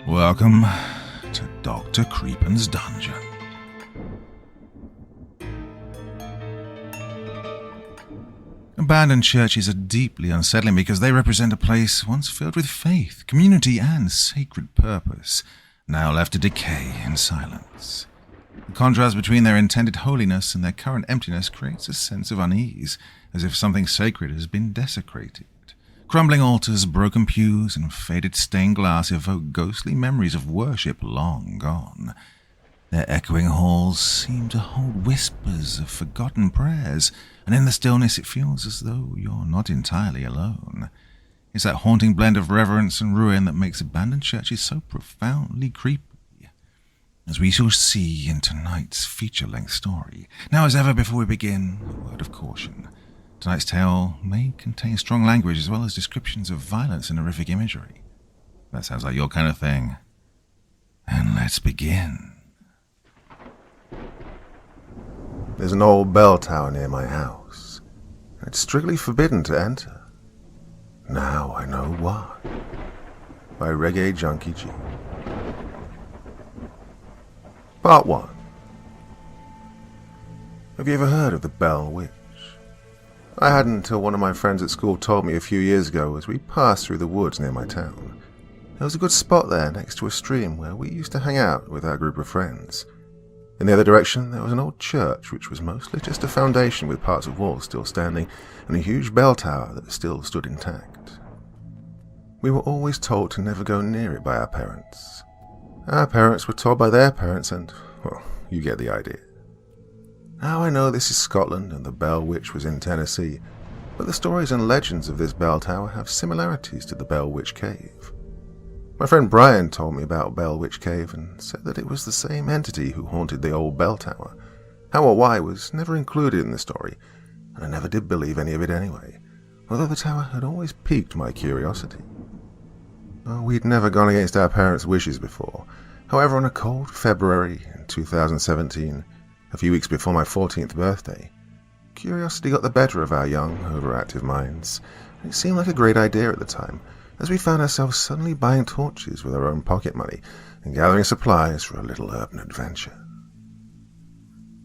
Welcome to Dr. Creepin's Dungeon. Abandoned churches are deeply unsettling because they represent a place once filled with faith, community, and sacred purpose, now left to decay in silence. The contrast between their intended holiness and their current emptiness creates a sense of unease, as if something sacred has been desecrated. Crumbling altars, broken pews, and faded stained glass evoke ghostly memories of worship long gone. Their echoing halls seem to hold whispers of forgotten prayers, and in the stillness it feels as though you're not entirely alone. It's that haunting blend of reverence and ruin that makes abandoned churches so profoundly creepy, as we shall see in tonight's feature-length story. Now, as ever, before we begin, a word of caution. Tonight's tale may contain strong language as well as descriptions of violence and horrific imagery. That sounds like your kind of thing. And let's begin. There's an old bell tower near my house. It's strictly forbidden to enter. Now I know why. By Reggae Junkie Gee. Part 1. Have you ever heard of the Bell Witch? I hadn't until one of my friends at school told me a few years ago as we passed through the woods near my town. There was a good spot there next to a stream where we used to hang out with our group of friends. In the other direction there was an old church which was mostly just a foundation with parts of walls still standing and a huge bell tower that still stood intact. We were always told to never go near it by our parents. Our parents were told by their parents and, well, you get the idea. Now I know this is Scotland and the Bell Witch was in Tennessee, but the stories and legends of this bell tower have similarities to the Bell Witch Cave. My friend Brian told me about Bell Witch Cave and said that it was the same entity who haunted the old bell tower. How or why was never included in the story, and I never did believe any of it anyway, although the tower had always piqued my curiosity. We'd never gone against our parents' wishes before. However, on a cold February in 2017, a few weeks before my 14th birthday, curiosity got the better of our young, overactive minds, and it seemed like a great idea at the time, as we found ourselves suddenly buying torches with our own pocket money and gathering supplies for a little urban adventure.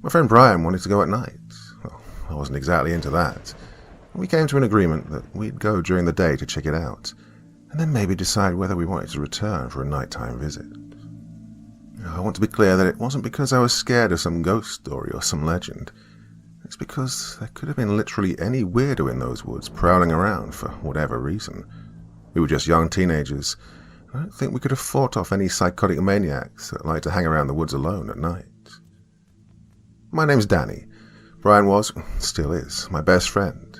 My friend Brian wanted to go at night. Well, I wasn't exactly into that. We came to an agreement that we'd go during the day to check it out, and then maybe decide whether we wanted to return for a nighttime visit. I want to be clear that it wasn't because I was scared of some ghost story or some legend. It's because there could have been literally any weirdo in those woods prowling around for whatever reason. We were just young teenagers. I don't think we could have fought off any psychotic maniacs that like to hang around the woods alone at night. My name's Danny. Brian was, still is, my best friend.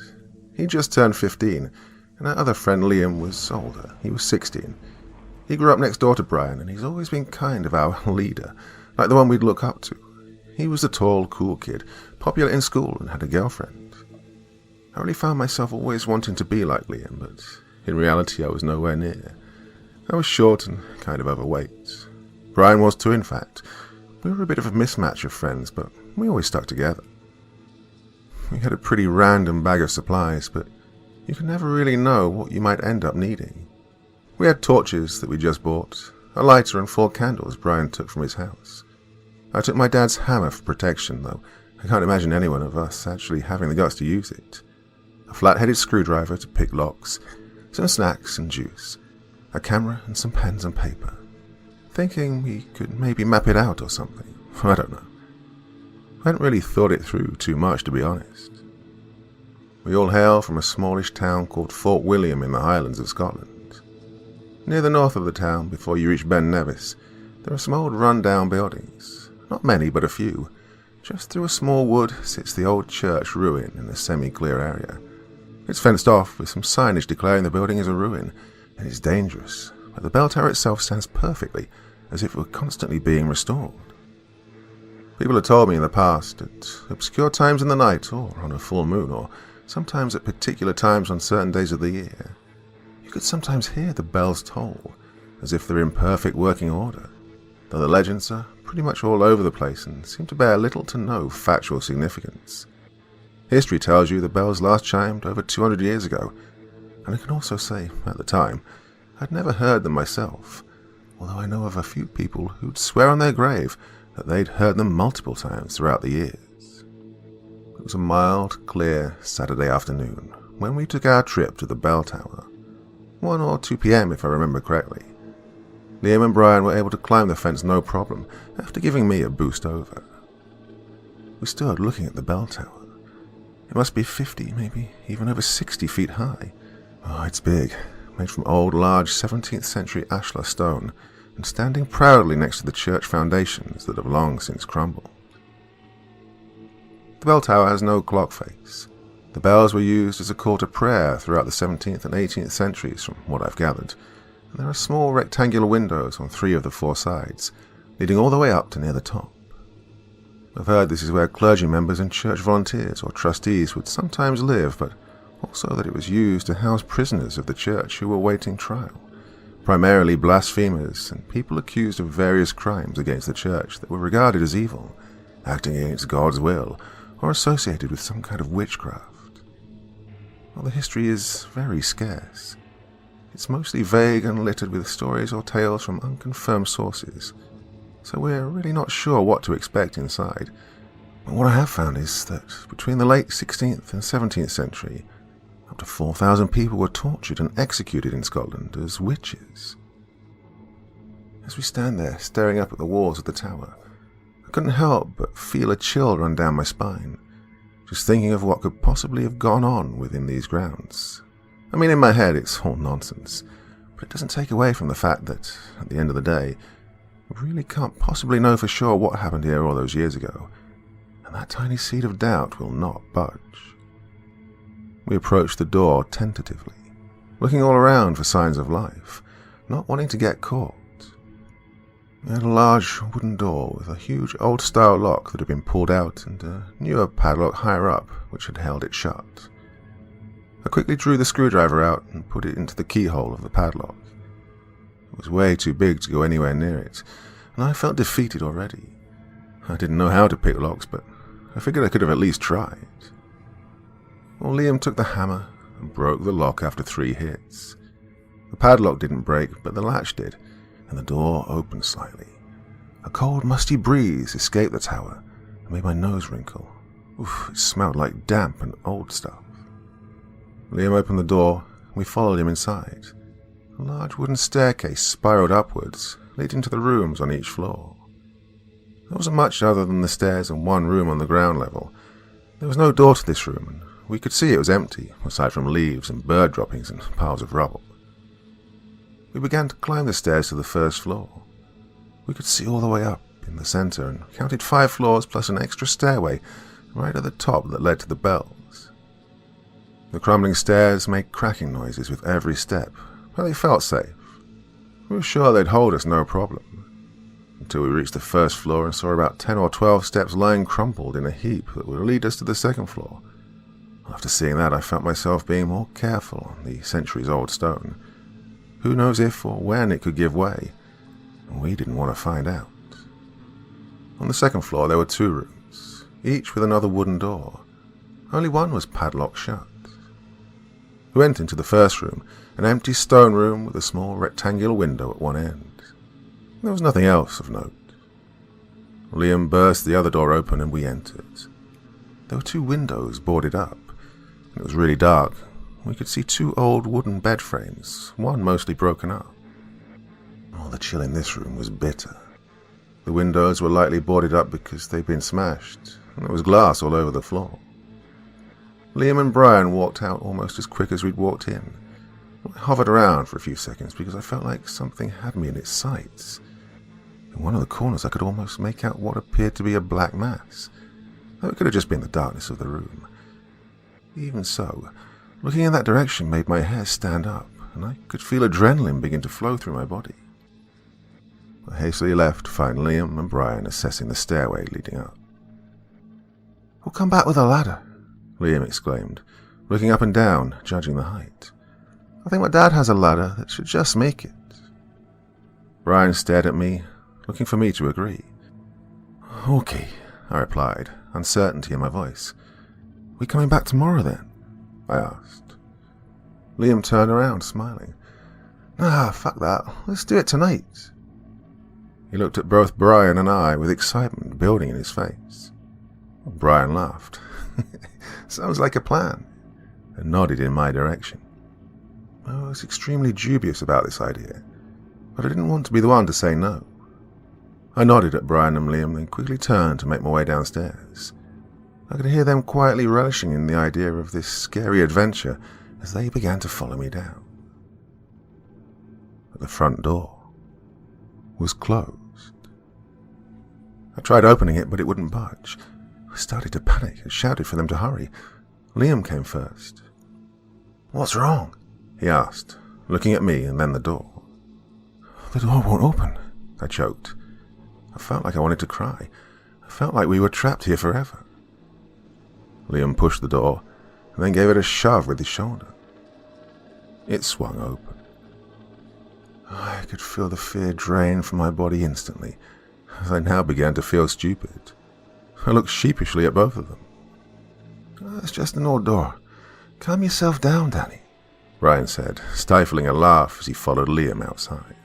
He just turned 15, and our other friend Liam was older. He was 16. He grew up next door to Brian, and he's always been kind of our leader, like the one we'd look up to. He was the tall, cool kid, popular in school and had a girlfriend. I really found myself always wanting to be like Liam, but in reality I was nowhere near. I was short and kind of overweight. Brian was too, in fact. We were a bit of a mismatch of friends, but we always stuck together. We had a pretty random bag of supplies, but you can never really know what you might end up needing. We had torches that we just bought, a lighter and 4 candles Brian took from his house. I took my dad's hammer for protection, though I can't imagine any one of us actually having the guts to use it. A flat-headed screwdriver to pick locks, some snacks and juice, a camera and some pens and paper. Thinking we could maybe map it out or something. I don't know. I hadn't really thought it through too much, to be honest. We all hail from a smallish town called Fort William in the Highlands of Scotland. Near the north of the town, before you reach Ben Nevis, there are some old run-down buildings. Not many, but a few. Just through a small wood sits the old church ruin in a semi-clear area. It's fenced off with some signage declaring the building is a ruin, and it's dangerous, but the bell tower itself stands perfectly, as if it were constantly being restored. People have told me in the past, at obscure times in the night, or on a full moon, or sometimes at particular times on certain days of the year, you could sometimes hear the bells toll, as if they're in perfect working order, though the legends are pretty much all over the place and seem to bear little to no factual significance. History tells you the bells last chimed over 200 years ago, and I can also say, at the time, I'd never heard them myself, although I know of a few people who'd swear on their grave that they'd heard them multiple times throughout the years. It was a mild, clear Saturday afternoon when we took our trip to the bell tower, 1 or 2 p.m. if I remember correctly. Liam and Brian were able to climb the fence no problem after giving me a boost over. We stood looking at the bell tower. It must be 50, maybe even over 60 feet high. Oh, it's big, made from old, large 17th century ashlar stone, and standing proudly next to the church foundations that have long since crumbled. The bell tower has no clock face. The bells were used as a call to prayer throughout the 17th and 18th centuries, from what I've gathered, and there are small rectangular windows on 3 of the 4 sides, leading all the way up to near the top. I've heard this is where clergy members and church volunteers or trustees would sometimes live, but also that it was used to house prisoners of the church who were awaiting trial, primarily blasphemers and people accused of various crimes against the church that were regarded as evil, acting against God's will, or associated with some kind of witchcraft. Well, the history is very scarce. It's mostly vague and littered with stories or tales from unconfirmed sources, so we're really not sure what to expect inside. But what I have found is that between the late 16th and 17th century, up to 4,000 people were tortured and executed in Scotland as witches. As we stand there staring up at the walls of the tower, I couldn't help but feel a chill run down my spine, just thinking of what could possibly have gone on within these grounds. I mean, in my head it's all nonsense, but it doesn't take away from the fact that, at the end of the day, we really can't possibly know for sure what happened here all those years ago, and that tiny seed of doubt will not budge. We approached the door tentatively, looking all around for signs of life, not wanting to get caught. We had a large wooden door with a huge old-style lock that had been pulled out and a newer padlock higher up which had held it shut. I quickly drew the screwdriver out and put it into the keyhole of the padlock. It was way too big to go anywhere near it, and I felt defeated already. I didn't know how to pick locks, but I figured I could have at least tried. Well, Liam took the hammer and broke the lock after 3 hits. The padlock didn't break, but the latch did, and the door opened slightly. A cold, musty breeze escaped the tower and made my nose wrinkle. Oof, it smelled like damp and old stuff. Liam opened the door, and we followed him inside. A large wooden staircase spiraled upwards, leading to the rooms on each floor. There wasn't much other than the stairs and 1 room on the ground level. There was no door to this room, and we could see it was empty, aside from leaves and bird droppings and piles of rubble. We began to climb the stairs to the first floor. We could see all the way up in the center and counted 5 floors plus an extra stairway right at the top that led to the bells. The crumbling stairs made cracking noises with every step, but they felt safe. We were sure they'd hold us no problem, until we reached the first floor and saw about 10 or 12 steps lying crumpled in a heap that would lead us to the second floor. After seeing that, I felt myself being more careful on the centuries-old stone. Who knows if or when it could give way, and we didn't want to find out. On the second floor there were 2 rooms, each with another wooden door. Only one was padlocked shut. We went into the first room, an empty stone room with a small rectangular window at one end. There was nothing else of note. Liam burst the other door open and we entered. There were 2 windows boarded up, and it was really dark. We could see 2 old wooden bed frames, one mostly broken up. Oh, the chill in this room was bitter. The windows were lightly boarded up because they'd been smashed, and there was glass all over the floor. Liam and Brian walked out almost as quick as we'd walked in. I hovered around for a few seconds because I felt like something had me in its sights. In one of the corners I could almost make out what appeared to be a black mass, though it could have just been the darkness of the room. Even so, looking in that direction made my hair stand up, and I could feel adrenaline begin to flow through my body. I hastily left to find Liam and Brian assessing the stairway leading up. "We'll come back with a ladder," Liam exclaimed, looking up and down, judging the height. "I think my dad has a ladder that should just make it." Brian stared at me, looking for me to agree. "Okay," I replied, uncertainty in my voice. "We coming back tomorrow then?" I asked. Liam turned around, smiling. "Nah, fuck that. Let's do it tonight." He looked at both Brian and I with excitement building in his face. Brian laughed. Sounds like a plan, and nodded in my direction. I was extremely dubious about this idea, but I didn't want to be the one to say no. I nodded at Brian and Liam, then quickly turned to make my way downstairs. I could hear them quietly relishing in the idea of this scary adventure as they began to follow me down. But the front door was closed. I tried opening it, but it wouldn't budge. I started to panic and shouted for them to hurry. Liam came first. "What's wrong?" he asked, looking at me and then the door. "The door won't open," I choked. I felt like I wanted to cry. I felt like we were trapped here forever. Liam pushed the door and then gave it a shove with his shoulder. It swung open. I could feel the fear drain from my body instantly, as I now began to feel stupid. I looked sheepishly at both of them. "It's just an old door. Calm yourself down, Danny," Brian said, stifling a laugh as he followed Liam outside.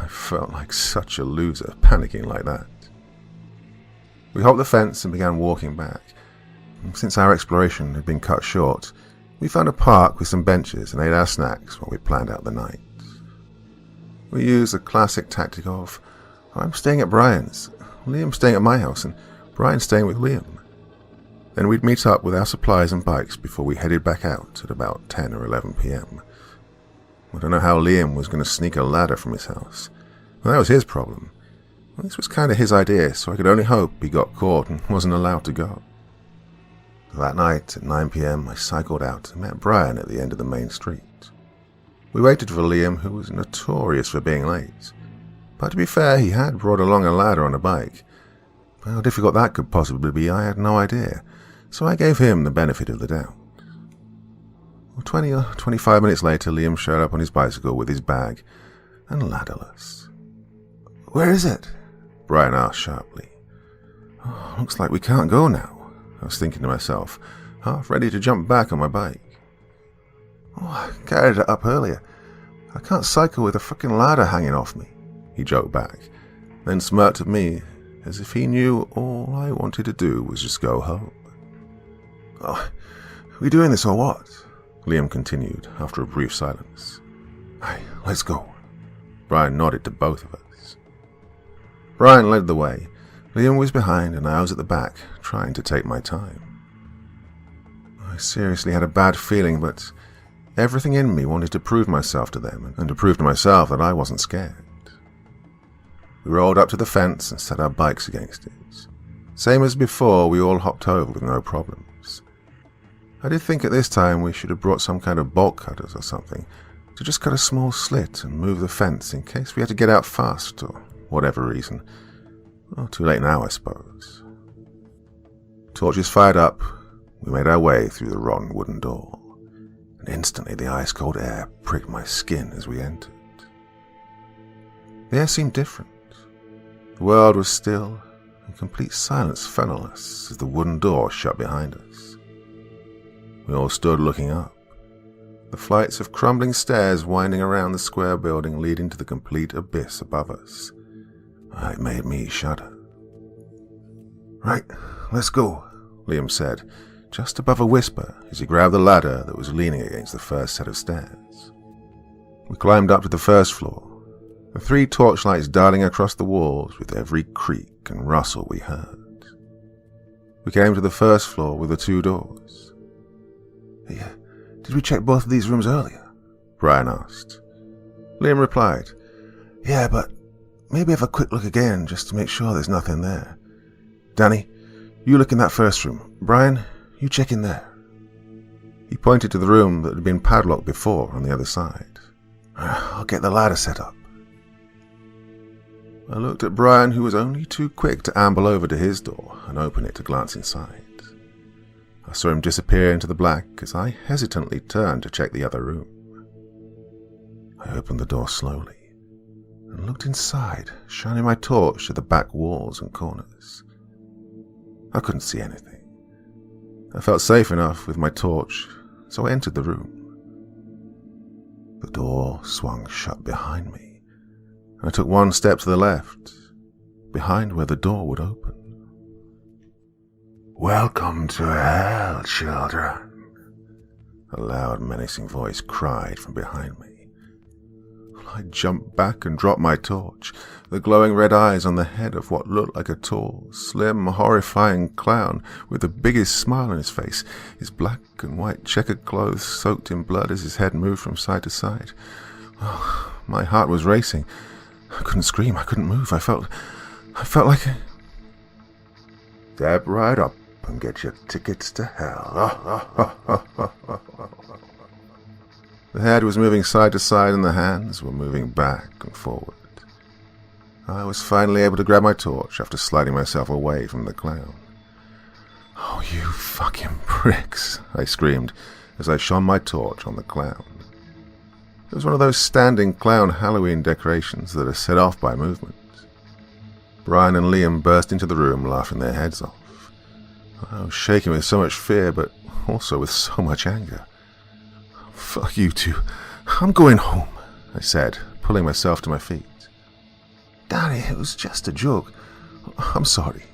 I felt like such a loser, panicking like that. We hopped the fence and began walking back. Since our exploration had been cut short, we found a park with some benches and ate our snacks while we planned out the night. We used the classic tactic of, I'm staying at Brian's, Liam's staying at my house, and Brian's staying with Liam. Then we'd meet up with our supplies and bikes before we headed back out at about 10 or 11 p.m. I don't know how Liam was going to sneak a ladder from his house. Well, that was his problem. Well, this was kind of his idea, so I could only hope he got caught and wasn't allowed to go. That night, at 9 p.m, I cycled out and met Brian at the end of the main street. We waited for Liam, who was notorious for being late. But to be fair, he had brought along a ladder on a bike. How difficult that could possibly be, I had no idea, so I gave him the benefit of the doubt. 20 or 25 minutes later, Liam showed up on his bicycle with his bag and ladderless. "Where is it?" Brian asked sharply. "Oh, looks like we can't go now," I was thinking to myself, half ready to jump back on my bike. "Oh, I carried it up earlier. I can't cycle with a frickin' ladder hanging off me," he joked back, then smirked at me as if he knew all I wanted to do was just go home. "Oh, are we doing this or what?" Liam continued after a brief silence. "Hey, let's go." Brian nodded to both of us. Brian led the way. Liam was behind and I was at the back, trying to take my time. I seriously had a bad feeling, but everything in me wanted to prove myself to them and to prove to myself that I wasn't scared. We rolled up to the fence and set our bikes against it. Same as before, we all hopped over with no problems. I did think at this time we should have brought some kind of bolt cutters or something to just cut a small slit and move the fence in case we had to get out fast or whatever reason. Well, too late now, I suppose. Torches fired up, we made our way through the rotten wooden door, and instantly the ice-cold air pricked my skin as we entered. The air seemed different. The world was still, and complete silence fell on us as the wooden door shut behind us. We all stood looking up, the flights of crumbling stairs winding around the square building leading to the complete abyss above us. It made me shudder. "Right, let's go," Liam said, just above a whisper as he grabbed the ladder that was leaning against the first set of stairs. We climbed up to the first floor, the 3 torchlights darting across the walls with every creak and rustle we heard. We came to the first floor with the 2 doors. "Yeah, did we check both of these rooms earlier?" Brian asked. Liam replied, "Yeah, but maybe have a quick look again just to make sure there's nothing there. Danny, you look in that first room. Brian, you check in there." He pointed to the room that had been padlocked before on the other side. "I'll get the ladder set up." I looked at Brian, who was only too quick to amble over to his door and open it to glance inside. I saw him disappear into the black as I hesitantly turned to check the other room. I opened the door slowly and looked inside, shining my torch to the back walls and corners. I couldn't see anything. I felt safe enough with my torch, so I entered the room. The door swung shut behind me. I took one step to the left, behind where the door would open. "Welcome to hell, children," a loud, menacing voice cried from behind me. I jumped back and dropped my torch, the glowing red eyes on the head of what looked like a tall, slim, horrifying clown with the biggest smile on his face, his black and white checkered clothes soaked in blood as his head moved from side to side. Oh, my heart was racing. I couldn't scream, I couldn't move. I felt like "Step right up and get your tickets to hell." The head was moving side to side and the hands were moving back and forward. I was finally able to grab my torch after sliding myself away from the clown. "Oh, you fucking pricks," I screamed as I shone my torch on the clown. It was one of those standing clown Halloween decorations that are set off by movement. Brian and Liam burst into the room laughing their heads off. I was shaking with so much fear, but also with so much anger. "Fuck you two. I'm going home," I said, pulling myself to my feet. "Danny, it was just a joke. I'm sorry,"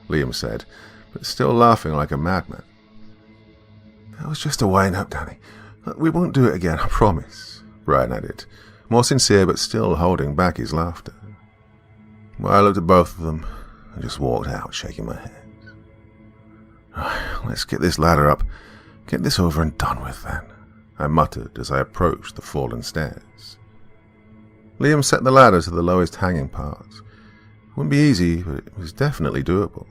Liam said, but still laughing like a madman. "That was just a wind-up, Danny. We won't do it again, I promise," Brian added, more sincere but still holding back his laughter. Well, I looked at both of them and just walked out, shaking my head. "Let's get this ladder up. Get this over and done with, then," I muttered as I approached the fallen stairs. Liam set the ladder to the lowest hanging part. It wouldn't be easy, but it was definitely doable.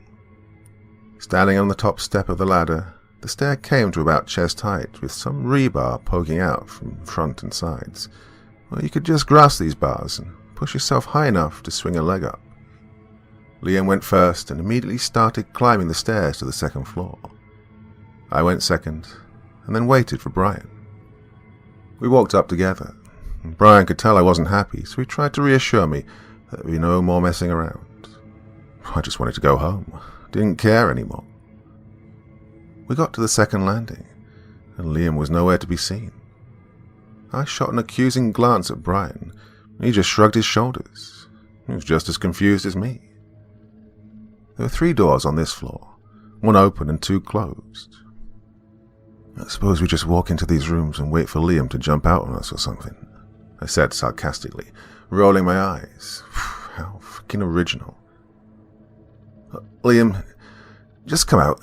Standing on the top step of the ladder, the stair came to about chest height, with some rebar poking out from front and sides. Well, you could just grasp these bars and push yourself high enough to swing a leg up. Liam went first and immediately started climbing the stairs to the second floor. I went second, and then waited for Brian. We walked up together. Brian could tell I wasn't happy, so he tried to reassure me that there'd be no more messing around. I just wanted to go home. Didn't care anymore. We got to the second landing, and Liam was nowhere to be seen. I shot an accusing glance at Brian. He just shrugged his shoulders. He was just as confused as me. There were 3 doors on this floor, one open and 2 closed. "I suppose we just walk into these rooms and wait for Liam to jump out on us or something," I said sarcastically, rolling my eyes. How fucking original. "Liam, just come out.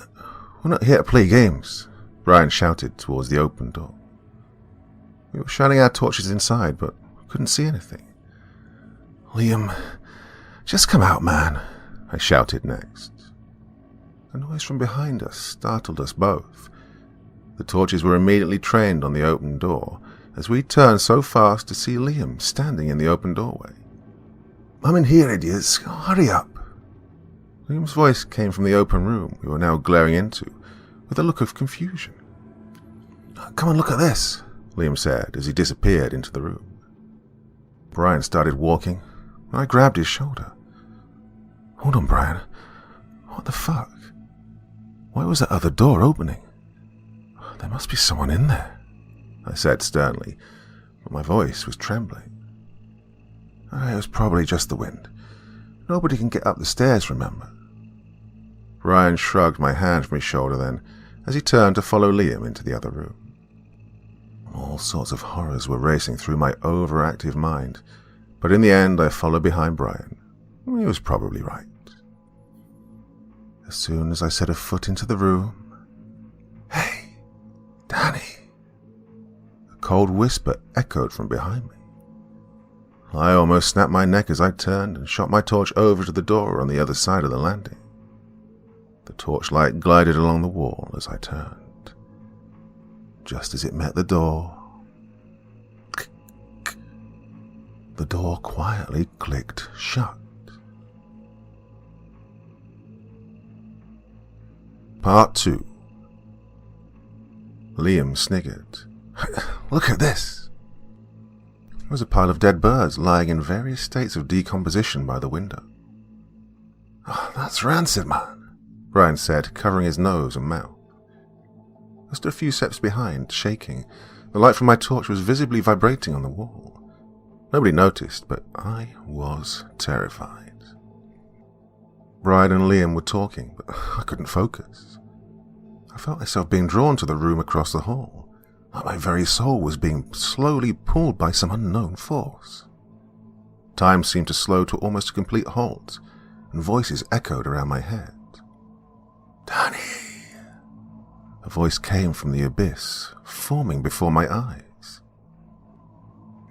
We're not here to play games," Brian shouted towards the open door. We were shining our torches inside, but couldn't see anything. "Liam, just come out, man," I shouted next. A noise from behind us startled us both. The torches were immediately trained on the open door, as we turned so fast to see Liam standing in the open doorway. "I'm in here, idiots. Hurry up." Liam's voice came from the open room we were now glaring into, with a look of confusion. "Come and look at this," Liam said as he disappeared into the room. Brian started walking, and I grabbed his shoulder. "Hold on, Brian. What the fuck? Why was that other door opening? There must be someone in there," I said sternly, but my voice was trembling. It was probably just the wind. Nobody can get up the stairs, remember? Brian shrugged my hand from his shoulder then, as he turned to follow Liam into the other room. All sorts of horrors were racing through my overactive mind, but in the end I followed behind Brian. He was probably right. As soon as I set a foot into the room, "Hey, Danny!" a cold whisper echoed from behind me. I almost snapped my neck as I turned and shot my torch over to the door on the other side of the landing. The torchlight glided along the wall as I turned. Just as it met the door, the door quietly clicked shut. Part 2. Liam sniggered. "Look at this!" There was a pile of dead birds lying in various states of decomposition by the window. "Oh, that's rancid, man," Brian said, covering his nose and mouth. I stood a few steps behind, shaking. The light from my torch was visibly vibrating on the wall. Nobody noticed, but I was terrified. Brian and Liam were talking, but I couldn't focus. I felt myself being drawn to the room across the hall, like my very soul was being slowly pulled by some unknown force. Time seemed to slow to almost a complete halt, and voices echoed around my head. "Danny!" A voice came from the abyss, forming before my eyes.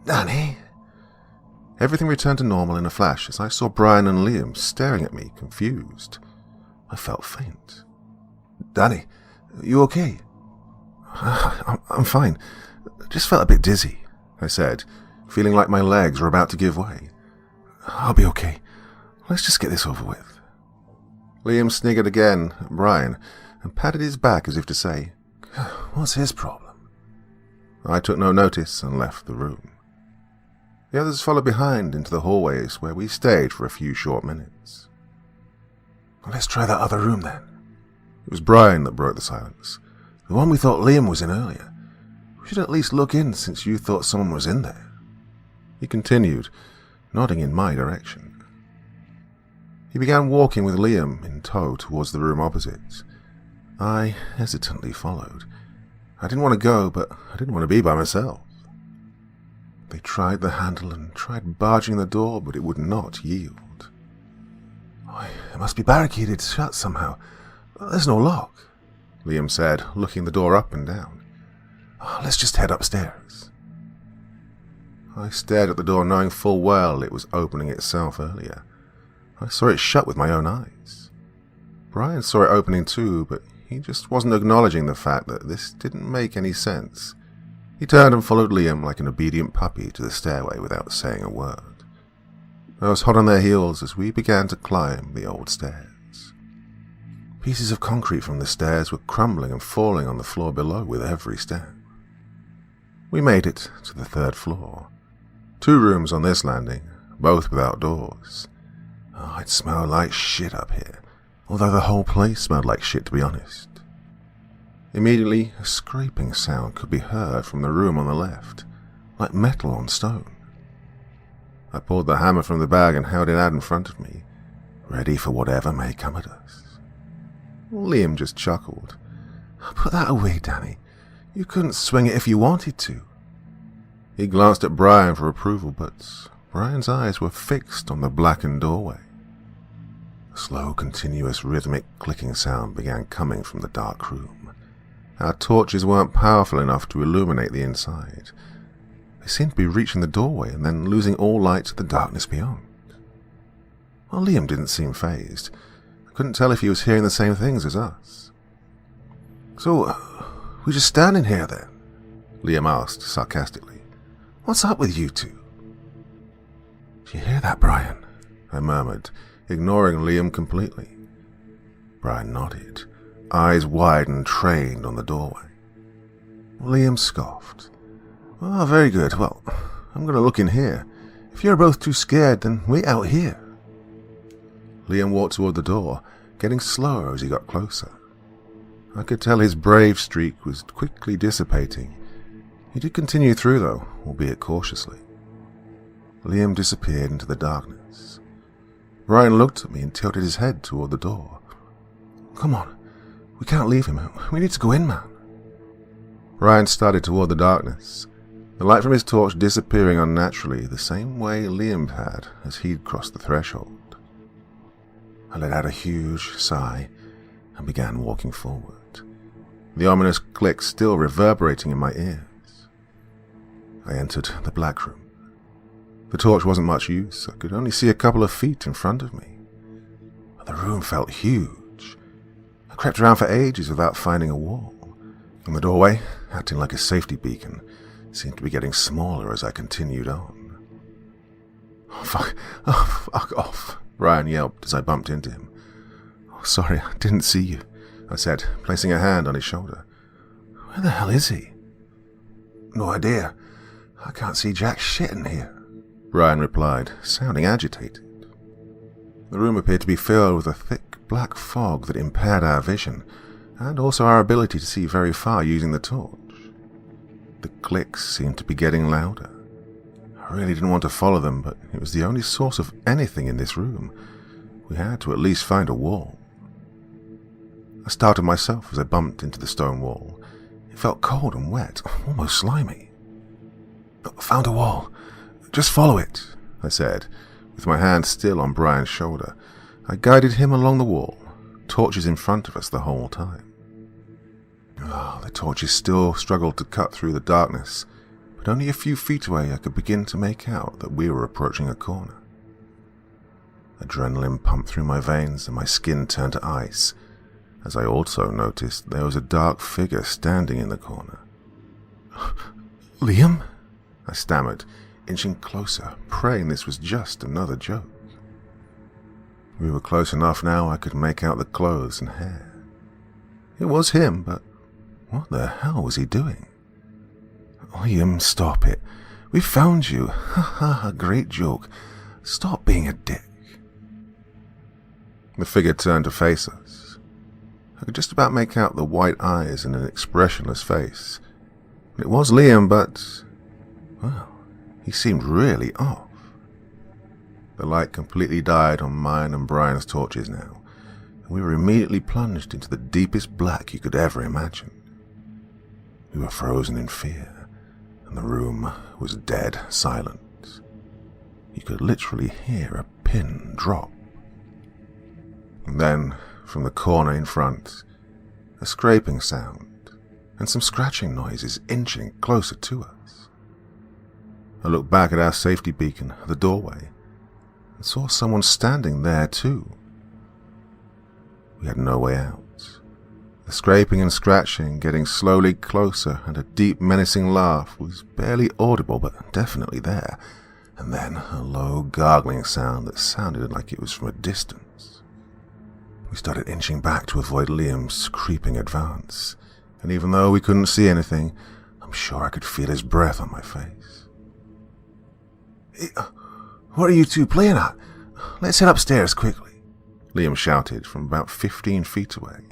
"Danny!" Everything returned to normal in a flash as I saw Brian and Liam staring at me, confused. I felt faint. "Danny, you okay?" I'm fine. Just felt a bit dizzy," I said, feeling like my legs were about to give way. "I'll be okay. Let's just get this over with." Liam sniggered again at Brian and patted his back as if to say, "What's his problem?" I took no notice and left the room. The others followed behind into the hallways where we stayed for a few short minutes. "Let's try that other room then." It was Brian that broke the silence. "The one we thought Liam was in earlier. We should at least look in since you thought someone was in there." He continued, nodding in my direction. He began walking with Liam in tow towards the room opposite. I hesitantly followed. I didn't want to go, but I didn't want to be by myself. They tried the handle and tried barging the door, but it would not yield. "Oh, it must be barricaded shut somehow. There's no lock," Liam said, looking the door up and down. "Let's just head upstairs." I stared at the door, knowing full well it was opening itself earlier. I saw it shut with my own eyes. Brian saw it opening too, but he just wasn't acknowledging the fact that this didn't make any sense. He turned and followed Liam like an obedient puppy to the stairway without saying a word. I was hot on their heels as we began to climb the old stairs. Pieces of concrete from the stairs were crumbling and falling on the floor below with every step. We made it to the 3rd floor. 2 rooms on this landing, both without doors. Oh, it smelled like shit up here, although the whole place smelled like shit, to be honest. Immediately, a scraping sound could be heard from the room on the left, like metal on stone. I pulled the hammer from the bag and held it out in front of me, ready for whatever may come at us. Liam just chuckled. "Put that away, Danny. You couldn't swing it if you wanted to." He glanced at Brian for approval, but Brian's eyes were fixed on the blackened doorway. A slow, continuous, rhythmic clicking sound began coming from the dark room. Our torches weren't powerful enough to illuminate the inside. They seemed to be reaching the doorway and then losing all light to the darkness beyond. Well, Liam didn't seem fazed. I couldn't tell if he was hearing the same things as us. "So, we're just standing here then?" Liam asked sarcastically. "What's up with you two?" "Do you hear that, Brian?" I murmured, ignoring Liam completely. Brian nodded, eyes wide and trained on the doorway. Liam scoffed. "Oh, very good. Well, I'm going to look in here. If you're both too scared, then wait out here." Liam walked toward the door, getting slower as he got closer. I could tell his brave streak was quickly dissipating. He did continue through, though, albeit cautiously. Liam disappeared into the darkness. Brian looked at me and tilted his head toward the door. "Come on. We can't leave him. We need to go in, man." Brian started toward the darkness, the light from his torch disappearing unnaturally the same way Liam had as he'd crossed the threshold. I let out a huge sigh and began walking forward, the ominous click still reverberating in my ears. I entered the black room. The torch wasn't much use. I could only see a couple of feet in front of me. But the room felt huge. I crept around for ages without finding a wall, and the doorway, acting like a safety beacon, seemed to be getting smaller as I continued on. "Oh, fuck off," Brian yelped as I bumped into him. "Oh, sorry, I didn't see you," I said, placing a hand on his shoulder. "Where the hell is he?" "No idea. I can't see jack shit in here," Brian replied, sounding agitated. The room appeared to be filled with a thick black fog that impaired our vision, and also our ability to see very far using the torch. The clicks seemed to be getting louder. I I really didn't want to follow them, but it was the only source of anything in this room. We had to at least find a wall. I startled myself as I bumped into the stone wall. It felt cold and wet, almost slimy. "Found a wall. Just follow it," I said, with my hand still on Brian's shoulder. I guided him along the wall, torches in front of us the whole time. The torches still struggled to cut through the darkness, but only a few feet away I could begin to make out that we were approaching a corner. Adrenaline pumped through my veins and my skin turned to ice, as I also noticed there was a dark figure standing in the corner. "Liam?" I stammered, inching closer, praying this was just another joke. We were close enough now I could make out the clothes and hair. It was him, but what the hell was he doing? "Liam, stop it. We found you. Ha ha, great joke. Stop being a dick." The figure turned to face us. I could just about make out the white eyes and an expressionless face. It was Liam, but, well, he seemed really off. The light completely died on mine and Brian's torches now, and we were immediately plunged into the deepest black you could ever imagine. We were frozen in fear, and the room was dead silent. You could literally hear a pin drop. And then, from the corner in front, a scraping sound, and some scratching noises inching closer to us. I looked back at our safety beacon at the doorway, and saw someone standing there too. We had no way out. The scraping and scratching getting slowly closer, and a deep menacing laugh was barely audible but definitely there, and then a low gargling sound that sounded like it was from a distance. We started inching back to avoid Liam's creeping advance, and even though we couldn't see anything, I'm sure I could feel his breath on my face. "Hey, what are you two playing at? Let's head upstairs quickly," Liam shouted from about 15 feet away.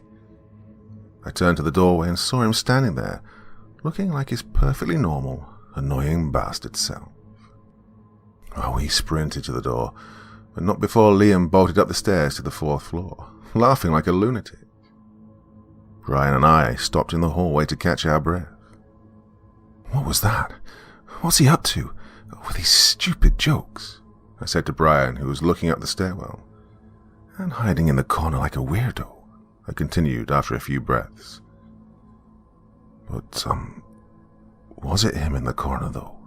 I turned to the doorway and saw him standing there, looking like his perfectly normal, annoying bastard self. We sprinted to the door, but not before Liam bolted up the stairs to the 4th floor, laughing like a lunatic. Brian and I stopped in the hallway to catch our breath. "What was that? What's he up to? With these stupid jokes?" I said to Brian, who was looking up the stairwell. "And hiding in the corner like a weirdo," I continued after a few breaths. "But, was it him in the corner, though?"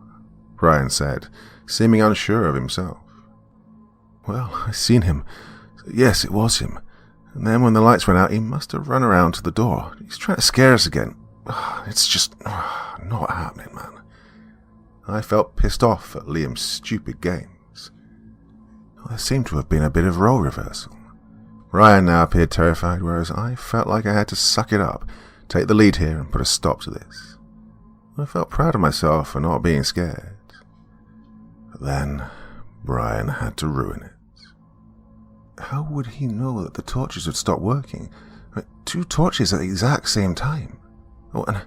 Brian said, seeming unsure of himself. "Well, I seen him. Yes, it was him. And then when the lights went out, he must have run around to the door. He's trying to scare us again. It's just not happening, man." I felt pissed off at Liam's stupid games. There seemed to have been a bit of role reversal. Ryan now appeared terrified, whereas I felt like I had to suck it up, take the lead here and put a stop to this. I felt proud of myself for not being scared. But then Brian had to ruin it. How would he know that the torches had stopped working? 2 torches at the exact same time. And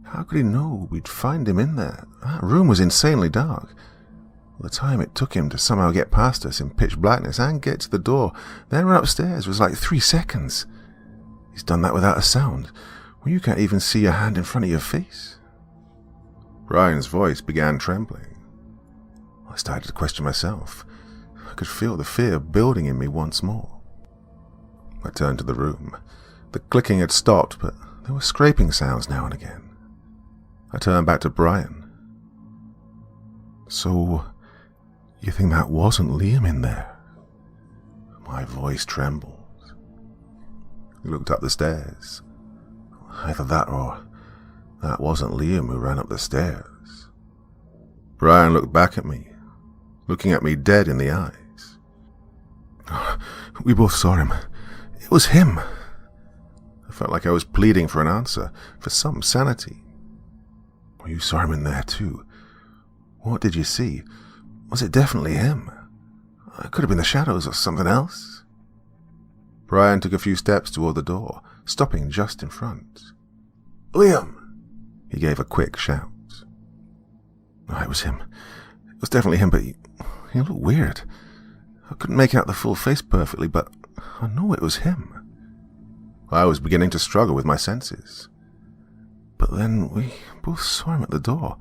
how could he know we'd find him in there? That room was insanely dark. The time it took him to somehow get past us in pitch blackness and get to the door, then run upstairs, was like 3 seconds. He's done that without a sound, when you can't even see your hand in front of your face. Brian's voice began trembling. I started to question myself. I could feel the fear building in me once more. I turned to the room. The clicking had stopped, but there were scraping sounds now and again. I turned back to Brian. "So, you think that wasn't Liam in there?" My voice trembled. He looked up the stairs. Either that or that wasn't Liam who ran up the stairs. Brian looked back at me, looking at me dead in the eyes. "We both saw him. It was him." I felt like I was pleading for an answer, for some sanity. "You saw him in there too. What did you see? Was it definitely him? It could have been the shadows or something else." Brian took a few steps toward the door, stopping just in front. "Liam!" He gave a quick shout. "It was him. It was definitely him, but he looked weird. I couldn't make out the full face perfectly, but I know it was him. I was beginning to struggle with my senses. But then we both saw him at the door,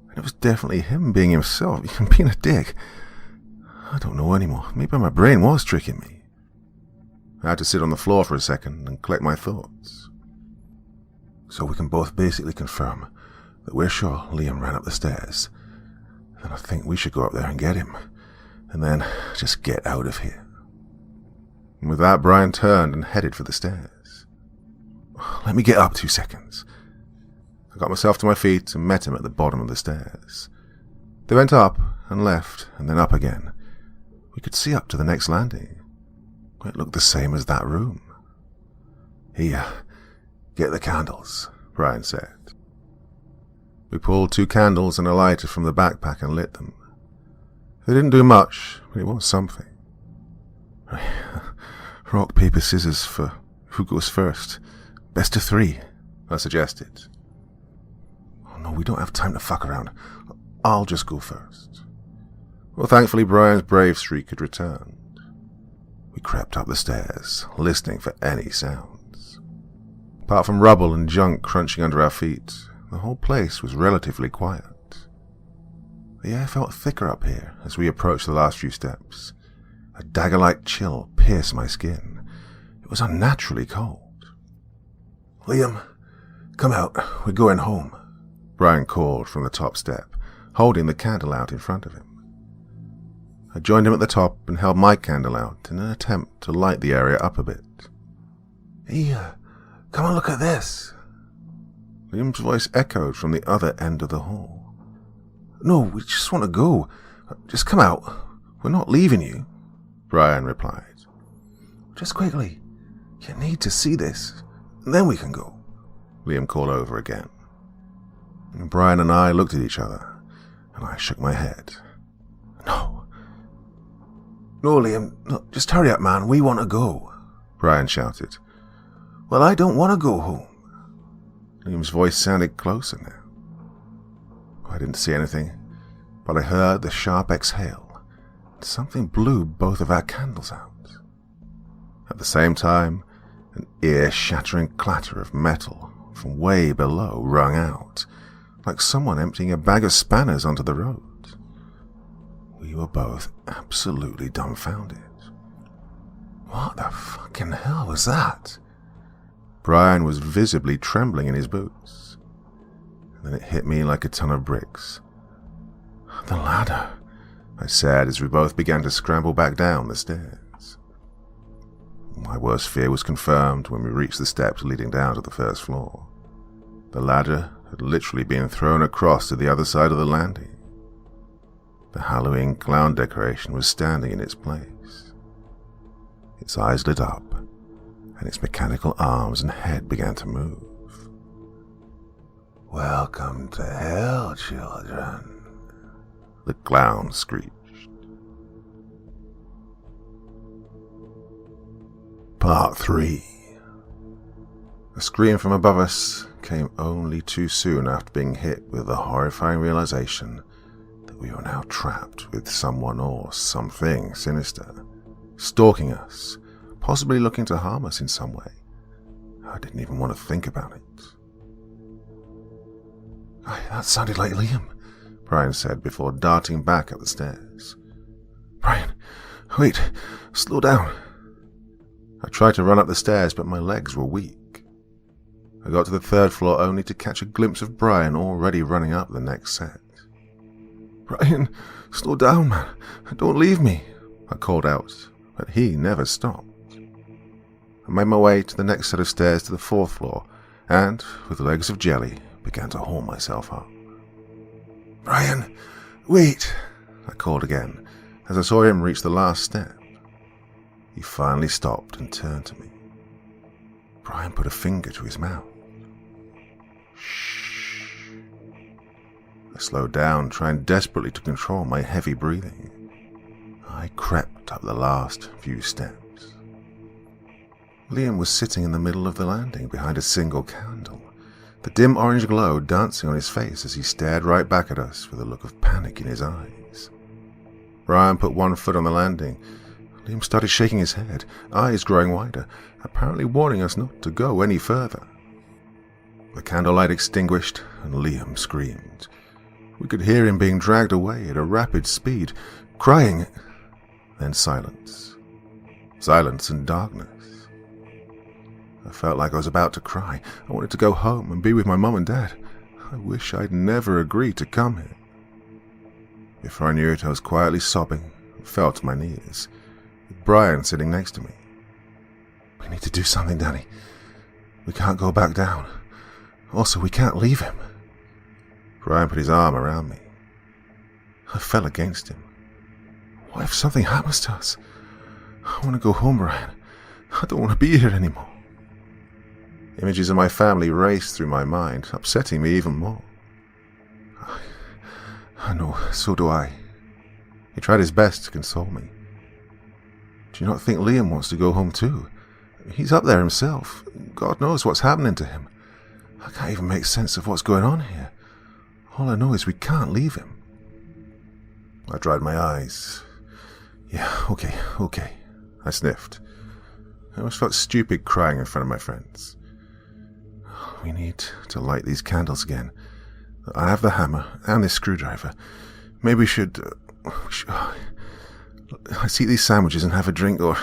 and it was definitely him being himself, being a dick. I don't know anymore. Maybe my brain was tricking me. I had to sit on the floor for a second and collect my thoughts. So we can both basically confirm that we're sure Liam ran up the stairs. And I think we should go up there and get him, and then just get out of here. And with that, Brian turned and headed for the stairs. Let me get up 2 seconds. I got myself to my feet and met him at the bottom of the stairs. They went up and left and then up again. We could see up to the next landing. It looked the same as that room. Here, get the candles, Brian said. We pulled 2 candles and a lighter from the backpack and lit them. They didn't do much, but it was something. Rock, paper, scissors for who goes first. Best of 3, I suggested. Oh no, we don't have time to fuck around. I'll just go first. Well, thankfully Brian's brave streak had returned. We crept up the stairs, listening for any sounds. Apart from rubble and junk crunching under our feet, the whole place was relatively quiet. The air felt thicker up here as we approached the last few steps. A dagger-like chill pierced my skin. It was unnaturally cold. Liam, come out. We're going home, Brian called from the top step, holding the candle out in front of him. I joined him at the top and held my candle out in an attempt to light the area up a bit. Hey, come and look at this. Liam's voice echoed from the other end of the hall. No, we just want to go. Just come out. We're not leaving you, Brian replied. Just quickly. You need to see this, and then we can go, Liam called over again. And Brian and I looked at each other, and I shook my head. No, Liam, no, just hurry up, man. We want to go, Brian shouted. Well, I don't want to go home. Liam's voice sounded closer now. I didn't see anything, but I heard the sharp exhale, and something blew both of our candles out. At the same time, an ear-shattering clatter of metal from way below rung out, like someone emptying a bag of spanners onto the road. We were both absolutely dumbfounded. What the fucking hell was that? Brian was visibly trembling in his boots. And then it hit me like a ton of bricks. The ladder, I said as we both began to scramble back down the stairs. My worst fear was confirmed when we reached the steps leading down to the first floor. The ladder had literally been thrown across to the other side of the landing. The Halloween clown decoration was standing in its place. Its eyes lit up, and its mechanical arms and head began to move. Welcome to hell, children, the clown screeched. Part 3. A scream from above us came only too soon after being hit with the horrifying realization that we were now trapped with someone or something sinister, stalking us, possibly looking to harm us in some way. I didn't even want to think about it. That sounded like Liam, Brian said before darting back up the stairs. Brian, wait, slow down. I tried to run up the stairs, but my legs were weak. I got to the 3rd floor only to catch a glimpse of Brian already running up the next set. Brian, slow down, man. Don't leave me, I called out, but he never stopped. I made my way to the next set of stairs to the 4th floor, and, with legs of jelly, began to haul myself up. Brian, wait, I called again, as I saw him reach the last step. He finally stopped and turned to me. Brian put a finger to his mouth. Shh. I slowed down, trying desperately to control my heavy breathing. I crept up the last few steps. Liam was sitting in the middle of the landing behind a single candle, the dim orange glow dancing on his face as he stared right back at us with a look of panic in his eyes. Brian put one foot on the landing. Liam started shaking his head, eyes growing wider, apparently warning us not to go any further. The candlelight extinguished, and Liam screamed. We could hear him being dragged away at a rapid speed, crying. Then silence. Silence and darkness. I felt like I was about to cry. I wanted to go home and be with my mum and dad. I wish I'd never agreed to come here. Before I knew it, I was quietly sobbing and fell to my knees, with Brian sitting next to me. We need to do something, Danny. We can't go back down. Also, we can't leave him. Brian put his arm around me. I fell against him. What if something happens to us? I want to go home, Brian. I don't want to be here anymore. Images of my family raced through my mind, upsetting me even more. I know, so do I. He tried his best to console me. Do you not think Liam wants to go home too? He's up there himself. God knows what's happening to him. I can't even make sense of what's going on here. All I know is we can't leave him. I dried my eyes. Yeah, okay. I sniffed. I always felt stupid crying in front of my friends. We need to light these candles again. I have the hammer and this screwdriver. Maybe we should let's eat these sandwiches and have a drink, or...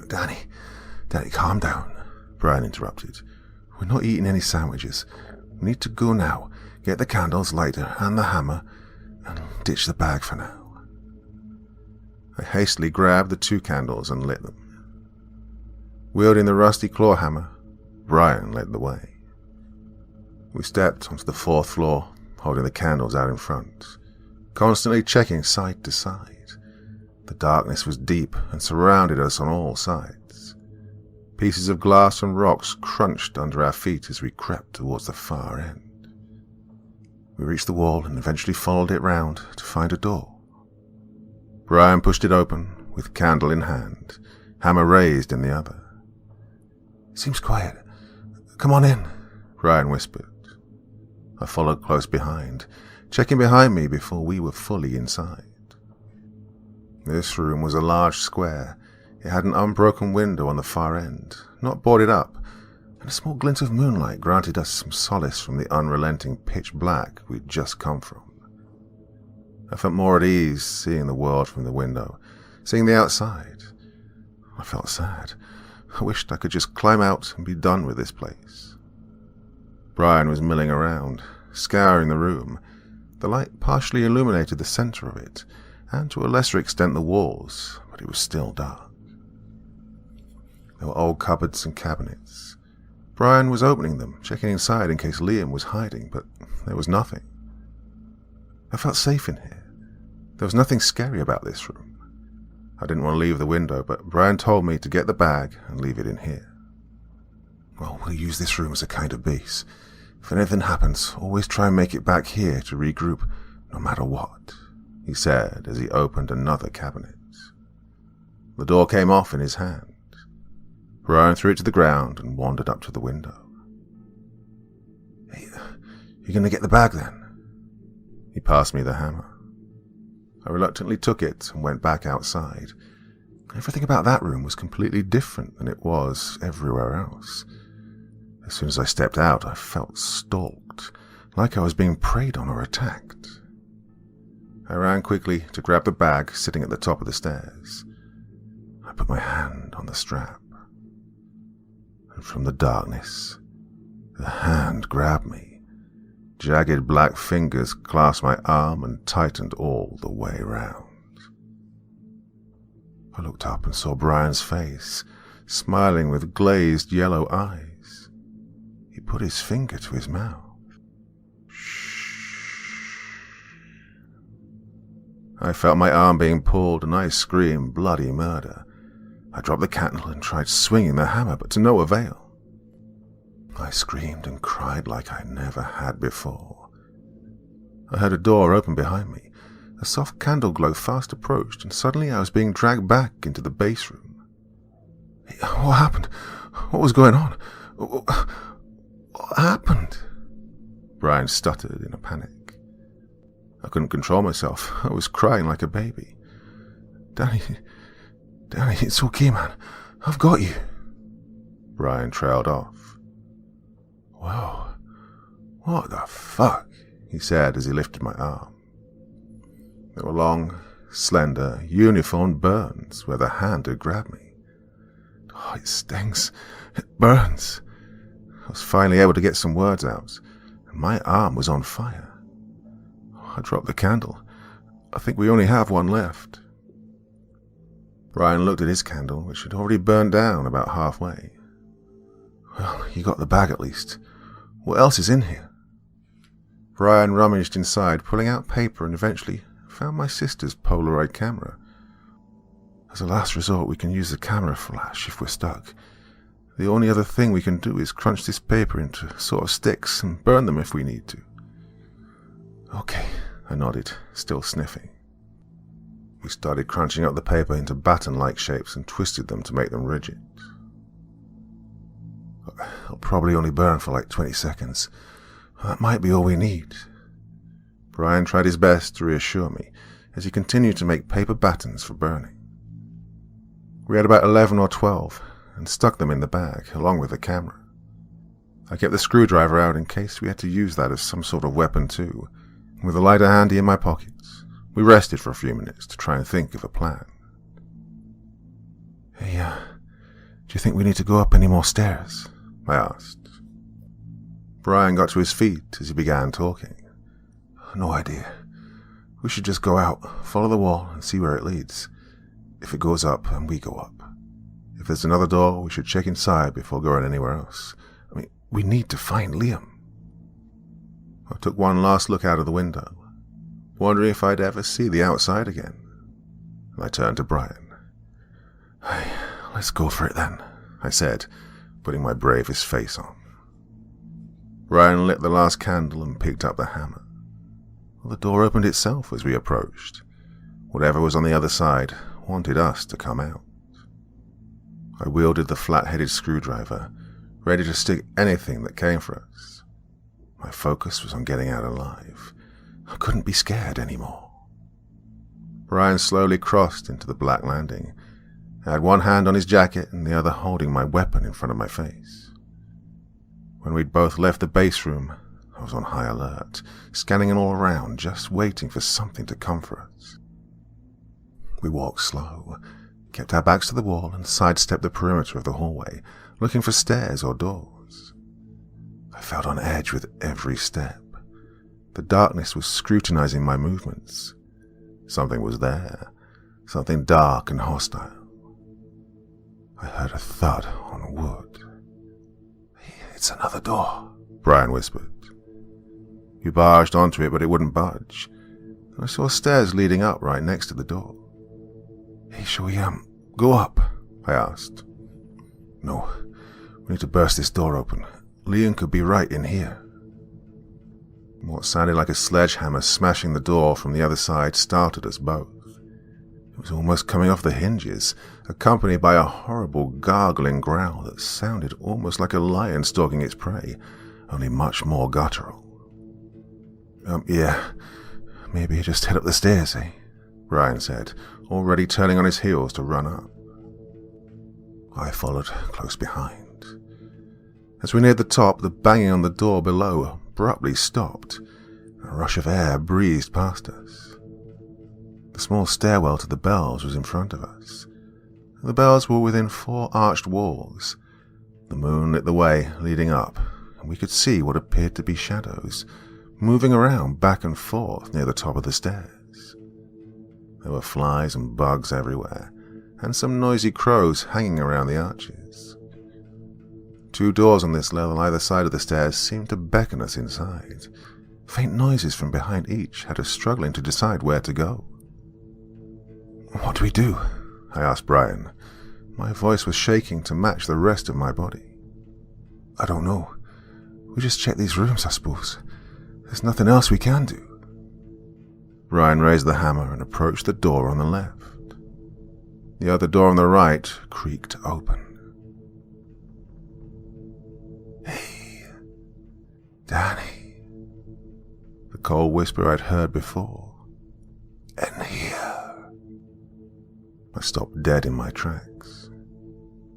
Danny, calm down, Brian interrupted. We're not eating any sandwiches. We need to go now, get the candles, lighter, and the hammer, and ditch the bag for now. I hastily grabbed the 2 candles and lit them. Wielding the rusty claw hammer, Brian led the way. We stepped onto the 4th floor, holding the candles out in front, constantly checking side to side. The darkness was deep and surrounded us on all sides. Pieces of glass and rocks crunched under our feet as we crept towards the far end. We reached the wall and eventually followed it round to find a door. Brian pushed it open, with candle in hand, hammer raised in the other. Seems quiet. Come on in, Brian whispered. I followed close behind, checking behind me before we were fully inside. This room was a large square. It had an unbroken window on the far end, not boarded up, and a small glint of moonlight granted us some solace from the unrelenting pitch black we'd just come from. I felt more at ease seeing the world from the window, seeing the outside. I felt sad. I wished I could just climb out and be done with this place. Brian was milling around, scouring the room. The light partially illuminated the center of it, and to a lesser extent the walls, but it was still dark. There were old cupboards and cabinets. Brian was opening them, checking inside in case Liam was hiding, but there was nothing. I felt safe in here. There was nothing scary about this room. I didn't want to leave the window, but Brian told me to get the bag and leave it in here. Well, we'll use this room as a kind of base. If anything happens, always try and make it back here to regroup, no matter what, he said as he opened another cabinet. The door came off in his hand. Brian threw it to the ground and wandered up to the window. Hey, you going to get the bag then? He passed me the hammer. I reluctantly took it and went back outside. Everything about that room was completely different than it was everywhere else. As soon as I stepped out, I felt stalked, like I was being preyed on or attacked. I ran quickly to grab the bag sitting at the top of the stairs. I put my hand on the strap. And from the darkness, the hand grabbed me. Jagged black fingers clasped my arm and tightened all the way round. I looked up and saw Brian's face, smiling with glazed yellow eyes. He put his finger to his mouth. Shh. I felt my arm being pulled and I screamed bloody murder. I dropped the candle and tried swinging the hammer, but to no avail. I screamed and cried like I never had before. I heard a door open behind me. A soft candle glow fast approached, and suddenly I was being dragged back into the base room. What happened? What was going on? What happened? Brian stuttered in a panic. I couldn't control myself. I was crying like a baby. Danny, it's okay, man. I've got you. Brian trailed off. Whoa, what the fuck? He said as he lifted my arm. There were long, slender, uniform burns where the hand had grabbed me. Oh, it stings. It burns. I was finally able to get some words out, and my arm was on fire. I dropped the candle. I think we only have one left. Brian looked at his candle, which had already burned down about halfway. Well, you got the bag at least. What else is in here? Brian rummaged inside, pulling out paper, and eventually found my sister's Polaroid camera. As a last resort, we can use the camera flash if we're stuck. The only other thing we can do is crunch this paper into sort of sticks and burn them if we need to. Okay, I nodded, still sniffing. We started crunching up the paper into baton-like shapes and twisted them to make them rigid. It'll probably only burn for like 20 seconds. That might be all we need. Brian tried his best to reassure me as he continued to make paper batons for burning. We had about 11 or 12 and stuck them in the bag along with the camera. I kept the screwdriver out in case we had to use that as some sort of weapon too. With the lighter handy in my pockets, we rested for a few minutes to try and think of a plan. Hey, do you think we need to go up any more stairs? I asked. Brian got to his feet as he began talking. No idea. We should just go out, follow the wall, and see where it leads. If it goes up, then we go up. If there's another door, we should check inside before going anywhere else. I mean, we need to find Liam. I took one last look out of the window, wondering if I'd ever see the outside again. And I turned to Brian. Hey, let's go for it then, I said, putting my bravest face on. Brian lit the last candle and picked up the hammer. Well, the door opened itself as we approached. Whatever was on the other side wanted us to come out. I wielded the flat-headed screwdriver, ready to stick anything that came for us. My focus was on getting out alive. I couldn't be scared anymore. Brian slowly crossed into the black landing. I had one hand on his jacket and the other holding my weapon in front of my face. When we'd both left the base room, I was on high alert, scanning all around, just waiting for something to come for us. We walked slow, kept our backs to the wall, and sidestepped the perimeter of the hallway, looking for stairs or doors. I felt on edge with every step. The darkness was scrutinizing my movements. Something was there, something dark and hostile. I heard a thud on wood. It's another door, Brian whispered. We barged onto it, but it wouldn't budge. I saw stairs leading up right next to the door. Hey, shall we, go up? I asked. No, we need to burst this door open. Liam could be right in here. What sounded like a sledgehammer smashing the door from the other side startled us both. It was almost coming off the hinges, accompanied by a horrible gargling growl that sounded almost like a lion stalking its prey, only much more guttural. Yeah, maybe just head up the stairs, eh? Brian said, already turning on his heels to run up. I followed close behind. As we neared the top, the banging on the door below abruptly stopped. A rush of air breezed past us. The small stairwell to the bells was in front of us. The bells were within 4 arched walls. The moon lit the way leading up, and we could see what appeared to be shadows moving around back and forth near the top of the stairs. There were flies and bugs everywhere, and some noisy crows hanging around the arches. 2 doors on this level either side of the stairs seemed to beckon us inside. Faint noises from behind each had us struggling to decide where to go. What do we do? I asked Brian. My voice was shaking to match the rest of my body. I don't know. We just check these rooms, I suppose. There's nothing else we can do. Brian raised the hammer and approached the door on the left. The other door on the right creaked open. Hey, cold whisper I'd heard before. "In here." I stopped dead in my tracks.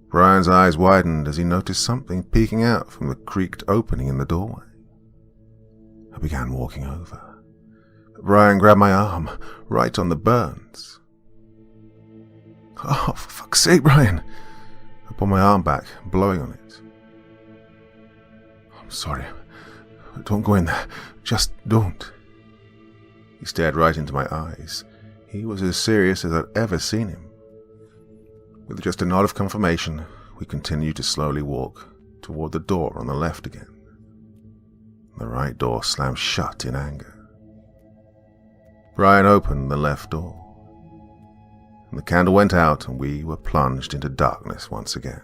Brian's eyes widened as he noticed something peeking out from the creaked opening in the doorway. I began walking over, but Brian grabbed my arm, right on the burns. "Oh, for fuck's sake, Brian!" I pulled my arm back, blowing on it. "I'm sorry. Don't go in there. Just don't." He stared right into my eyes. He was as serious as I'd ever seen him. With just a nod of confirmation, we continued to slowly walk toward the door on the left again. The right door slammed shut in anger. Brian opened the left door, and the candle went out and we were plunged into darkness once again.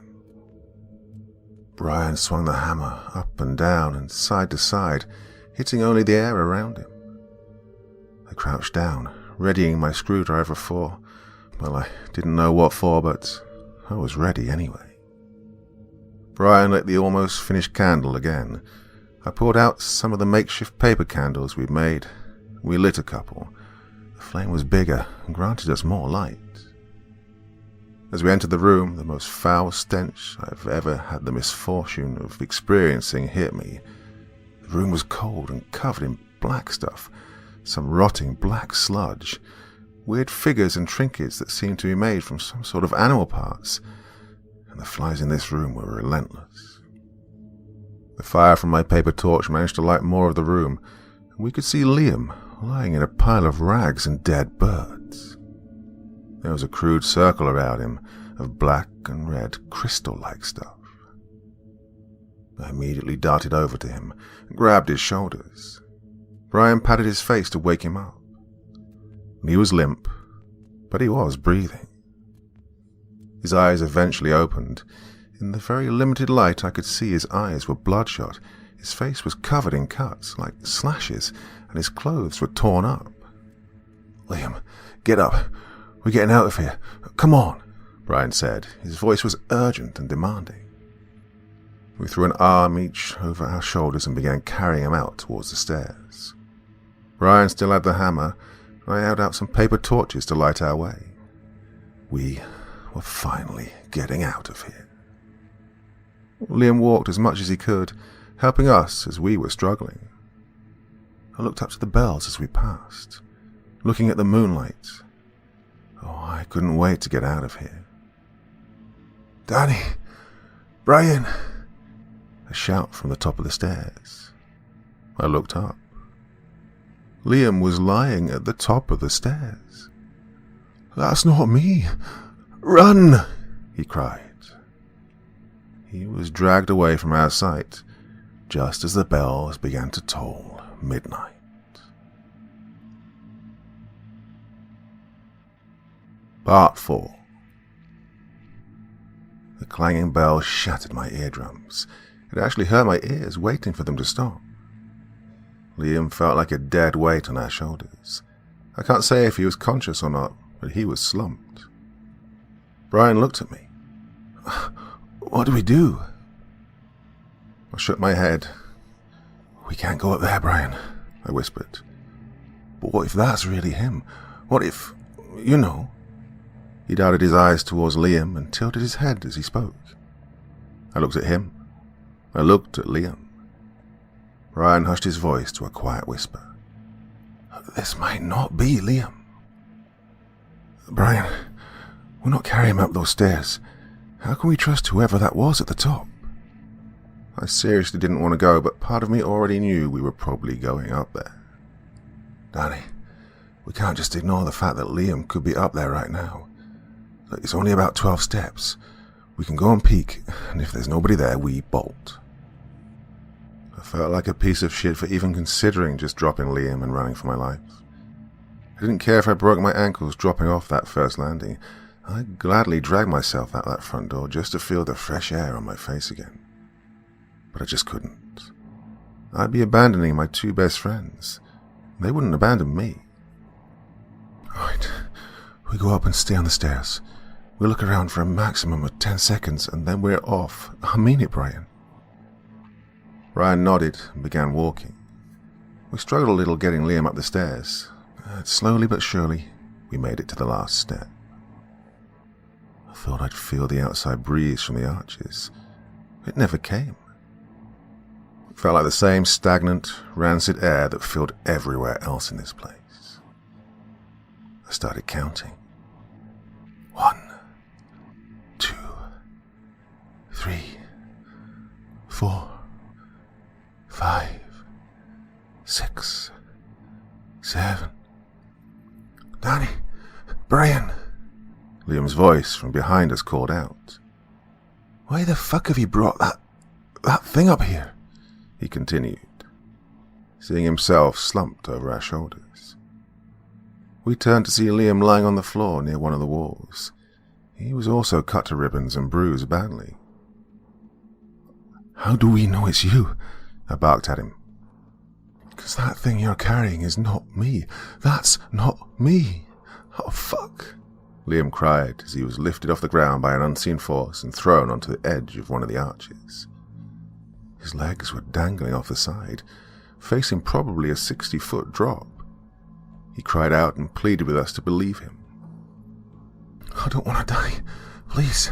Brian swung the hammer up and down and side to side, hitting only the air around him. I crouched down, readying my screwdriver for, well, I didn't know what for, but I was ready anyway. Brian lit the almost finished candle again. I poured out some of the makeshift paper candles we'd made. We lit a couple. The flame was bigger and granted us more light. As we entered the room, the most foul stench I've ever had the misfortune of experiencing hit me. The room was cold and covered in black stuff, some rotting black sludge, weird figures and trinkets that seemed to be made from some sort of animal parts, and the flies in this room were relentless. The fire from my paper torch managed to light more of the room, and we could see Liam lying in a pile of rags and dead birds. There was a crude circle around him of black and red crystal-like stuff. I immediately darted over to him and grabbed his shoulders. Brian patted his face to wake him up. He was limp, but he was breathing. His eyes eventually opened. In the very limited light I could see his eyes were bloodshot, his face was covered in cuts, like slashes, and his clothes were torn up. "Liam, get up. We're getting out of here. Come on," Brian said. His voice was urgent and demanding. We threw an arm each over our shoulders and began carrying him out towards the stairs. Brian still had the hammer, and I held out some paper torches to light our way. We were finally getting out of here. Liam walked as much as he could, helping us as we were struggling. I looked up to the bells as we passed, looking at the moonlight. Oh, I couldn't wait to get out of here. "Danny! Brian!" A shout from the top of the stairs. I looked up. Liam was lying at the top of the stairs. "That's not me! Run!" he cried. He was dragged away from our sight just as the bells began to toll midnight. Part 4. The clanging bell shattered my eardrums. It actually hurt my ears waiting for them to stop. Liam felt like a dead weight on our shoulders. I can't say if he was conscious or not, but he was slumped. Brian looked at me. "What do we do?" I shook my head. "We can't go up there, Brian," I whispered. "But what if that's really him? What if, you know?" He darted his eyes towards Liam and tilted his head as he spoke. I looked at him. I looked at Liam. Brian hushed his voice to a quiet whisper. "This might not be Liam." "Brian, we're not carrying him up those stairs. How can we trust whoever that was at the top?" I seriously didn't want to go, but part of me already knew we were probably going up there. "Danny, we can't just ignore the fact that Liam could be up there right now. Look, it's only about 12 steps. We can go and peek, and if there's nobody there, we bolt." I felt like a piece of shit for even considering just dropping Liam and running for my life. I didn't care if I broke my ankles dropping off that first landing. I'd gladly drag myself out that front door just to feel the fresh air on my face again. But I just couldn't. I'd be abandoning my two best friends. They wouldn't abandon me. "Alright, we go up and stay on the stairs. We'll look around for a maximum of 10 seconds and then we're off. I mean it, Brian." Brian nodded and began walking. We struggled a little getting Liam up the stairs. Slowly but surely, we made it to the last step. I thought I'd feel the outside breeze from the arches. It never came. It felt like the same stagnant, rancid air that filled everywhere else in this place. I started counting. 1, 2, 3, 4, 5, 6, 7. Danny! Brian! Liam's voice from behind us called out. Why the fuck have you brought that thing up here? He continued, seeing himself slumped over our shoulders. We turned to see Liam lying on the floor near one of the walls. He was also cut to ribbons and bruised badly. How do we know it's you? I barked at him. Because that thing you're carrying is not me. That's not me. Oh, fuck. Liam cried as he was lifted off the ground by an unseen force and thrown onto the edge of one of the arches. His legs were dangling off the side, facing probably a 60-foot drop. He cried out and pleaded with us to believe him. I don't want to die. Please,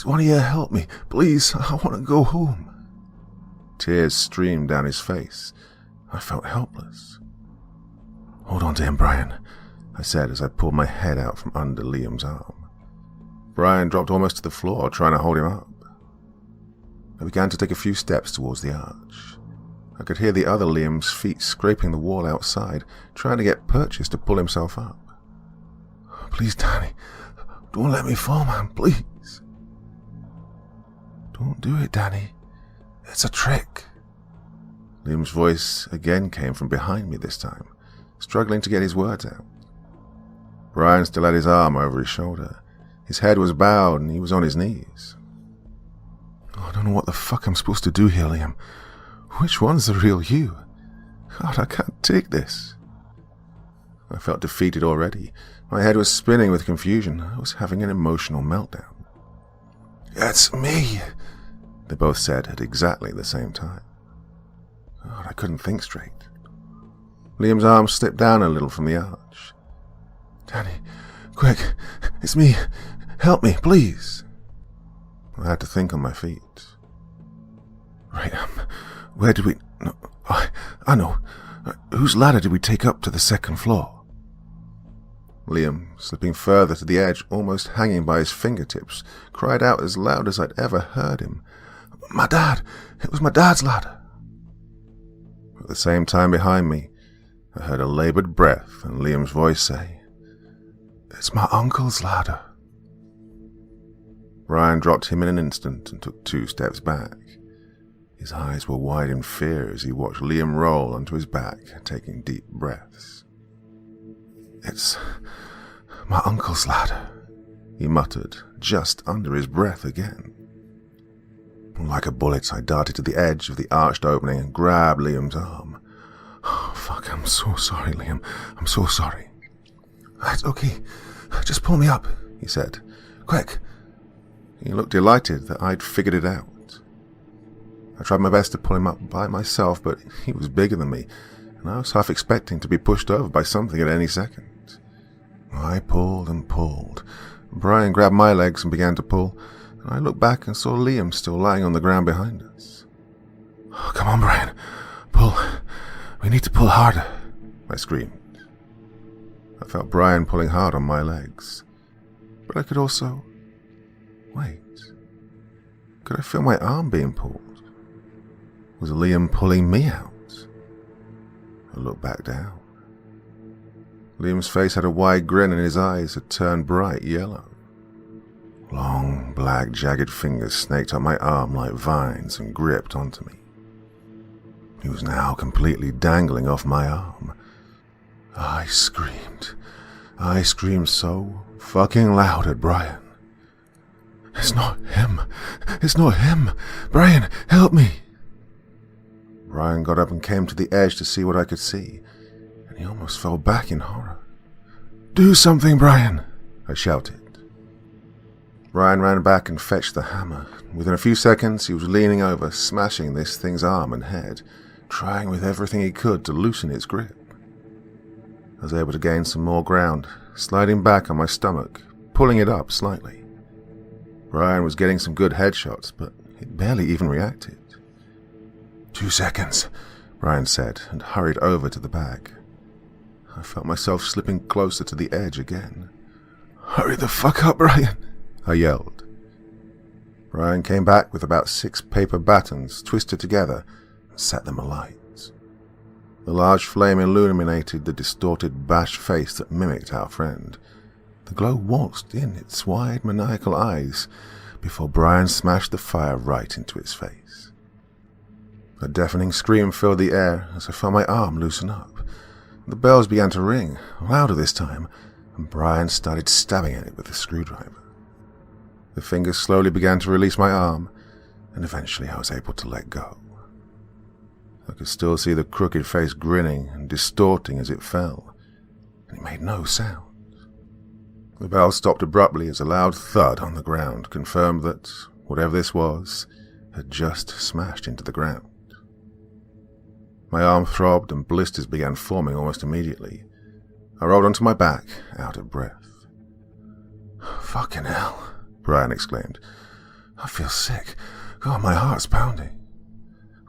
one of you help me. Please, I want to go home. Tears streamed down his face. I felt helpless. Hold on to him, Brian, I said as I pulled my head out from under Liam's arm. Brian dropped almost to the floor, trying to hold him up. I began to take a few steps towards the arch. I could hear the other Liam's feet scraping the wall outside, trying to get Purchase to pull himself up. Please, Danny, don't let me fall, man, please. Don't do it, Danny. It's a trick. Liam's voice again came from behind me this time, struggling to get his words out. Brian still had his arm over his shoulder. His head was bowed and he was on his knees. I don't know what the fuck I'm supposed to do here, Liam. Which one's the real you? God, I can't take this. I felt defeated already. My head was spinning with confusion. I was having an emotional meltdown. It's me, they both said at exactly the same time. God, I couldn't think straight. Liam's arm slipped down a little from the arch. Danny, quick, it's me. Help me, please. I had to think on my feet. Right, where did we... No, I know. Whose ladder did we take up to the second floor? Liam, slipping further to the edge, almost hanging by his fingertips, cried out as loud as I'd ever heard him. My dad! It was my dad's ladder! At the same time behind me, I heard a laboured breath and Liam's voice say, It's my uncle's ladder. Brian dropped him in an instant and took 2 steps back. His eyes were wide in fear as he watched Liam roll onto his back, taking deep breaths. It's my uncle's ladder, he muttered, just under his breath again. Like a bullet, I darted to the edge of the arched opening and grabbed Liam's arm. Oh, fuck, I'm so sorry, Liam. I'm so sorry. It's okay. Just pull me up, he said. Quick. He looked delighted that I'd figured it out. I tried my best to pull him up by myself, but he was bigger than me, and I was half expecting to be pushed over by something at any second. I pulled and pulled. Brian grabbed my legs and began to pull, and I looked back and saw Liam still lying on the ground behind us. Oh, come on, Brian. Pull. We need to pull harder, I screamed. I felt Brian pulling hard on my legs, but I could also... Wait. Could I feel my arm being pulled? Was Liam pulling me out? I looked back down. Liam's face had a wide grin and his eyes had turned bright yellow. Long, black, jagged fingers snaked up my arm like vines and gripped onto me. He was now completely dangling off my arm. I screamed. I screamed so fucking loud at Brian. It's not him. It's not him. Brian, help me. Brian got up and came to the edge to see what I could see, and he almost fell back in horror. Do something, Brian, I shouted. Brian ran back and fetched the hammer. Within a few seconds, he was leaning over, smashing this thing's arm and head, trying with everything he could to loosen its grip. I was able to gain some more ground, sliding back on my stomach, pulling it up slightly. Brian was getting some good headshots, but it barely even reacted. 2 seconds, Brian said, and hurried over to the bag. I felt myself slipping closer to the edge again. Hurry the fuck up, Brian, I yelled. Brian came back with about 6 paper batons twisted together and set them alight. The large flame illuminated the distorted, bashed face that mimicked our friend. The glow waltzed in its wide, maniacal eyes before Brian smashed the fire right into its face. A deafening scream filled the air as I felt my arm loosen up. The bells began to ring, louder this time, and Brian started stabbing at it with a screwdriver. The fingers slowly began to release my arm, and eventually I was able to let go. I could still see the crooked face grinning and distorting as it fell, and it made no sound. The bell stopped abruptly as a loud thud on the ground confirmed that whatever this was had just smashed into the ground. My arm throbbed and blisters began forming almost immediately. I rolled onto my back, out of breath. "Fucking hell," Brian exclaimed. "I feel sick. God, my heart's pounding."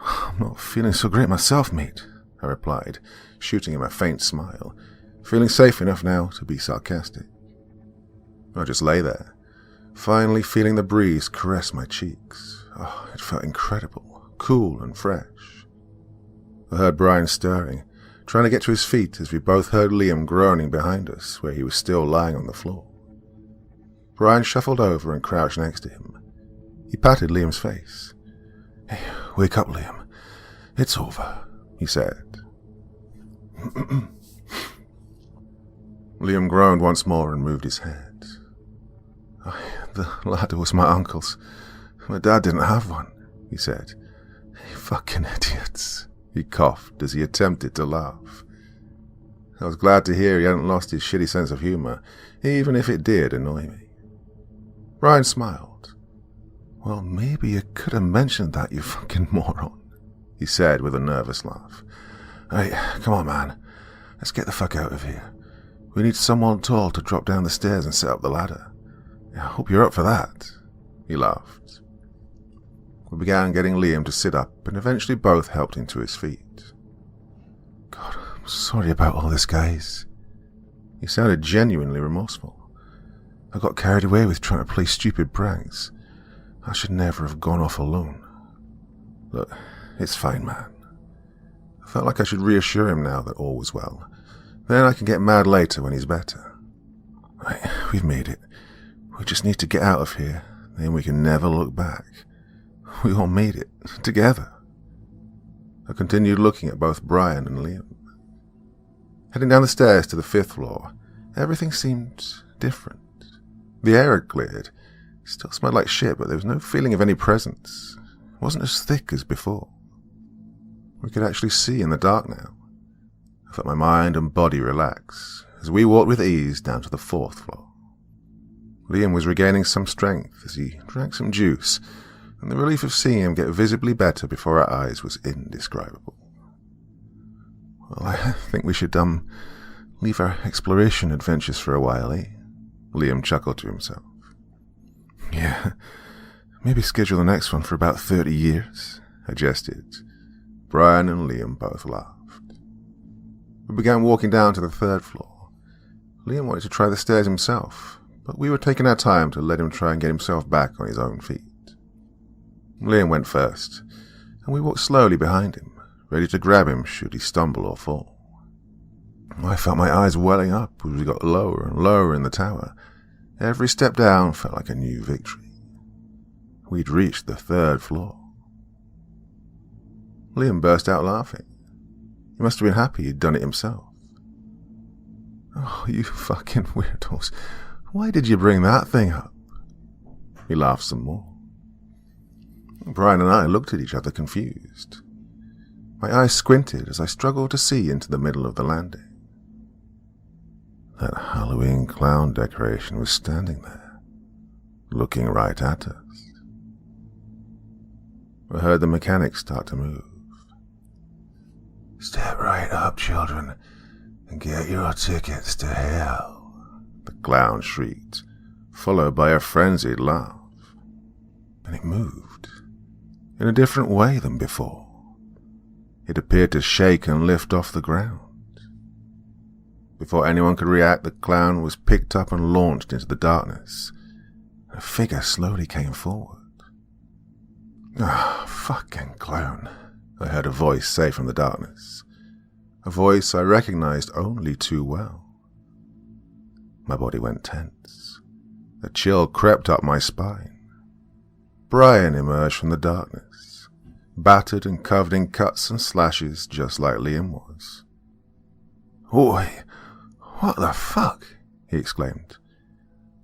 "I'm not feeling so great myself, mate," I replied, shooting him a faint smile, feeling safe enough now to be sarcastic. I just lay there, finally feeling the breeze caress my cheeks. Oh, it felt incredible, cool and fresh. I heard Brian stirring, trying to get to his feet as we both heard Liam groaning behind us where he was still lying on the floor. Brian shuffled over and crouched next to him. He patted Liam's face. "Hey, wake up, Liam. It's over," he said. Liam groaned once more and moved his head. "The ladder was my uncle's. My dad didn't have one," he said. "You fucking idiots," he coughed as he attempted to laugh. I was glad to hear he hadn't lost his shitty sense of humor, even if it did annoy me. Brian smiled. "Well, maybe you could have mentioned that, you fucking moron," he said with a nervous laugh. "Hey, come on, man. Let's get the fuck out of here. We need someone tall to drop down the stairs and set up the ladder. I hope you're up for that," he laughed. We began getting Liam to sit up, and eventually both helped him to his feet. "God, I'm sorry about all this, guys." He sounded genuinely remorseful. "I got carried away with trying to play stupid pranks. I should never have gone off alone. Look, it's fine, man." I felt like I should reassure him now that all was well. Then I can get mad later when he's better. "Right, we've made it. We just need to get out of here, then we can never look back. We all made it, together." I continued looking at both Brian and Liam. Heading down the stairs to the 5th floor, everything seemed different. The air had cleared. It still smelled like shit, but there was no feeling of any presence. It wasn't as thick as before. We could actually see in the dark now. I felt my mind and body relax as we walked with ease down to the 4th floor. Liam was regaining some strength as he drank some juice, and the relief of seeing him get visibly better before our eyes was indescribable. "Well, I think we should, leave our exploration adventures for a while, eh?" Liam chuckled to himself. "Yeah, maybe schedule the next one for about 30 years, I gestured. Brian and Liam both laughed. We began walking down to the 3rd floor. Liam wanted to try the stairs himself, but we were taking our time to let him try and get himself back on his own feet. Liam went first, and we walked slowly behind him, ready to grab him should he stumble or fall. I felt my eyes welling up as we got lower and lower in the tower. Every step down felt like a new victory. We'd reached the 3rd floor. Liam burst out laughing. He must have been happy he'd done it himself. "Oh, you fucking weirdos. Why did you bring that thing up?" He laughed some more. Brian and I looked at each other confused. My eyes squinted as I struggled to see into the middle of the landing. That Halloween clown decoration was standing there, looking right at us. I heard the mechanics start to move. Step right up, children, and get your tickets to hell, the clown shrieked, followed by a frenzied laugh. And it moved, in a different way than before. It appeared to shake and lift off the ground. Before anyone could react, the clown was picked up and launched into the darkness. A figure slowly came forward. "Ah, fucking clown," I heard a voice say from the darkness. A voice I recognized only too well. My body went tense. A chill crept up my spine. Brian emerged from the darkness, battered and covered in cuts and slashes just like Liam was. "Oi, what the fuck?" he exclaimed.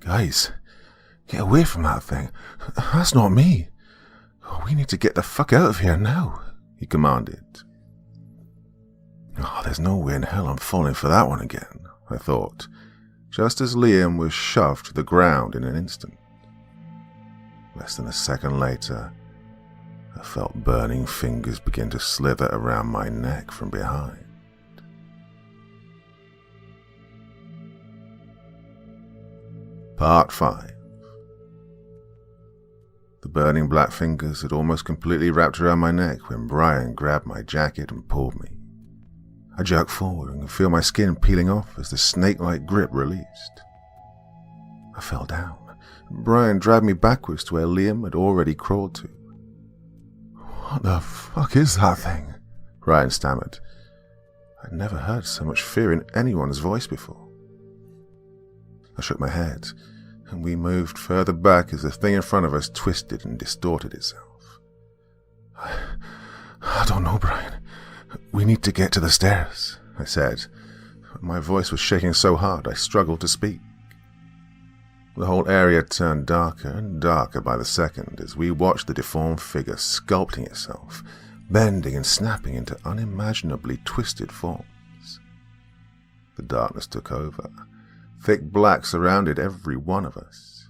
"Guys, get away from that thing. That's not me. We need to get the fuck out of here now," he commanded. "Oh, there's no way in hell I'm falling for that one again," I thought, just as Liam was shoved to the ground in an instant. Less than a second later, I felt burning fingers begin to slither around my neck from behind. Part 5. The burning black fingers had almost completely wrapped around my neck when Brian grabbed my jacket and pulled me. I jerked forward and could feel my skin peeling off as the snake-like grip released. I fell down. Brian dragged me backwards to where Liam had already crawled to. "What the fuck is that thing?" Brian stammered. I'd never heard so much fear in anyone's voice before. I shook my head, and we moved further back as the thing in front of us twisted and distorted itself. I don't know, Brian. We need to get to the stairs," I said. My voice was shaking so hard I struggled to speak. The whole area turned darker and darker by the second as we watched the deformed figure sculpting itself, bending and snapping into unimaginably twisted forms. The darkness took over. Thick black surrounded every one of us.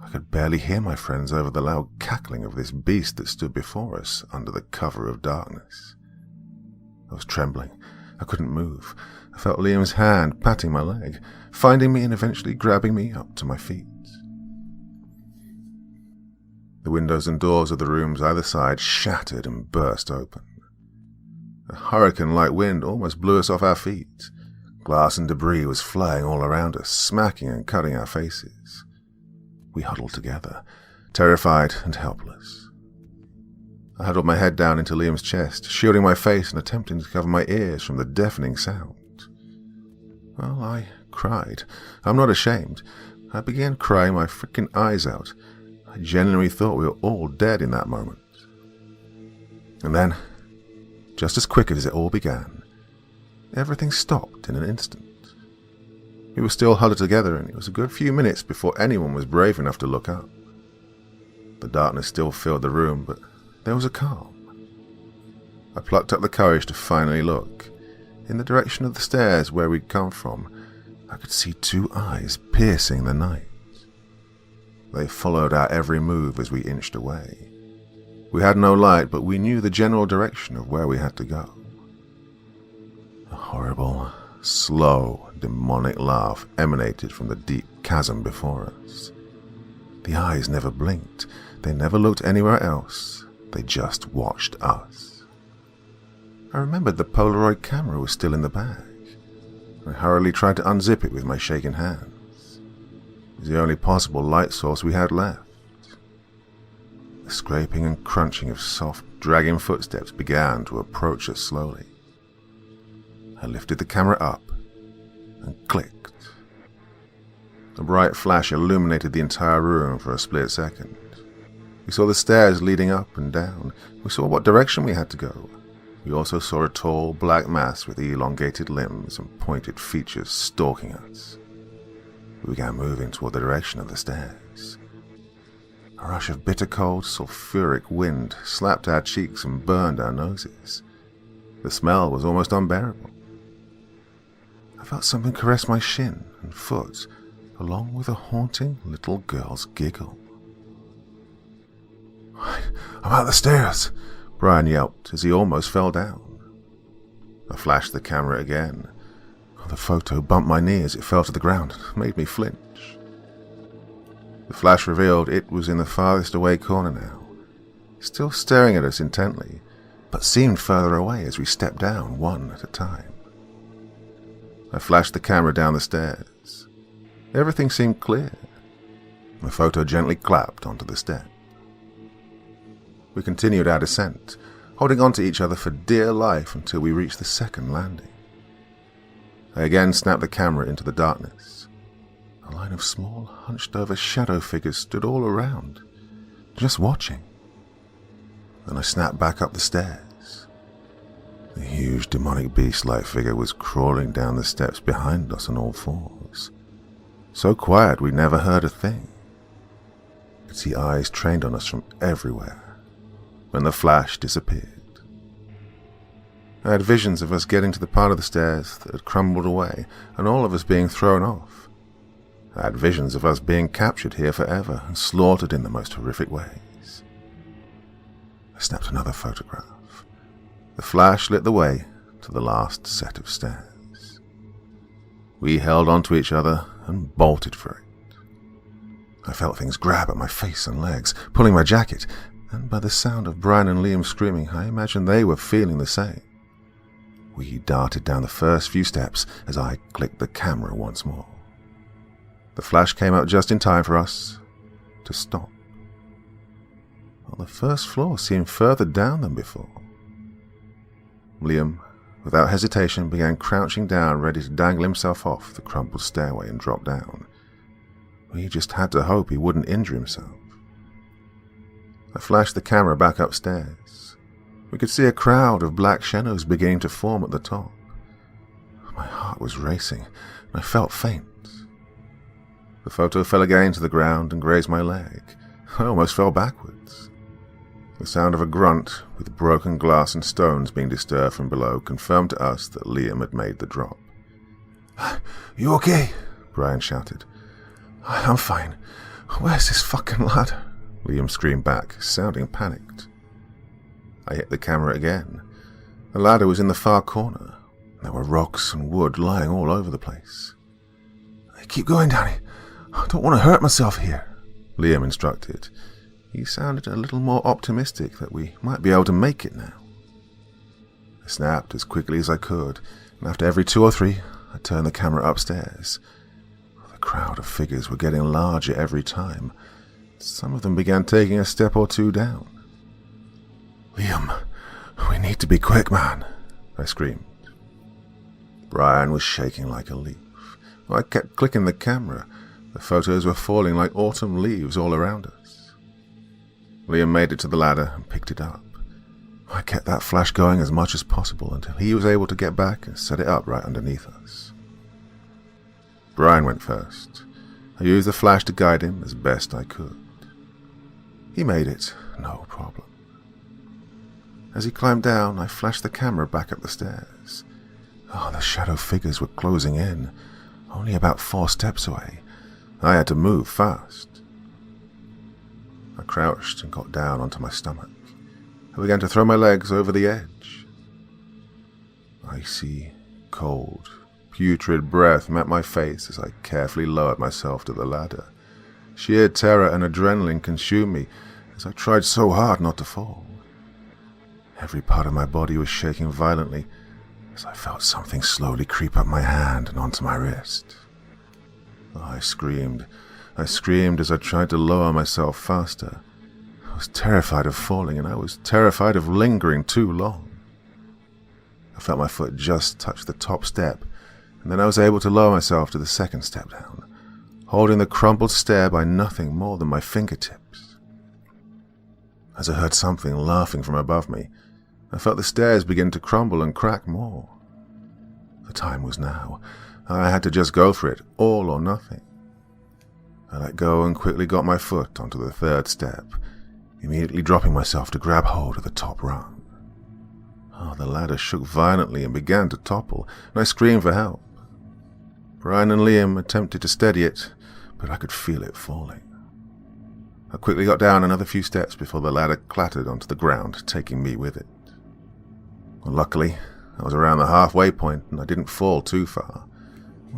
I could barely hear my friends over the loud cackling of this beast that stood before us under the cover of darkness. I was trembling. I couldn't move. I felt Liam's hand patting my leg, finding me and eventually grabbing me up to my feet. The windows and doors of the rooms either side shattered and burst open. A hurricane-like wind almost blew us off our feet. Glass and debris was flying all around us, smacking and cutting our faces. We huddled together, terrified and helpless. I huddled my head down into Liam's chest, shielding my face and attempting to cover my ears from the deafening sound. Well, I cried. I'm not ashamed. I began crying my freaking eyes out. I genuinely thought we were all dead in that moment. And then, just as quick as it all began, everything stopped in an instant. We were still huddled together, and it was a good few minutes before anyone was brave enough to look up. The darkness still filled the room, but there was a calm. I plucked up the courage to finally look. In the direction of the stairs where we'd come from, I could see two eyes piercing the night. They followed our every move as we inched away. We had no light, but we knew the general direction of where we had to go. A horrible, slow, demonic laugh emanated from the deep chasm before us. The eyes never blinked. They never looked anywhere else. They just watched us. I remembered the Polaroid camera was still in the bag. I hurriedly tried to unzip it with my shaking hands. It was the only possible light source we had left. The scraping and crunching of soft, dragging footsteps began to approach us slowly. I lifted the camera up and clicked. A bright flash illuminated the entire room for a split second. We saw the stairs leading up and down. We saw what direction we had to go. We also saw a tall, black mass with elongated limbs and pointed features stalking us. We began moving toward the direction of the stairs. A rush of bitter cold, sulphuric wind slapped our cheeks and burned our noses. The smell was almost unbearable. I felt something caress my shin and foot, along with a haunting little girl's giggle. "I'm at the stairs," Brian yelped as he almost fell down. I flashed the camera again. The photo bumped my knee as it fell to the ground, made me flinch. The flash revealed it was in the farthest away corner now, still staring at us intently, but seemed further away as we stepped down one at a time. I flashed the camera down the stairs. Everything seemed clear. The photo gently clapped onto the step. We continued our descent, holding on to each other for dear life until we reached the second landing. I again snapped the camera into the darkness. A line of small, hunched-over shadow figures stood all around, just watching. Then I snapped back up the stairs. The huge demonic beast-like figure was crawling down the steps behind us on all fours. So quiet we never heard a thing. I could see eyes trained on us from everywhere when the flash disappeared. I had visions of us getting to the part of the stairs that had crumbled away and all of us being thrown off. I had visions of us being captured here forever and slaughtered in the most horrific ways. I snapped another photograph. The flash lit the way to the last set of stairs. We held onto each other and bolted for it. I felt things grab at my face and legs, pulling my jacket, and by the sound of Brian and Liam screaming, I imagined they were feeling the same. We darted down the first few steps as I clicked the camera once more. The flash came out just in time for us to stop. Well, the first floor seemed further down than before. Liam, without hesitation, began crouching down, ready to dangle himself off the crumpled stairway and drop down. We just had to hope he wouldn't injure himself. I flashed the camera back upstairs. We could see a crowd of black shadows beginning to form at the top. My heart was racing, and I felt faint. The photo fell again to the ground and grazed my leg. I almost fell backwards. The sound of a grunt, with broken glass and stones being disturbed from below, confirmed to us that Liam had made the drop. "You okay?" Brian shouted. "I'm fine. Where's this fucking ladder?" Liam screamed back, sounding panicked. I hit the camera again. The ladder was in the far corner. There were rocks and wood lying all over the place. "Keep going, Danny. I don't want to hurt myself here," Liam instructed. He sounded a little more optimistic that we might be able to make it now. I snapped as quickly as I could, and after every 2 or 3, I turned the camera upstairs. The crowd of figures were getting larger every time. Some of them began taking a step or 2 down. "Liam, we need to be quick, man," I screamed. Brian was shaking like a leaf. I kept clicking the camera. The photos were falling like autumn leaves all around us. Liam made it to the ladder and picked it up. I kept that flash going as much as possible until he was able to get back and set it up right underneath us. Brian went first. I used the flash to guide him as best I could. He made it, no problem. As he climbed down, I flashed the camera back up the stairs. The shadow figures were closing in, only about 4 steps away. I had to move fast. I crouched and got down onto my stomach. I began to throw my legs over the edge. Icy, cold, putrid breath met my face as I carefully lowered myself to the ladder. Sheer terror and adrenaline consumed me as I tried so hard not to fall. Every part of my body was shaking violently as I felt something slowly creep up my hand and onto my wrist. I screamed. I screamed as I tried to lower myself faster. I was terrified of falling, and I was terrified of lingering too long. I felt my foot just touch the top step, and then I was able to lower myself to the second step down, holding the crumpled stair by nothing more than my fingertips. As I heard something laughing from above me, I felt the stairs begin to crumble and crack more. The time was now. I had to just go for it, all or nothing. I let go and quickly got my foot onto the 3rd step, immediately dropping myself to grab hold of the top rung. The ladder shook violently and began to topple, and I screamed for help. Brian and Liam attempted to steady it, but I could feel it falling. I quickly got down another few steps before the ladder clattered onto the ground, taking me with it. Luckily, I was around the halfway point and I didn't fall too far.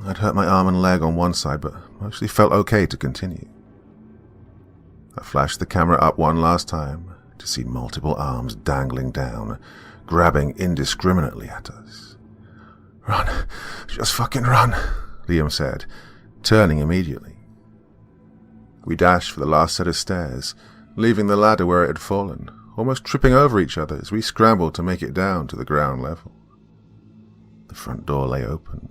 I'd hurt my arm and leg on one side, but mostly felt okay to continue. I flashed the camera up one last time to see multiple arms dangling down, grabbing indiscriminately at us. "Run, just fucking run," Liam said, turning immediately. We dashed for the last set of stairs, leaving the ladder where it had fallen, almost tripping over each other as we scrambled to make it down to the ground level. The front door lay open,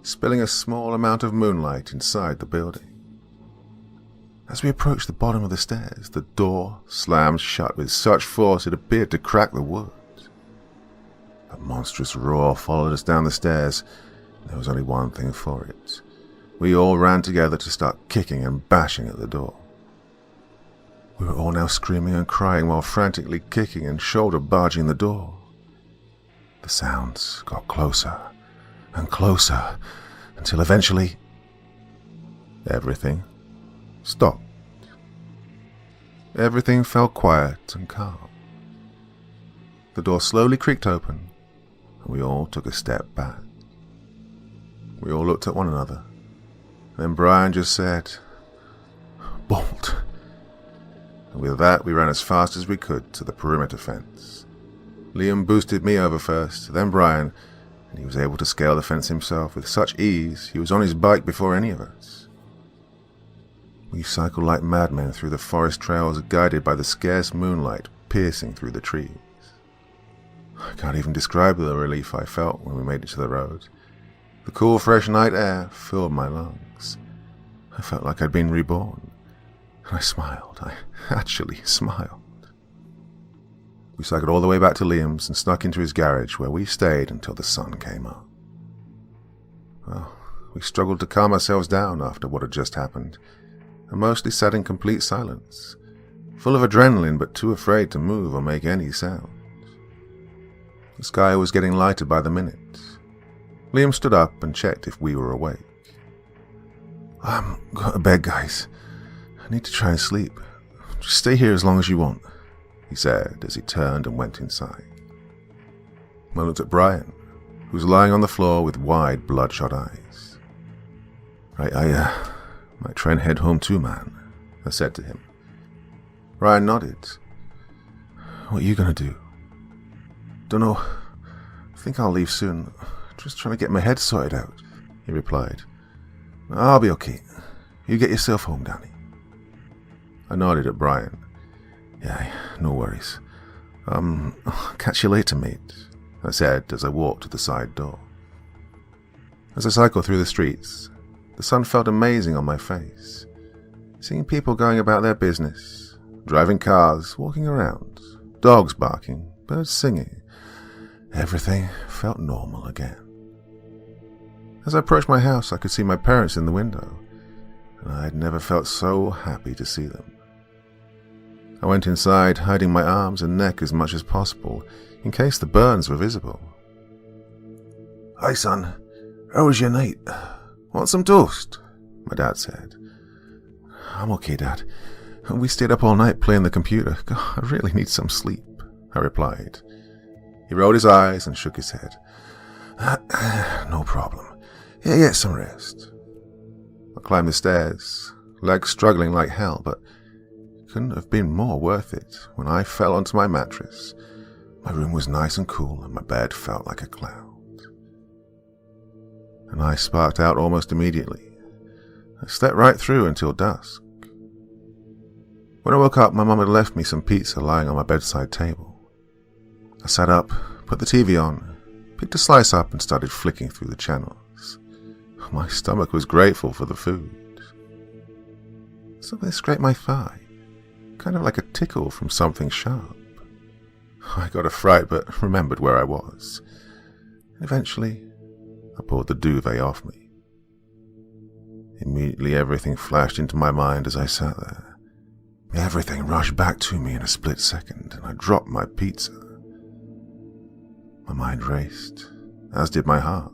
spilling a small amount of moonlight inside the building. As we approached the bottom of the stairs, the door slammed shut with such force it appeared to crack the wood. A monstrous roar followed us down the stairs. There was only one thing for it. We all ran together to start kicking and bashing at the door. We were all now screaming and crying while frantically kicking and shoulder barging the door. The sounds got closer and closer until eventually everything stopped. Everything fell quiet and calm. The door slowly creaked open, and we all took a step back. We all looked at one another. Then Brian just said, "Bolt." And with that, we ran as fast as we could to the perimeter fence. Liam boosted me over first, then Brian, and he was able to scale the fence himself with such ease he was on his bike before any of us. We cycled like madmen through the forest trails, guided by the scarce moonlight piercing through the trees. I can't even describe the relief I felt when we made it to the road. The cool, fresh night air filled my lungs. I felt like I'd been reborn. And I smiled. I actually smiled. We cycled all the way back to Liam's and snuck into his garage, where we stayed until the sun came up. Well, we struggled to calm ourselves down after what had just happened, and mostly sat in complete silence, full of adrenaline but too afraid to move or make any sound. The sky was getting lighter by the minute. Liam stood up and checked if we were awake. "I'm going to bed, guys. I need to try and sleep. Just stay here as long as you want," he said as he turned and went inside. I looked at Brian, who was lying on the floor with wide, bloodshot eyes. "Right, I might try and head home too, man," I said to him. Brian nodded. "What are you going to do?" "Dunno. I think I'll leave soon. Just trying to get my head sorted out," he replied. "I'll be okay. You get yourself home, Danny." I nodded at Brian. "Yeah, no worries. I'll catch you later, mate," I said as I walked to the side door. As I cycled through the streets, the sun felt amazing on my face. Seeing people going about their business, driving cars, walking around, dogs barking, birds singing, everything felt normal again. As I approached my house, I could see my parents in the window, and I had never felt so happy to see them. I went inside, hiding my arms and neck as much as possible, in case the burns were visible. "Hi, son. How was your night? Want some toast?" my dad said. "I'm okay, Dad. We stayed up all night playing the computer. God, I really need some sleep," I replied. He rolled his eyes and shook his head. "No problem. Yeah, get some rest." I climbed the stairs, legs struggling like hell, but it couldn't have been more worth it when I fell onto my mattress. My room was nice and cool, and my bed felt like a cloud. And I sparked out almost immediately. I slept right through until dusk. When I woke up, my mum had left me some pizza lying on my bedside table. I sat up, put the TV on, picked a slice up and started flicking through the channels. My stomach was grateful for the food. Something scraped my thigh, kind of like a tickle from something sharp. I got a fright but remembered where I was. Eventually, I pulled the duvet off me. Immediately everything flashed into my mind as I sat there. Everything rushed back to me in a split second, and I dropped my pizza. My mind raced, as did my heart.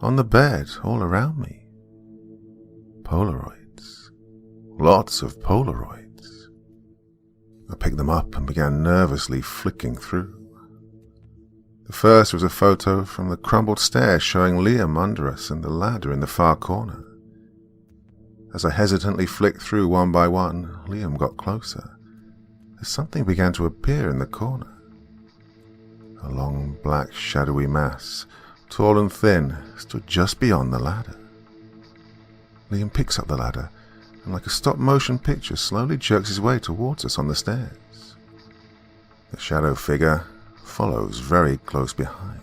On the bed, all around me. Polaroids. Lots of Polaroids. I picked them up and began nervously flicking through. The first was a photo from the crumbled stairs showing Liam under us and the ladder in the far corner. As I hesitantly flicked through one by one, Liam got closer, as something began to appear in the corner. A long, black, shadowy mass, tall and thin, stood just beyond the ladder. Liam picks up the ladder and, like a stop-motion picture, slowly jerks his way towards us on the stairs. The shadow figure follows very close behind.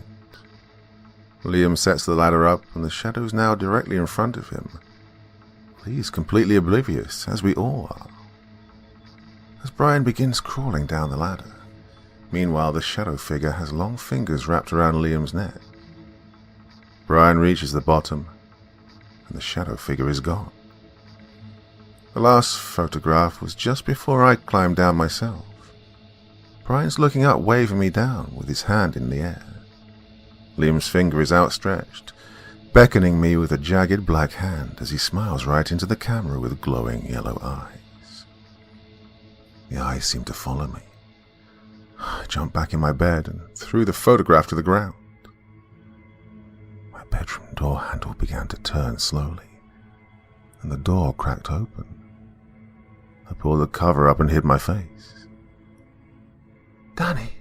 Liam sets the ladder up, and the shadow's now directly in front of him. He's completely oblivious, as we all are. As Brian begins crawling down the ladder, meanwhile the shadow figure has long fingers wrapped around Liam's neck. Brian reaches the bottom, and the shadow figure is gone. The last photograph was just before I climbed down myself. Brian's looking up, waving me down with his hand in the air. Liam's finger is outstretched, beckoning me with a jagged black hand as he smiles right into the camera with glowing yellow eyes. The eyes seem to follow me. I jump back in my bed and threw the photograph to the ground. My bedroom door handle began to turn slowly, and the door cracked open. I pulled the cover up and hid my face. "Danny,"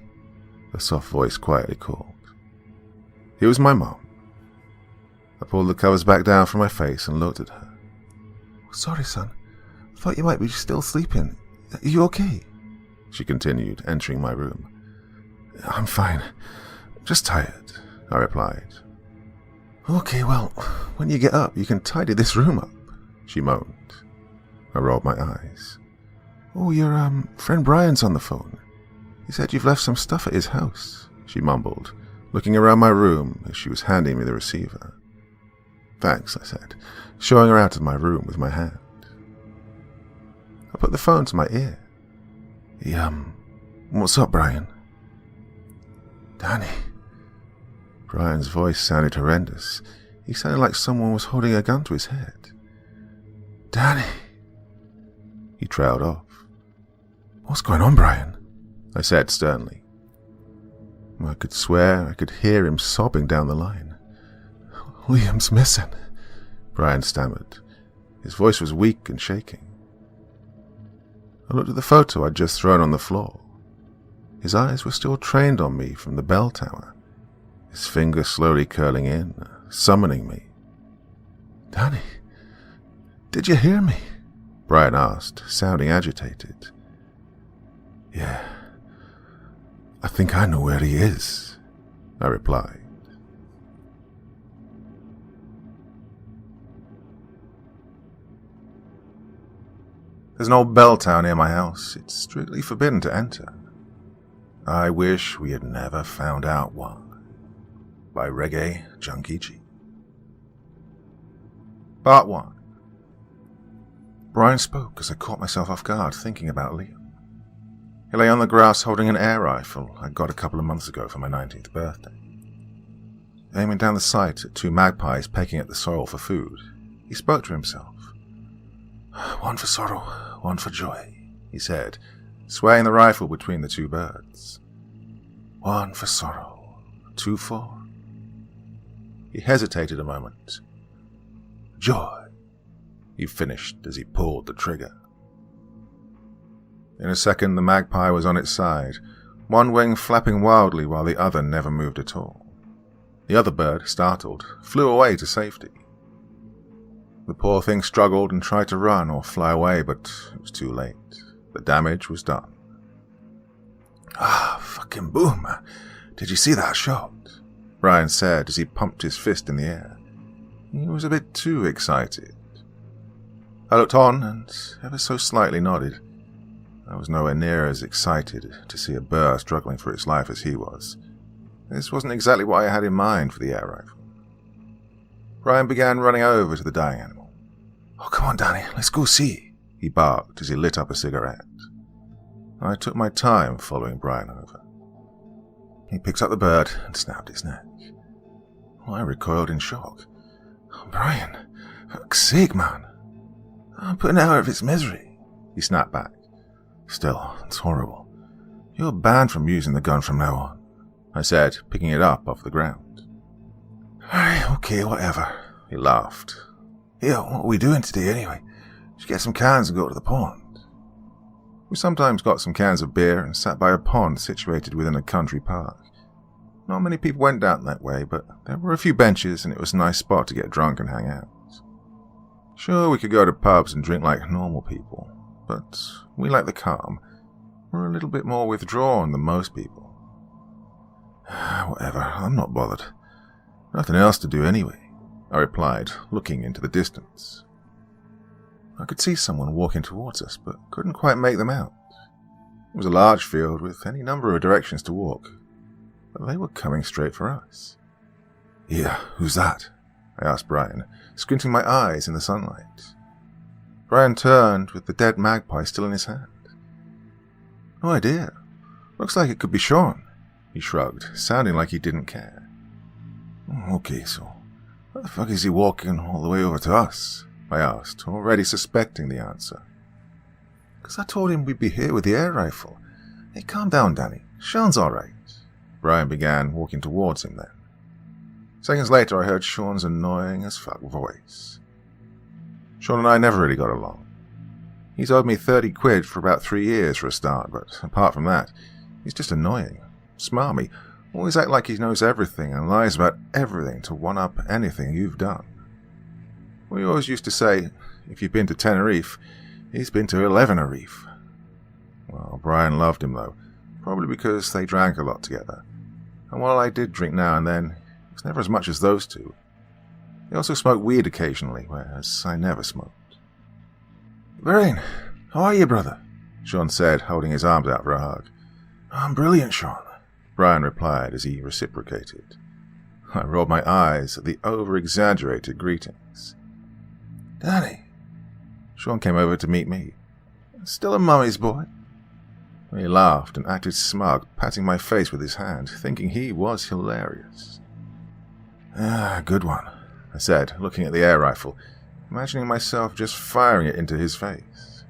the soft voice quietly called. It was my mom. I pulled the covers back down from my face and looked at her. "Sorry, son. Thought you might be still sleeping. Are you okay?" she continued, entering my room. "I'm fine. Just tired," I replied. "Okay, well, when you get up, you can tidy this room up," she moaned. I rolled my eyes. "Oh, your friend Brian's on the phone. He said you've left some stuff at his house," she mumbled, looking around my room as she was handing me the receiver. "Thanks," I said, showing her out of my room with my hand. I put the phone to my ear. What's up, Brian?" "Danny." Brian's voice sounded horrendous. He sounded like someone was holding a gun to his head. "Danny." He trailed off. "What's going on, Brian?" I said sternly. I could swear I could hear him sobbing down the line. "Liam's missing," Brian stammered. His voice was weak and shaking. I looked at the photo I'd just thrown on the floor. His eyes were still trained on me from the bell tower, his fingers slowly curling in, summoning me. "Danny, did you hear me?" Brian asked, sounding agitated. "Yeah, I think I know where he is," I replied. There's an old bell tower near my house. It's strictly forbidden to enter. I wish we had never found out why. By Reggae Junkie Gee. Part 1. Brian spoke as I caught myself off guard, thinking about Liam. He lay on the grass holding an air rifle I got a couple of months ago for my 19th birthday. Aiming down the sight at 2 magpies pecking at the soil for food, he spoke to himself. "One for sorrow, one for joy," he said, swaying the rifle between the 2 birds. "One for sorrow, 2 for..." He hesitated a moment. "Joy," he finished as he pulled the trigger. In a second, the magpie was on its side, one wing flapping wildly while the other never moved at all. The other bird, startled, flew away to safety. The poor thing struggled and tried to run or fly away, but it was too late. The damage was done. "Ah, fucking boom. Did you see that shot?" Brian said as he pumped his fist in the air. He was a bit too excited. I looked on and ever so slightly nodded. I was nowhere near as excited to see a bird struggling for its life as he was. This wasn't exactly what I had in mind for the air rifle. Brian began running over to the dying animal. "Oh, come on, Danny, let's go see," he barked as he lit up a cigarette. I took my time following Brian over. He picked up the bird and snapped its neck. I recoiled in shock. "Oh, Brian, for fuck's sake, man. I'm putting it out of its misery," he snapped back. "Still, it's horrible. You're banned from using the gun from now on. I said, picking it up off the ground. Okay, whatever, he laughed. Yeah, what are we doing today anyway? Should get some cans and go to the pond. We sometimes got some cans of beer and sat by a pond situated within a country park. Not many people went down that way, but there were a few benches and it was a nice spot to get drunk and hang out. Sure, we could go to pubs and drink like normal people, but we like the calm. We're a little bit more withdrawn than most people. Whatever, I'm not bothered. Nothing else to do anyway, I replied, looking into the distance. I could see someone walking towards us, but couldn't quite make them out. It was a large field with any number of directions to walk, but they were coming straight for us. Yeah, who's that? I asked Brian, squinting my eyes in the sunlight. Brian turned with the dead magpie still in his hand. No idea. Looks like it could be Sean, he shrugged, sounding like he didn't care. Okay, so why the fuck is he walking all the way over to us? I asked, already suspecting the answer. Because I told him we'd be here with the air rifle. Hey, calm down, Danny. Sean's alright. Brian began walking towards him then. Seconds later, I heard Sean's annoying as fuck voice. Sean and I never really got along. He's owed me 30 quid for about 3 years for a start, but apart from that, he's just annoying, smarmy, always act like he knows everything and lies about everything to one-up anything you've done. We always used to say, if you've been to Tenerife, he's been to 11 Reef. Well, Brian loved him though, probably because they drank a lot together. And while I did drink now and then, it was never as much as those two. They also smoked weed occasionally, whereas I never smoked. Brian, how are you, brother? Sean said, holding his arms out for a hug. I'm brilliant, Sean, Brian replied as he reciprocated. I rolled my eyes at the over-exaggerated greetings. Danny. Sean came over to meet me. Still a mummy's boy? He laughed and acted smug, patting my face with his hand, thinking he was hilarious. Good one, I said, looking at the air rifle, imagining myself just firing it into his face.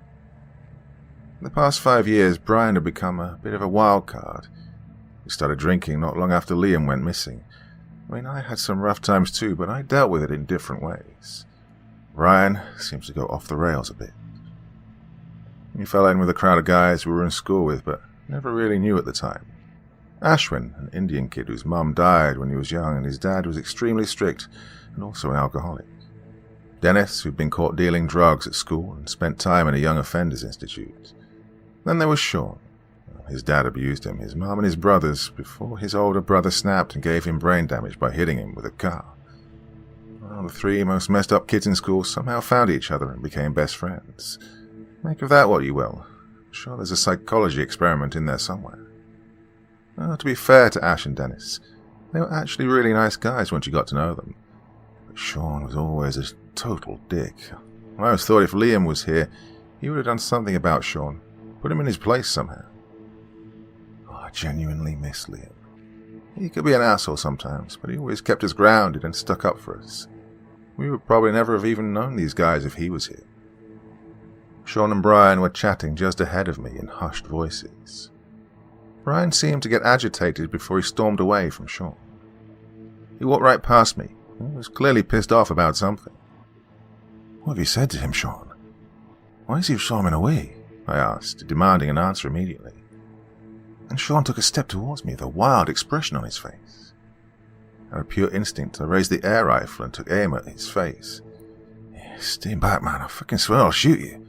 In the past 5 years, Brian had become a bit of a wild card. He started drinking not long after Liam went missing. I had some rough times too, but I dealt with it in different ways. Brian seems to go off the rails a bit. He fell in with a crowd of guys we were in school with, but never really knew at the time. Ashwin, an Indian kid whose mum died when he was young and his dad was extremely strict and also an alcoholic. Dennis, who'd been caught dealing drugs at school and spent time in a young offenders institute. Then there was Sean. His dad abused him, his mum and his brothers, before his older brother snapped and gave him brain damage by hitting him with a car. Well, the 3 most messed up kids in school somehow found each other and became best friends. Make of that what you will. I'm sure there's a psychology experiment in there somewhere. To be fair to Ash and Dennis, they were actually really nice guys once you got to know them. But Sean was always a total dick. I always thought if Liam was here, he would have done something about Sean, put him in his place somehow. I genuinely miss Liam. He could be an asshole sometimes, but he always kept us grounded and stuck up for us. We would probably never have even known these guys if he was here. Sean and Brian were chatting just ahead of me in hushed voices. Brian seemed to get agitated before he stormed away from Sean. He walked right past me. He was clearly pissed off about something. What have you said to him, Sean? Why is he storming away? I asked, demanding an answer immediately. And Sean took a step towards me with a wild expression on his face. Out of pure instinct, I raised the air rifle and took aim at his face. Stay back, man. I fucking swear I'll shoot you,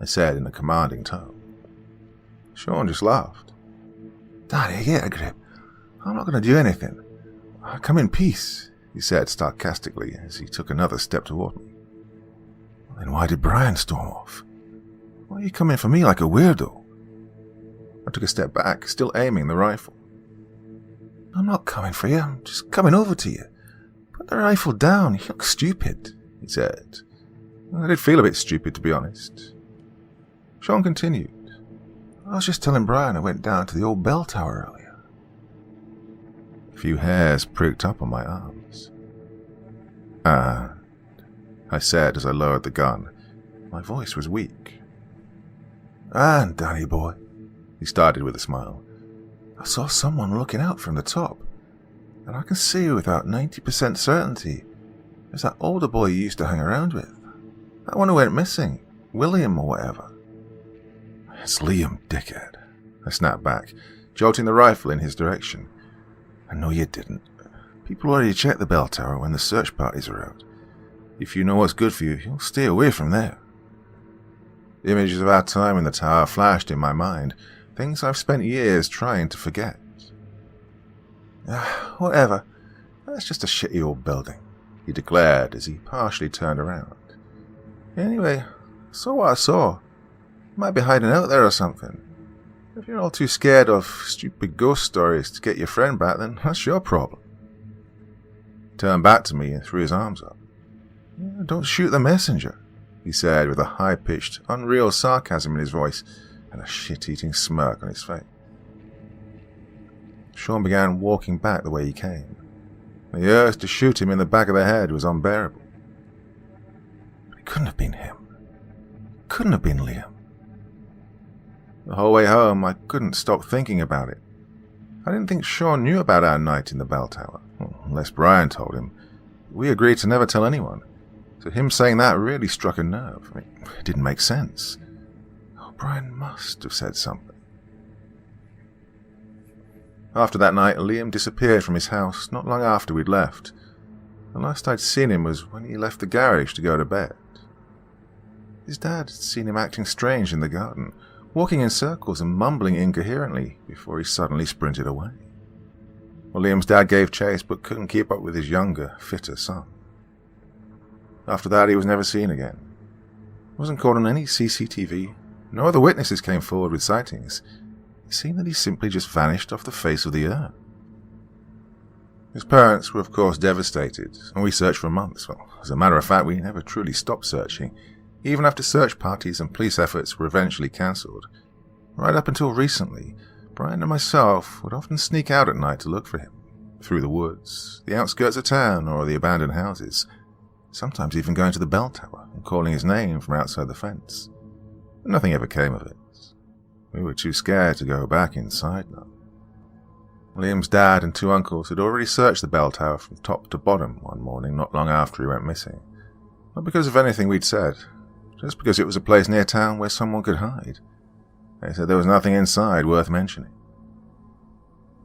I said in a commanding tone. Sean just laughed. Danny, get a grip. I'm not going to do anything. I come in peace, he said sarcastically as he took another step toward me. Then why did Brian storm off? Why are you coming for me like a weirdo? I took a step back, still aiming the rifle. I'm not coming for you, I'm just coming over to you. Put the rifle down, you look stupid, he said. I did feel a bit stupid, to be honest. Sean continued. I was just telling Brian I went down to the old bell tower earlier. A few hairs pricked up on my arms. And I said as I lowered the gun. My voice was weak. And, Danny boy, he started with a smile, I saw someone looking out from the top, and I can see without 90% certainty it's that older boy you used to hang around with. That one who went missing, William or whatever. It's Liam, dickhead, I snapped back, jolting the rifle in his direction. I know you didn't. People already check the bell tower when the search parties are out. If you know what's good for you, you'll stay away from there. The images of our time in the tower flashed in my mind, things I've spent years trying to forget. Whatever, that's just a shitty old building, he declared as he partially turned around. Anyway, I saw what I saw. You might be hiding out there or something. If you're all too scared of stupid ghost stories to get your friend back, then that's your problem. He turned back to me and threw his arms up. Don't shoot the messenger, he said with a high-pitched, unreal sarcasm in his voice and a shit-eating smirk on his face. Sean began walking back the way he came. The urge to shoot him in the back of the head was unbearable. But it couldn't have been him. It couldn't have been Liam. The whole way home, I couldn't stop thinking about it. I didn't think Sean knew about our night in the bell tower, unless Brian told him. We agreed to never tell anyone, so him saying that really struck a nerve. It didn't make sense. Brian must have said something. After that night, Liam disappeared from his house not long after we'd left. The last I'd seen him was when he left the garage to go to bed. His dad had seen him acting strange in the garden, walking in circles and mumbling incoherently before he suddenly sprinted away. Well, Liam's dad gave chase but couldn't keep up with his younger, fitter son. After that, he was never seen again. He wasn't caught on any CCTV. No other witnesses came forward with sightings. It seemed that he simply just vanished off the face of the earth. His parents were of course devastated, and we searched for months. Well, as a matter of fact, we never truly stopped searching, even after search parties and police efforts were eventually cancelled. Right up until recently, Brian and myself would often sneak out at night to look for him, through the woods, the outskirts of town, or the abandoned houses, sometimes even going to the bell tower and calling his name from outside the fence. But nothing ever came of it. We were too scared to go back inside now. Liam's dad and two uncles had already searched the bell tower from top to bottom one morning not long after he went missing. Not because of anything we'd said, just because it was a place near town where someone could hide. They said there was nothing inside worth mentioning.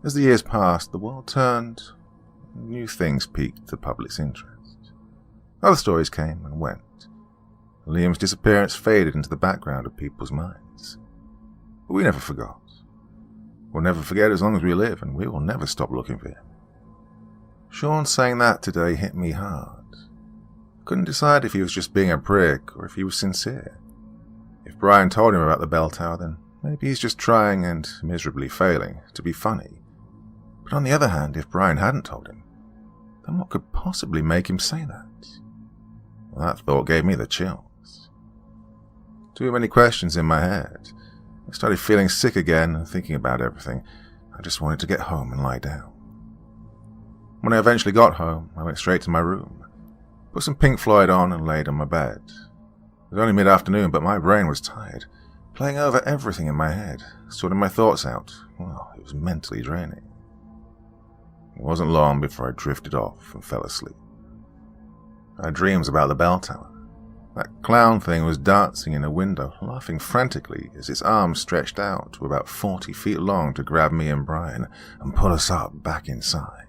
As the years passed, the world turned, and new things piqued the public's interest. Other stories came and went. Liam's disappearance faded into the background of people's minds. But we never forgot. We'll never forget as long as we live, and we will never stop looking for him. Sean saying that today hit me hard. I couldn't decide if he was just being a prick or if he was sincere. If Brian told him about the bell tower, then maybe he's just trying and miserably failing to be funny. But on the other hand, if Brian hadn't told him, then what could possibly make him say that? Well, that thought gave me the chills. Too many questions in my head. I started feeling sick again and thinking about everything. I just wanted to get home and lie down. When I eventually got home, I went straight to my room, put some Pink Floyd on and laid on my bed. It was only mid-afternoon, but my brain was tired, playing over everything in my head, sorting my thoughts out. Well, it was mentally draining. It wasn't long before I drifted off and fell asleep. I had dreams about the bell tower. That clown thing was dancing in a window, laughing frantically as its arms stretched out to about 40 feet long to grab me and Brian and pull us up back inside.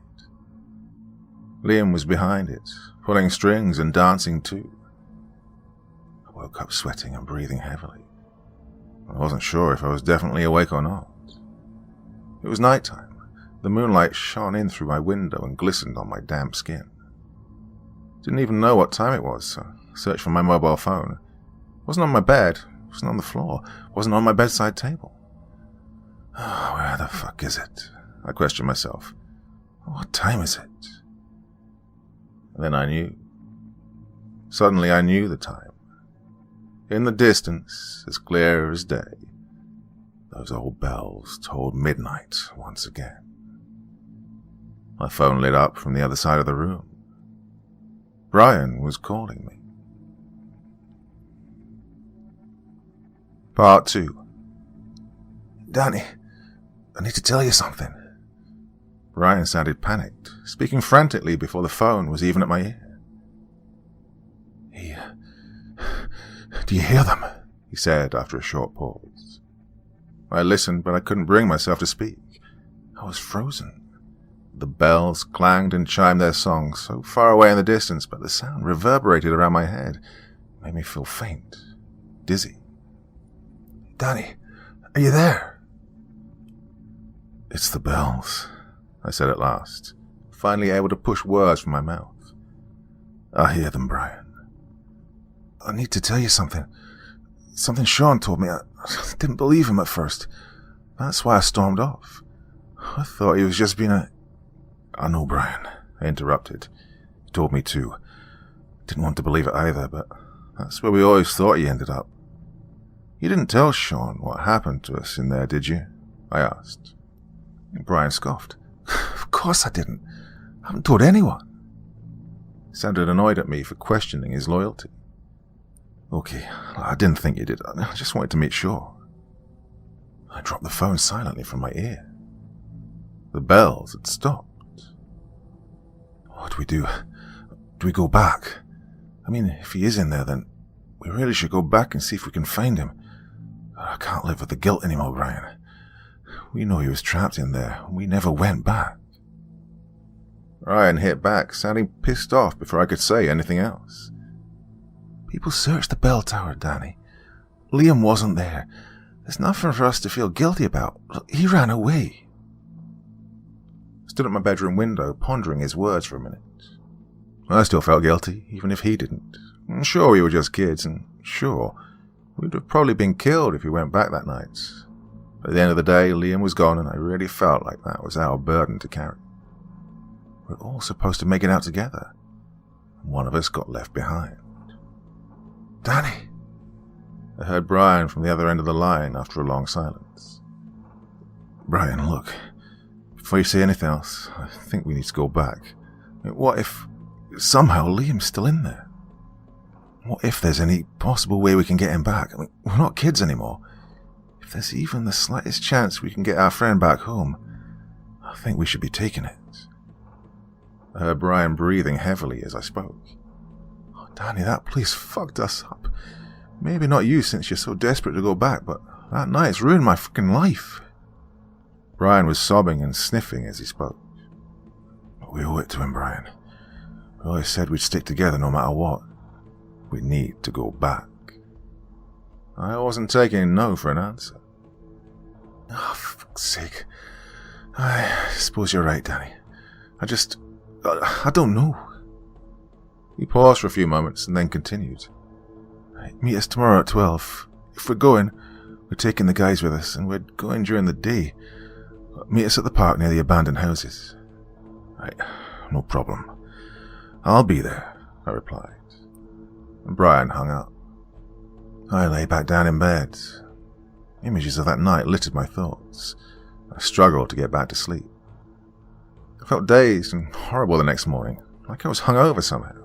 Liam was behind it, pulling strings and dancing too. I woke up sweating and breathing heavily. I wasn't sure if I was definitely awake or not. It was nighttime. The moonlight shone in through my window and glistened on my damp skin. Didn't even know what time it was, so I searched for my mobile phone. It wasn't on my bed, it wasn't on the floor, it wasn't on my bedside table. Oh, where the fuck is it? I questioned myself. What time is it? And then I knew. Suddenly I knew the time. In the distance, as clear as day, those old bells tolled midnight once again. My phone lit up from the other side of the room. Brian was calling me. Part 2. Danny, I need to tell you something. Brian sounded panicked, speaking frantically before the phone was even at my ear. Do you hear them? He said after a short pause. I listened, but I couldn't bring myself to speak. I was frozen. The bells clanged and chimed their song so far away in the distance, but the sound reverberated around my head, made me feel faint, dizzy. Danny, are you there? It's the bells, I said at last, finally able to push words from my mouth. I hear them, Brian. I need to tell you something. Something Sean told me. I didn't believe him at first. That's why I stormed off. I thought he was just being a... I know, Brian, I interrupted. He told me to. Didn't want to believe it either, but that's where we always thought he ended up. You didn't tell Sean what happened to us in there, did you? I asked. Brian scoffed. Of course I didn't. I haven't told anyone. He sounded annoyed at me for questioning his loyalty. Okay, I didn't think you did. I just wanted to make sure. I dropped the phone silently from my ear. The bells had stopped. What do we do? Do we go back? I mean, if he is in there, then we really should go back and see if we can find him. I can't live with the guilt anymore, Brian. We know he was trapped in there, and we never went back. Ryan hit back, sounding pissed off before I could say anything else. People searched the bell tower, Danny. Liam wasn't there. There's nothing for us to feel guilty about. He ran away. I stood at my bedroom window, pondering his words for a minute. I still felt guilty, even if he didn't. Sure, we were just kids, and sure, we'd have probably been killed if we went back that night. But at the end of the day, Liam was gone, and I really felt like that was our burden to carry. We're all supposed to make it out together, and one of us got left behind. Danny! I heard Brian from the other end of the line after a long silence. Brian, look, before you say anything else, I think we need to go back. What if somehow Liam's still in there? What if there's any possible way we can get him back? I mean, we're not kids anymore. If there's even the slightest chance we can get our friend back home, I think we should be taking it. I heard Brian breathing heavily as I spoke. Oh, Danny, that place fucked us up. Maybe not you since you're so desperate to go back, but that night's ruined my fucking life. Brian was sobbing and sniffing as he spoke. We owe it to him, Brian. We always said we'd stick together no matter what. We need to go back. I wasn't taking no for an answer. Oh, for fuck's sake. I suppose you're right, Danny. I don't know. He paused for a few moments and then continued. Meet us tomorrow at 12. If we're going, we're taking the guys with us, and we're going during the day. Meet us at the park near the abandoned houses. Right, no problem. I'll be there, I replied. And Brian hung up. I lay back down in bed. Images of that night littered my thoughts. I struggled to get back to sleep. I felt dazed and horrible the next morning, like I was hungover somehow.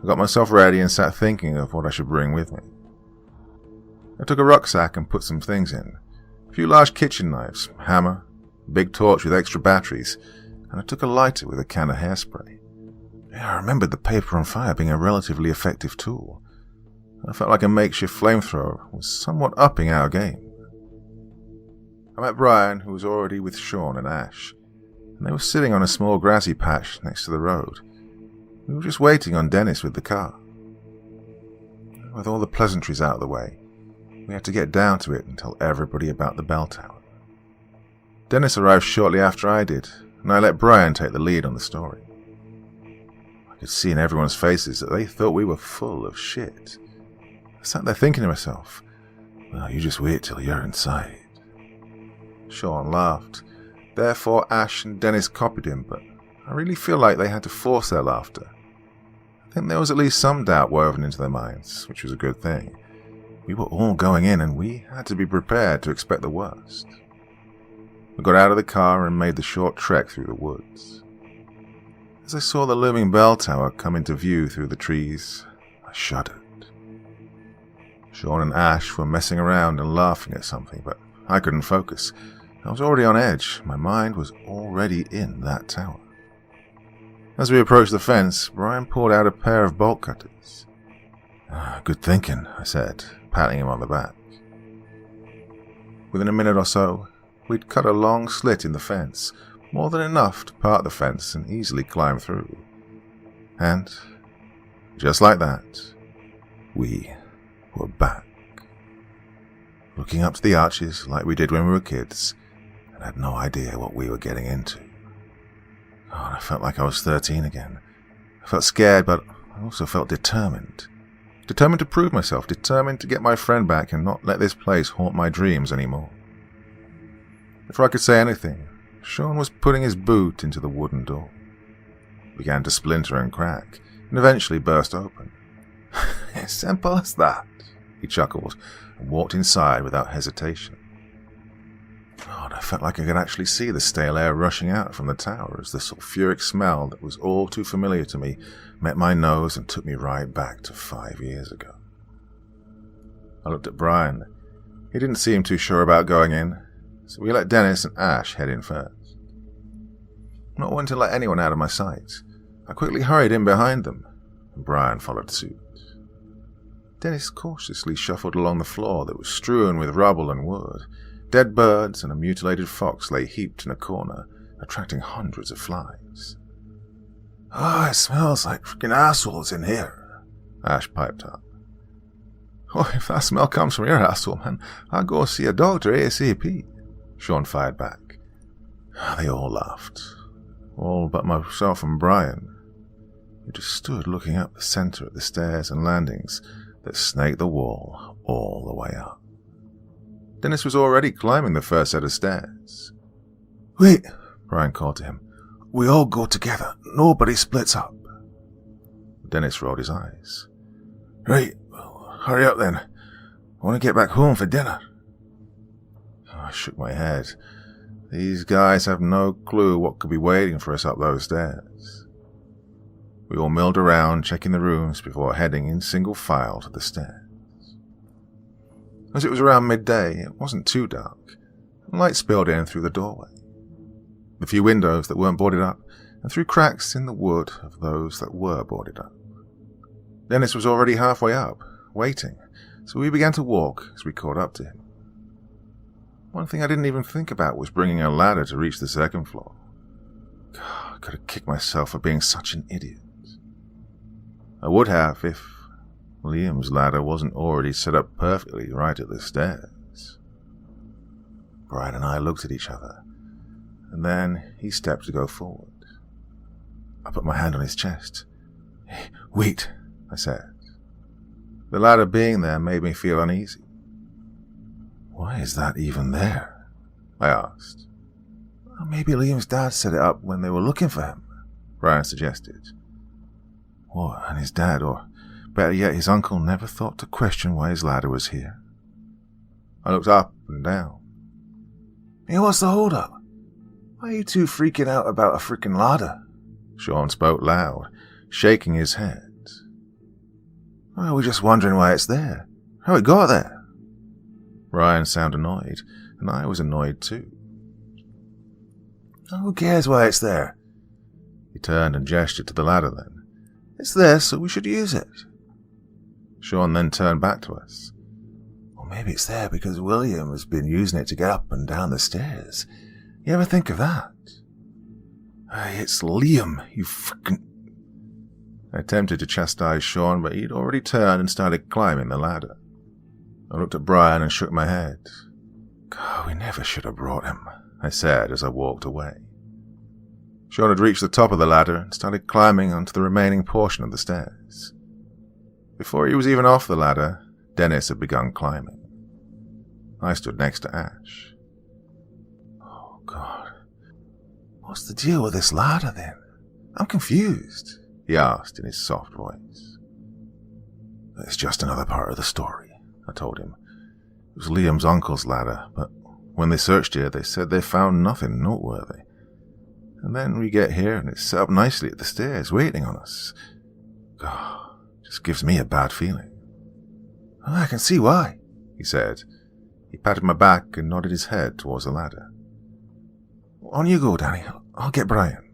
I got myself ready and sat thinking of what I should bring with me. I took a rucksack and put some things in. A few large kitchen knives, hammer, a big torch with extra batteries, and I took a lighter with a can of hairspray. I remembered the paper on fire being a relatively effective tool. I felt like a makeshift flamethrower was somewhat upping our game. I met Brian, who was already with Sean and Ash, and they were sitting on a small grassy patch next to the road. We were just waiting on Dennis with the car. With all the pleasantries out of the way, we had to get down to it and tell everybody about the bell tower. Dennis arrived shortly after I did, and I let Brian take the lead on the story. I could see in everyone's faces that they thought we were full of shit. I sat there thinking to myself, well, you just wait till you're inside. Sean laughed. Therefore, Ash and Dennis copied him, but I really feel like they had to force their laughter. I think there was at least some doubt woven into their minds, which was a good thing. We were all going in, and we had to be prepared to expect the worst. We got out of the car and made the short trek through the woods. As I saw the looming bell tower come into view through the trees, I shuddered. Sean and Ash were messing around and laughing at something, but I couldn't focus. I was already on edge. My mind was already in that tower. As we approached the fence, Brian pulled out a pair of bolt cutters. Good thinking, I said, patting him on the back. Within a minute or so, we'd cut a long slit in the fence, more than enough to part the fence and easily climb through. And, just like that, we were back. Looking up to the arches like we did when we were kids, and had no idea what we were getting into. God, I felt like I was 13 again. I felt scared, but I also felt determined. Determined to prove myself, determined to get my friend back and not let this place haunt my dreams anymore. Before I could say anything, Sean was putting his boot into the wooden door. It began to splinter and crack, and eventually burst open. As simple as that, he chuckled, and walked inside without hesitation. God, I felt like I could actually see the stale air rushing out from the tower as the sulphuric smell that was all too familiar to me met my nose and took me right back to 5 years ago. I looked at Brian. He didn't seem too sure about going in, so we let Dennis and Ash head in first. Not wanting to let anyone out of my sight, I quickly hurried in behind them, and Brian followed suit. Dennis cautiously shuffled along the floor that was strewn with rubble and wood. Dead birds and a mutilated fox lay heaped in a corner, attracting hundreds of flies. "Oh, it smells like freaking assholes in here," Ash piped up. "Oh, if that smell comes from your asshole, man, I'll go see a doctor ASAP," Sean fired back. They all laughed, all but myself and Brian, who just stood looking up the center at the stairs and landings that snaked the wall all the way up. Dennis was already climbing the first set of stairs. "Wait," Brian called to him. "We all go together. Nobody splits up." Dennis rolled his eyes. "Right, well, hurry up then. I want to get back home for dinner." I shook my head. These guys have no clue what could be waiting for us up those stairs. We all milled around, checking the rooms before heading in single file to the stairs. As it was around midday, it wasn't too dark, and light spilled in through the doorway, the few windows that weren't boarded up, and through cracks in the wood of those that were boarded up. Dennis was already halfway up, waiting, so we began to walk as we caught up to him. One thing I didn't even think about was bringing a ladder to reach the second floor. God, I could have kicked myself for being such an idiot. I would have if Liam's ladder wasn't already set up perfectly right at the stairs. Brian and I looked at each other, and then he stepped to go forward. I put my hand on his chest. "Hey, wait," I said. The ladder being there made me feel uneasy. "Why is that even there?" I asked. "Well, maybe Liam's dad set it up when they were looking for him," Brian suggested. What, and his dad, or better yet, his uncle, never thought to question why his ladder was here? I looked up and down. "Hey, what's the hold-up? Why are you two freaking out about a freaking ladder?" Sean spoke loud, shaking his head. "Well, we're just wondering why it's there, how it got there." Ryan sounded annoyed, and I was annoyed too. "Who cares why it's there?" He turned and gestured to the ladder then. "It's there, so we should use it." Sean then turned back to us. "Well, maybe it's there because William has been using it to get up and down the stairs. You ever think of that?" "Hey, it's Liam, you fucking..." I attempted to chastise Sean, but he'd already turned and started climbing the ladder. I looked at Brian and shook my head. "God, we never should have brought him," I said as I walked away. Sean had reached the top of the ladder and started climbing onto the remaining portion of the stairs. Before he was even off the ladder, Dennis had begun climbing. I stood next to Ash. "Oh, God. What's the deal with this ladder, then? I'm confused," he asked in his soft voice. "It's just another part of the story," I told him. "It was Liam's uncle's ladder, but when they searched here, they said they found nothing noteworthy. And then we get here and it's set up nicely at the stairs, waiting on us. God, just gives me a bad feeling." "I can see why," he said. He patted my back and nodded his head towards the ladder. On you go, Danny. I'll get Brian.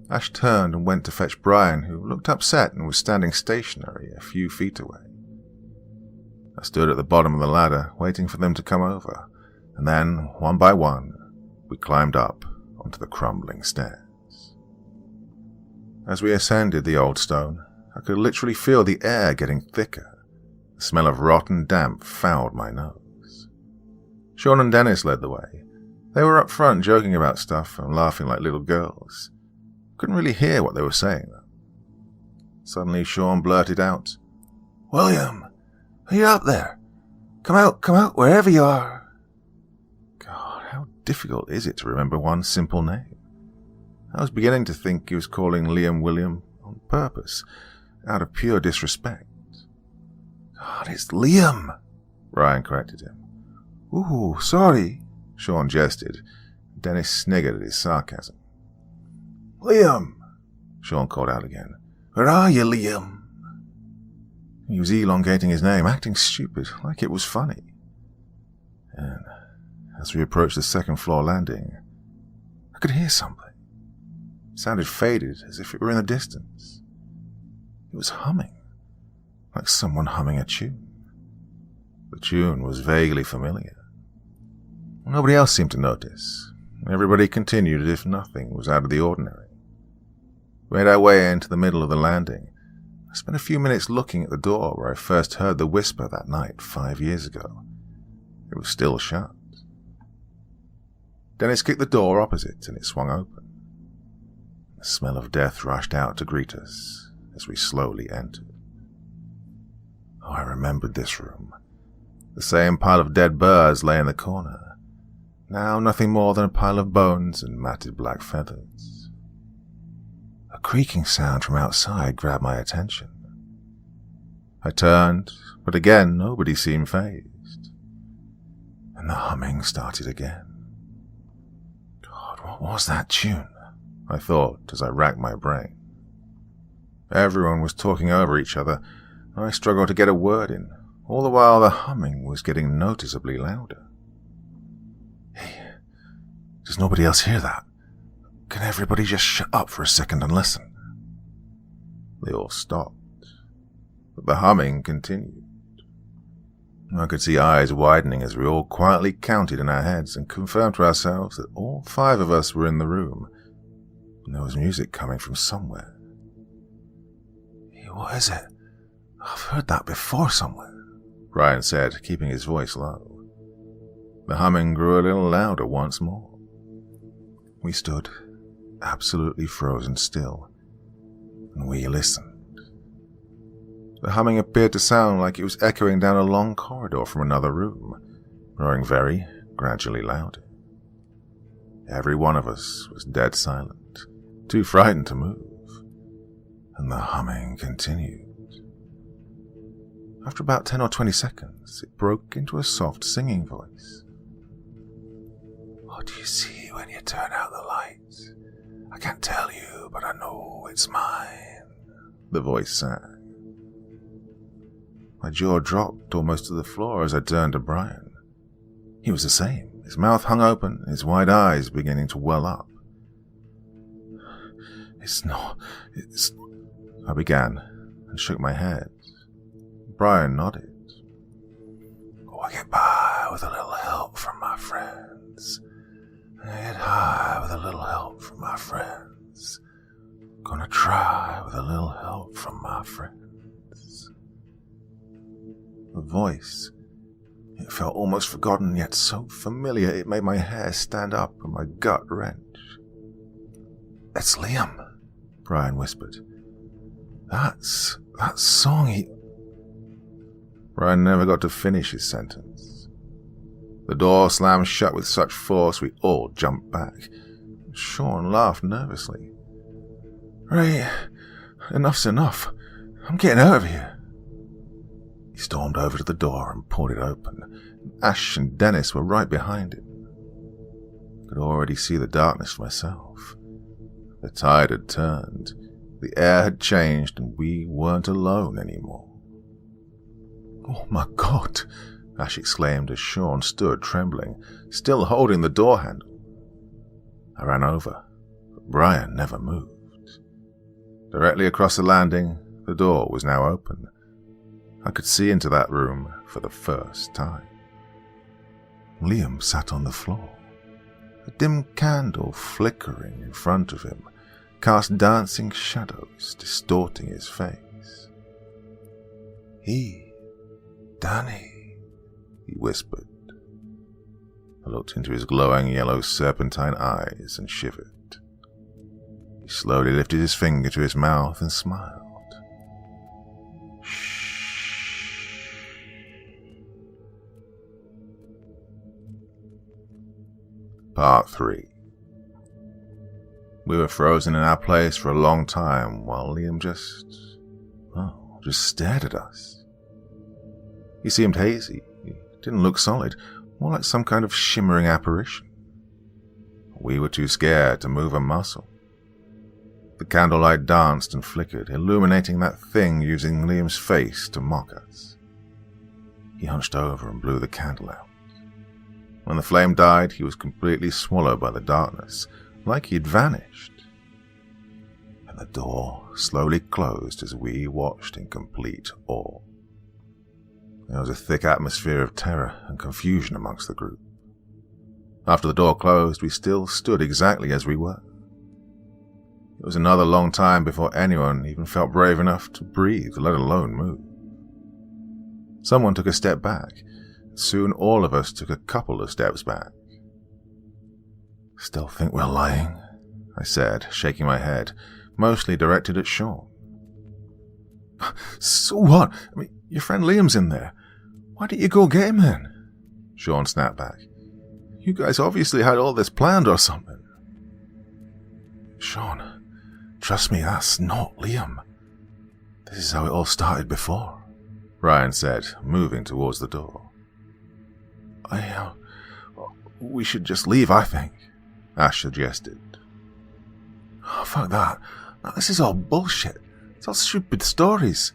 Ash turned and went to fetch Brian, who looked upset and was standing stationary a few feet away. I stood at the bottom of the ladder, waiting for them to come over, and then, one by one, we climbed up onto the crumbling stairs. As we ascended the old stone, I could literally feel the air getting thicker. The smell of rotten damp fouled my nose. Sean and Dennis led the way. They were up front joking about stuff and laughing like little girls. Couldn't really hear what they were saying, though. Suddenly Sean blurted out, "William, are you up there? Come out, wherever you are." God, how difficult is it to remember one simple name? I was beginning to think he was calling Liam William on purpose, out of pure disrespect. "God, it's Liam," Ryan corrected him. "Ooh, sorry," Sean jested. Dennis sniggered at his sarcasm. "Liam," Sean called out again. "Where are you, Liam?" He was elongating his name, acting stupid, like it was funny. And as we approached the second floor landing, I could hear something. It sounded faded, as if it were in the distance. It was humming, like someone humming a tune. The tune was vaguely familiar. Nobody else seemed to notice. Everybody continued as if nothing was out of the ordinary. We made our way into the middle of the landing. I spent a few minutes looking at the door where I first heard the whisper that night 5 years ago. It was still shut. Dennis kicked the door opposite and it swung open. The smell of death rushed out to greet us as we slowly entered. Oh, I remembered this room. The same pile of dead birds lay in the corner. Now nothing more than a pile of bones and matted black feathers. A creaking sound from outside grabbed my attention. I turned, but again nobody seemed fazed. And the humming started again. God, what was that tune? I thought as I racked my brain. Everyone was talking over each other, and I struggled to get a word in. All the while the humming was getting noticeably louder. Hey, does nobody else hear that? Can everybody just shut up for a second and listen? They all stopped, but the humming continued. I could see eyes widening as we all quietly counted in our heads and confirmed to ourselves that all 5 of us were in the room, and there was music coming from somewhere. Hey, what is it? I've heard that before somewhere, Ryan said, keeping his voice low. The humming grew a little louder once more. We stood, absolutely frozen still, and we listened. The humming appeared to sound like it was echoing down a long corridor from another room, growing very gradually louder. Every one of us was dead silent, too frightened to move, and the humming continued. After about 10 or 20 seconds, it broke into a soft singing voice. What do you see when you turn out the lights? I can't tell you, but I know it's mine, the voice sang. My jaw dropped almost to the floor as I turned to Brian. He was the same, his mouth hung open, his wide eyes beginning to well up. It's... I began, and shook my head. Brian nodded. Oh, I get by with a little help from my friends. I get high with a little help from my friends. Gonna try with a little help from my friends. The voice, it felt almost forgotten, yet so familiar it made my hair stand up and my gut wrench. It's Liam, Brian whispered. That's that song he... Brian never got to finish his sentence. The door slammed shut with such force we all jumped back. Sean laughed nervously. Ray, enough's enough. I'm getting out of here. He stormed over to the door and pulled it open. Ash and Dennis were right behind him. I could already see the darkness for myself. The tide had turned, the air had changed, and we weren't alone anymore. Oh my God, Ash exclaimed as Sean stood trembling, still holding the door handle. I ran over, but Brian never moved. Directly across the landing, the door was now open. I could see into that room for the first time. Liam sat on the floor, a dim candle flickering in front of him, cast dancing shadows distorting his face. Danny, he whispered. I looked into his glowing yellow serpentine eyes and shivered. He slowly lifted his finger to his mouth and smiled. Shh. Part 3. We were frozen in our place for a long time while Liam just stared at us. He seemed hazy. He didn't look solid, more like some kind of shimmering apparition. We were too scared to move a muscle. The candlelight danced and flickered, illuminating that thing using Liam's face to mock us. He hunched over and blew the candle out. When the flame died, he was completely swallowed by the darkness, like he had vanished. And the door slowly closed as we watched in complete awe. There was a thick atmosphere of terror and confusion amongst the group. After the door closed, we still stood exactly as we were. It was another long time before anyone even felt brave enough to breathe, let alone move. Someone took a step back. Soon all of us took a couple of steps back. Still think we're lying? I said, shaking my head, mostly directed at Sean. So what? I mean, your friend Liam's in there. Why didn't you go get him then? Sean snapped back. You guys obviously had all this planned or something. Sean, trust me, that's not Liam. This is how it all started before, Ryan said, moving towards the door. We should just leave, I think, Ash suggested. Oh, fuck that. No, this is all bullshit. It's all stupid stories.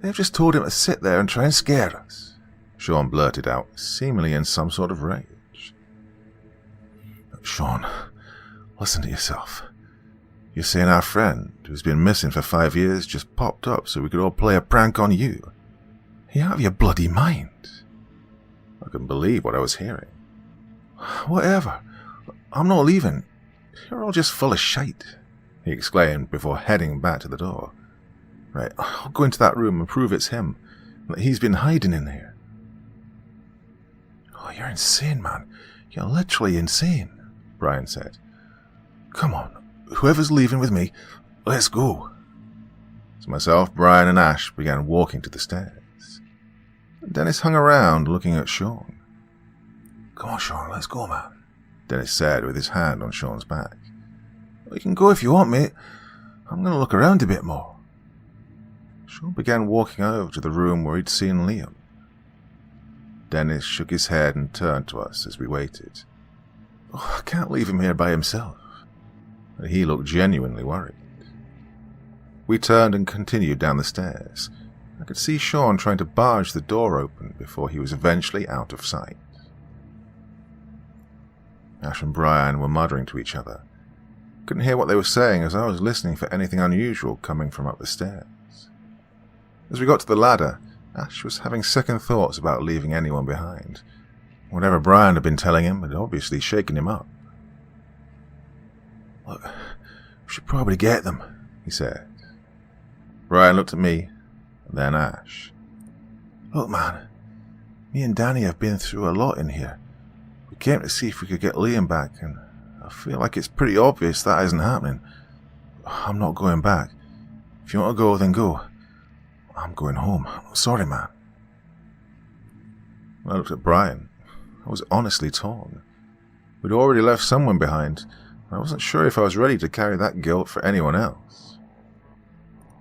They've just told him to sit there and try and scare us, Sean blurted out, seemingly in some sort of rage. Sean, listen to yourself. You're saying our friend, who's been missing for 5 years, just popped up so we could all play a prank on you? Are you out of your bloody mind? I couldn't believe what I was hearing. Whatever. I'm not leaving. You're all just full of shite, he exclaimed before heading back to the door. Right, I'll go into that room and prove it's him, that he's been hiding in here. Oh, you're insane, man. You're literally insane, Brian said. Come on, whoever's leaving with me, let's go. So myself, Brian, and Ash began walking to the stairs. Dennis hung around looking at Sean. Come on, Sean, let's go, man, Dennis said with his hand on Sean's back. You can go if you want, mate. I'm going to look around a bit more. Sean began walking over to the room where he'd seen Liam. Dennis shook his head and turned to us as we waited. Oh, I can't leave him here by himself. He looked genuinely worried. We turned and continued down the stairs. I could see Sean trying to barge the door open before he was eventually out of sight. Ash and Brian were muttering to each other. Couldn't hear what they were saying as I was listening for anything unusual coming from up the stairs. As we got to the ladder, Ash was having second thoughts about leaving anyone behind. Whatever Brian had been telling him had obviously shaken him up. Look, we should probably get them, he said. Brian looked at me, and then Ash. Look, man, me and Danny have been through a lot in here. We came to see if we could get Liam back, and I feel like it's pretty obvious that isn't happening. I'm not going back. If you want to go, then go. I'm going home. Sorry, man. I looked at Brian. I was honestly torn. We'd already left someone behind, and I wasn't sure if I was ready to carry that guilt for anyone else.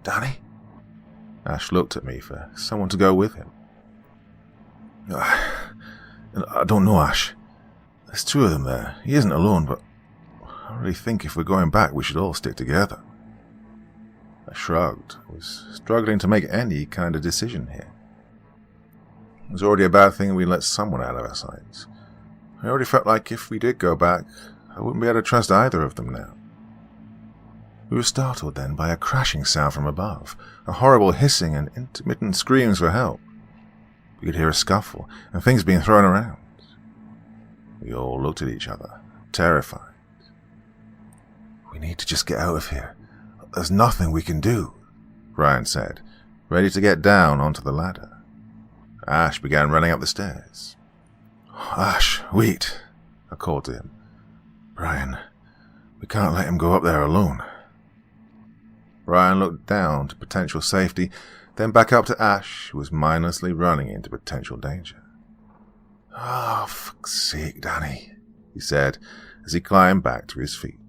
Danny? Ash looked at me for someone to go with him. I don't know, Ash. There's two of them there. He isn't alone, but I really think if we're going back, we should all stick together. I shrugged. I was struggling to make any kind of decision here. It was already a bad thing we let someone out of our sights. I already felt like if we did go back, I wouldn't be able to trust either of them now. We were startled then by a crashing sound from above, a horrible hissing and intermittent screams for help. We could hear a scuffle and things being thrown around. We all looked at each other, terrified. "We need to just get out of here. There's nothing we can do," Ryan said, ready to get down onto the ladder. Ash began running up the stairs. "Ash, wait," I called to him. "Brian, we can't let him go up there alone." Ryan looked down to potential safety, then back up to Ash, who was mindlessly running into potential danger. "Oh, fuck's sake, Danny," he said as he climbed back to his feet.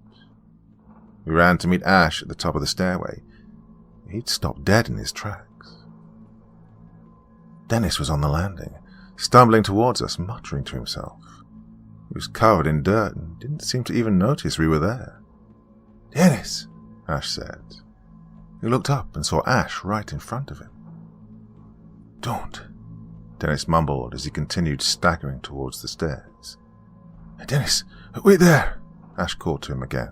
We ran to meet Ash at the top of the stairway. He'd stopped dead in his tracks. Dennis was on the landing, stumbling towards us, muttering to himself. He was covered in dirt and didn't seem to even notice we were there. "Dennis," Ash said. He looked up and saw Ash right in front of him. "Don't," Dennis mumbled as he continued staggering towards the stairs. "Hey, Dennis, wait there," Ash called to him again.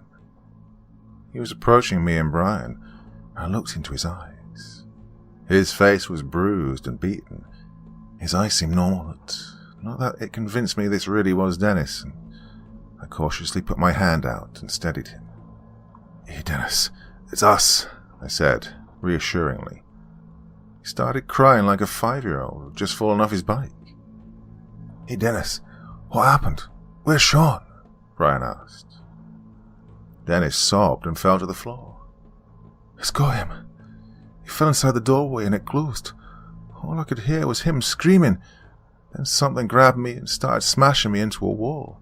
He was approaching me and Brian, and I looked into his eyes. His face was bruised and beaten. His eyes seemed normal, but not that it convinced me this really was Dennis, and I cautiously put my hand out and steadied him. "Hey, Dennis, it's us," I said, reassuringly. He started crying like a 5-year-old who'd just fallen off his bike. "Hey, Dennis, what happened? Where's Sean?" Brian asked. Dennis sobbed and fell to the floor. "It's got him. He fell inside the doorway and it closed. All I could hear was him screaming. Then something grabbed me and started smashing me into a wall.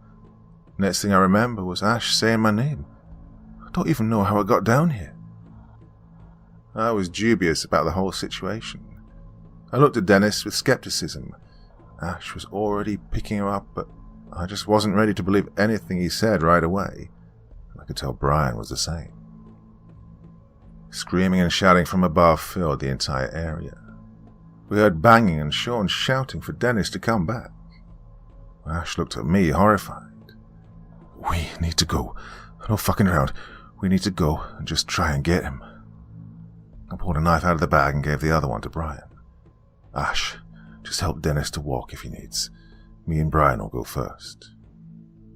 Next thing I remember was Ash saying my name. I don't even know how I got down here." I was dubious about the whole situation. I looked at Dennis with skepticism. Ash was already picking him up, but I just wasn't ready to believe anything he said right away. I could tell Brian was the same. Screaming and shouting from above filled the entire area. We heard banging and Sean shouting for Dennis to come back. Ash looked at me, horrified. "We need to go. No fucking around. We need to go and just try and get him." I pulled a knife out of the bag and gave the other one to Brian. "Ash, just help Dennis to walk if he needs. Me and Brian will go first."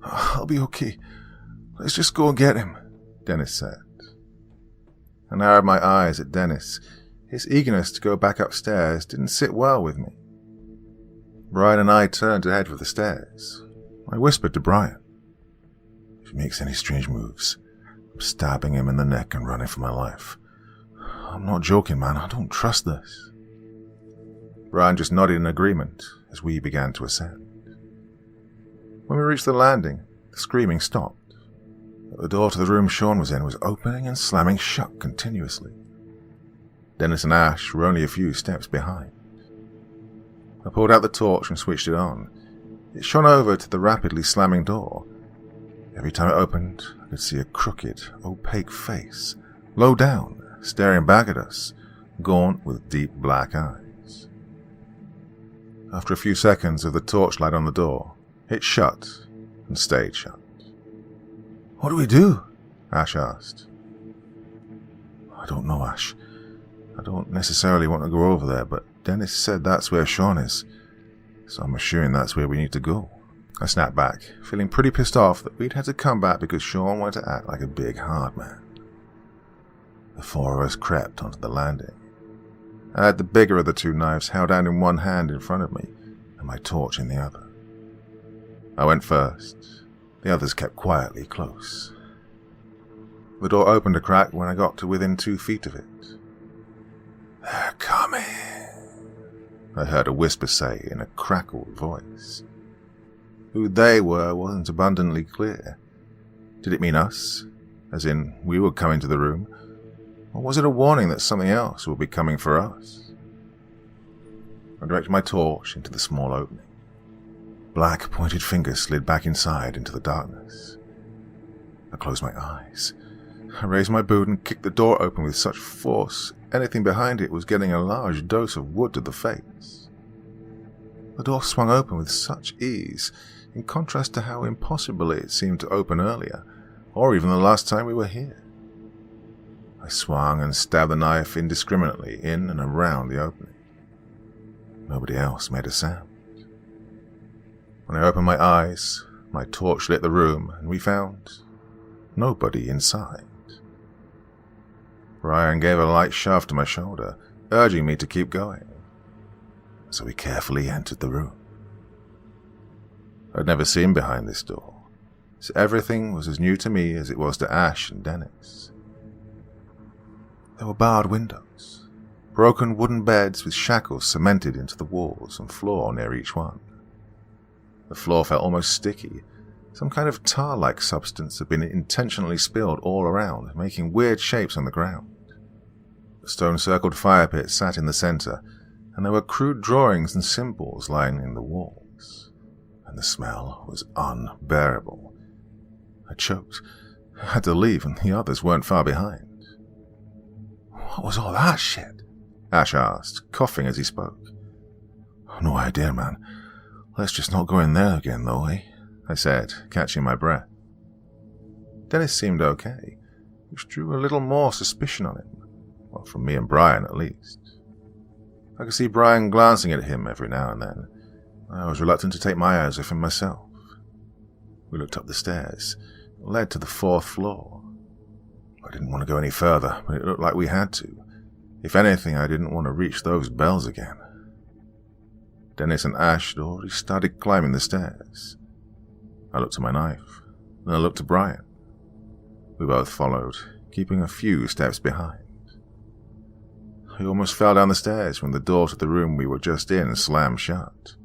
"I'll be okay. Let's just go and get him," Dennis said. I narrowed my eyes at Dennis. His eagerness to go back upstairs didn't sit well with me. Brian and I turned to head for the stairs. I whispered to Brian, "If he makes any strange moves, I'm stabbing him in the neck and running for my life. I'm not joking, man. I don't trust this." Brian just nodded in agreement as we began to ascend. When we reached the landing, the screaming stopped. The door to the room Sean was in was opening and slamming shut continuously. Dennis and Ash were only a few steps behind. I pulled out the torch and switched it on. It shone over to the rapidly slamming door. Every time it opened, I could see a crooked, opaque face, low down, staring back at us, gaunt with deep black eyes. After a few seconds of the torchlight on the door, it shut and stayed shut. "What do we do?" Ash asked. "I don't know, Ash. I don't necessarily want to go over there, but Dennis said that's where Sean is, so I'm assuming that's where we need to go." I snapped back, feeling pretty pissed off that we'd had to come back because Sean wanted to act like a big hard man. The four of us crept onto the landing. I had the bigger of the two knives held out in one hand in front of me, and my torch in the other. I went first. The others kept quietly close. The door opened a crack when I got to within 2 feet of it. "They're coming," I heard a whisper say in a crackled voice. Who they were wasn't abundantly clear. Did it mean us? As in, we were coming to the room? Or was it a warning that something else would be coming for us? I directed my torch into the small opening. Black pointed fingers slid back inside into the darkness. I closed my eyes. I raised my boot and kicked the door open with such force anything behind it was getting a large dose of wood to the face. The door swung open with such ease, in contrast to how impossible it seemed to open earlier, or even the last time we were here. I swung and stabbed the knife indiscriminately in and around the opening. Nobody else made a sound. When I opened my eyes, my torch lit the room, and we found nobody inside. Brian gave a light shove to my shoulder, urging me to keep going, so we carefully entered the room. I'd never seen behind this door, so everything was as new to me as it was to Ash and Dennis. There were barred windows, broken wooden beds with shackles cemented into the walls and floor near each one. The floor felt almost sticky. Some kind of tar-like substance had been intentionally spilled all around, making weird shapes on the ground. The stone-circled fire pit sat in the center, and there were crude drawings and symbols lining the walls. And the smell was unbearable. I choked. I had to leave, and the others weren't far behind. "What was all that shit?" Ash asked, coughing as he spoke. "No idea, man. Let's just not go in there again, though, eh?" I said, catching my breath. Dennis seemed okay, which drew a little more suspicion on him. Well, from me and Brian, at least. I could see Brian glancing at him every now and then. I was reluctant to take my eyes off him myself. We looked up the stairs. It led to the 4th floor. I didn't want to go any further, but it looked like we had to. If anything, I didn't want to reach those bells again. Dennis and Ash had already started climbing the stairs. I looked at my knife, then I looked at Brian. We both followed, keeping a few steps behind. I almost fell down the stairs when the door to the room we were just in slammed shut.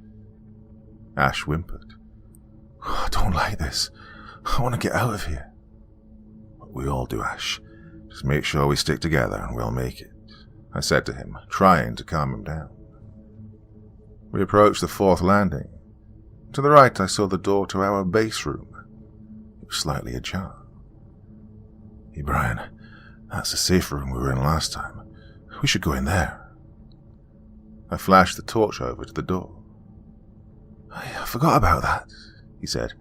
Ash whimpered. "I don't like this. I want to get out of here." "We all do, Ash. Just make sure we stick together and we'll make it," I said to him, trying to calm him down. We approached the 4th landing. To the right I saw the door to our base room. It was slightly ajar. "Hey, Brian, that's the safe room we were in last time. We should go in there." I flashed the torch over to the door. "I forgot about that," he said.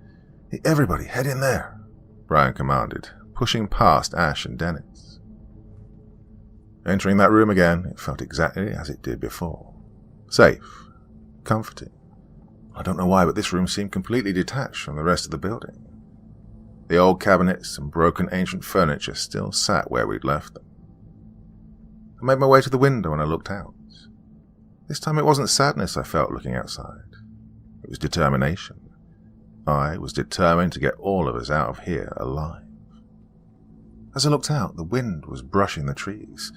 "Hey, everybody, head in there," Brian commanded, pushing past Ash and Dennis. Entering that room again, it felt exactly as it did before. Safe, comforting. I don't know why, but this room seemed completely detached from the rest of the building. The old cabinets and broken ancient furniture still sat where we'd left them. I made my way to the window and I looked out. This time it wasn't sadness I felt looking outside. It was determination. I was determined to get all of us out of here alive. As I looked out, the wind was brushing the trees.